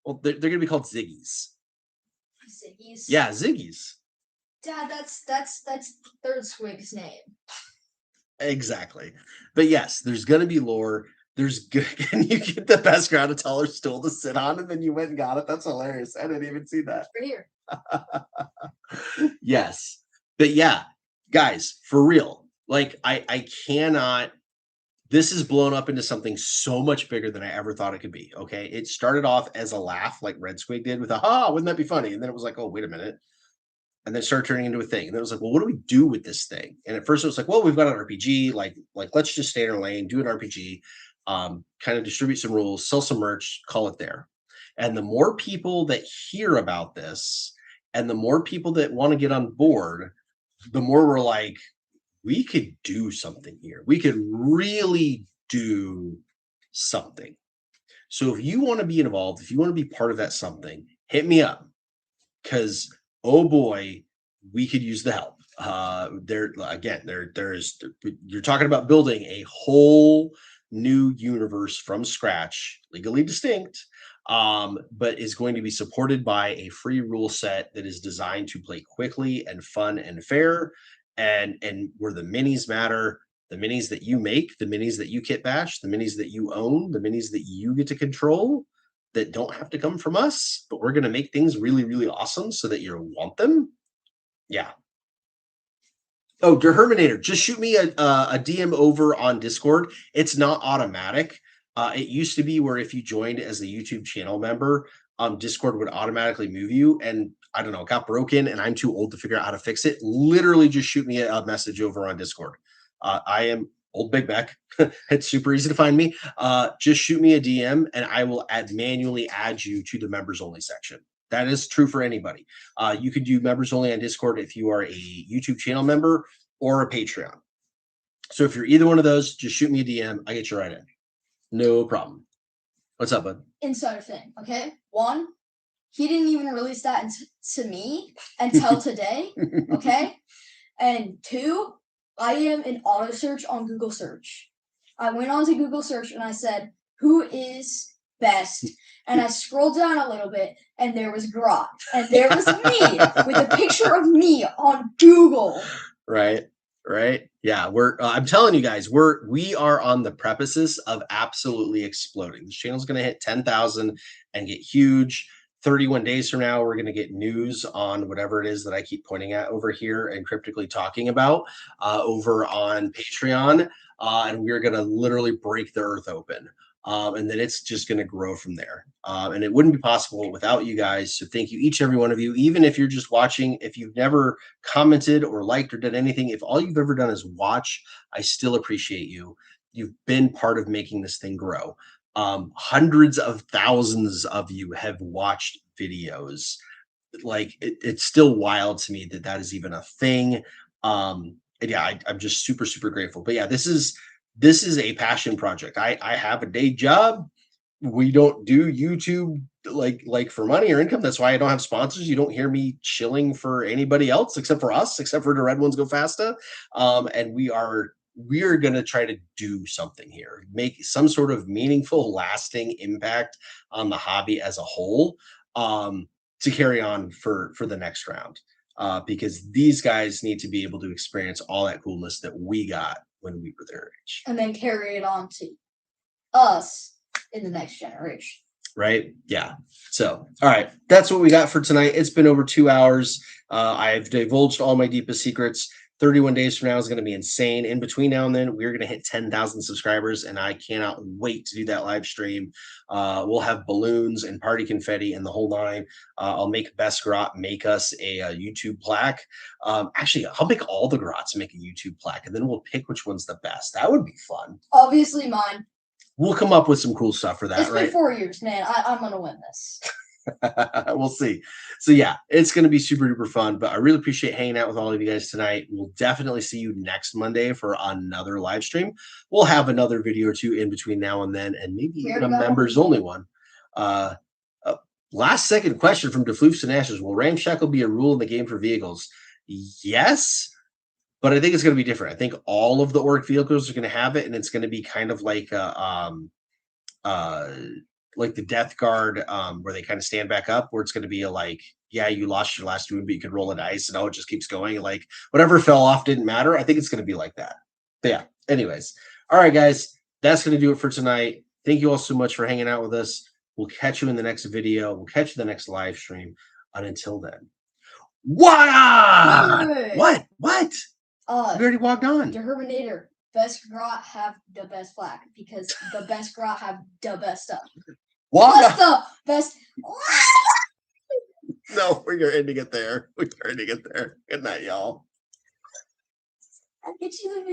Well, they're going to be called Ziggies. Ziggies? Yeah, Ziggies. Dad, that's Third Swig's name. Exactly. But yes, there's going to be lore. There's good. Can you get the best ground taller stool to sit on, and then you went and got it? That's hilarious. I didn't even see that. Right here. Yes. But yeah, guys, for real. Like I cannot. This is blown up into something so much bigger than I ever thought it could be. Okay. It started off as a laugh, like Red Squig did with wouldn't that be funny? And then it was like, oh, wait a minute. And then it started turning into a thing. And then it was like, well, what do we do with this thing? And at first it was like, well, we've got an RPG, like let's just stay in our lane, do an RPG, kind of distribute some rules, sell some merch, call it there. And the more people that hear about this and the more people that want to get on board, the more we're like, we could do something here. We could really do something. So if you want to be involved, if you want to be part of that something, hit me up. Because oh boy, we could use the help. There's you're talking about building a whole new universe from scratch, legally distinct, but is going to be supported by a free rule set that is designed to play quickly and fun and fair, and where the minis matter, the minis that you make, the minis that you kit bash, the minis that you own, the minis that you get to control, that don't have to come from us, but we're going to make things really, really awesome so that you want them. Yeah. Oh, Deherminator, just shoot me a DM over on Discord. It's not automatic. It used to be where if you joined as a YouTube channel member, Discord would automatically move you. And I don't know, it got broken and I'm too old to figure out how to fix it. Literally just shoot me a message over on Discord. I am Old Big Mek. It's super easy to find me. Just shoot me a DM and I will manually add you to the members only section. That is true for anybody. You can do members only on Discord if you are a YouTube channel member or a Patreon. So if you're either one of those, just shoot me a DM. I get you right in. No problem. What's up, bud? Insider thing, okay? One, he didn't even release that to me until today, okay? And two, I am in auto search on Google search. I went on to Google search and I said, who is best? And I scrolled down a little bit and there was Grot. And there was me with a picture of me on Google. Right. Yeah, I'm telling you guys, we are on the precipice of absolutely exploding. This channel's going to hit 10,000 and get huge. 31 days from now, we're going to get news on whatever it is that I keep pointing at over here and cryptically talking about over on Patreon. And we're going to literally break the earth open. And then it's just going to grow from there. And it wouldn't be possible without you guys. So thank you, each and every one of you. Even if you're just watching, if you've never commented or liked or done anything, if all you've ever done is watch, I still appreciate you. You've been part of making this thing grow. Hundreds of thousands of you have watched videos. Like it's still wild to me that is even a thing. And yeah, I'm just super, super grateful. But yeah, this is a passion project. I have a day job. We don't do YouTube like for money or income. That's why I don't have sponsors. You don't hear me shilling for anybody else except for us, except for the Red Ones Go Fasta. And we are going to try to do something here, make some sort of meaningful, lasting impact on the hobby as a whole, to carry on for the next round. Because these guys need to be able to experience all that coolness that we got when we were their age. And then carry it on to us in the next generation. Right? Yeah. So, all right. That's what we got for tonight. It's been over 2 hours. I've divulged all my deepest secrets. 31 days from now is going to be insane. In between now and then, we're going to hit 10,000 subscribers, and I cannot wait to do that live stream. We'll have balloons and party confetti and the whole nine. I'll make Best Grot make us a YouTube plaque. Actually, I'll make all the Grots make a YouTube plaque, and then we'll pick which one's the best. That would be fun. Obviously, mine. We'll come up with some cool stuff for that, It's right? been 4 years, man. I'm gonna win this. We'll see. So yeah, it's going to be super duper fun, but I really appreciate hanging out with all of you guys tonight. We'll definitely see you next Monday for another live stream. We'll have another video or two in between now and then, and maybe even a members only one. Last second question from Defloofs and Ashes. Will Ramshackle be a rule in the game for vehicles? Yes, but I think it's going to be different. I think all of the Ork vehicles are going to have it, and it's going to be kind of like like the Death Guard, where they kind of stand back up, where it's going to be like, yeah, you lost your last wound, but you could roll a dice, and it just keeps going. Like whatever fell off didn't matter. I think it's going to be like that. But yeah. Anyways, all right, guys, that's going to do it for tonight. Thank you all so much for hanging out with us. We'll catch you in the next video. We'll catch you in the next live stream. And until then, WAAAAGH! What? We already walked on. Deherminator. Best Grot have the best flag because the best Grot have the best stuff. What's the best? No, we're ending it there. We're ending it there. Good night, y'all. I'll get you the video.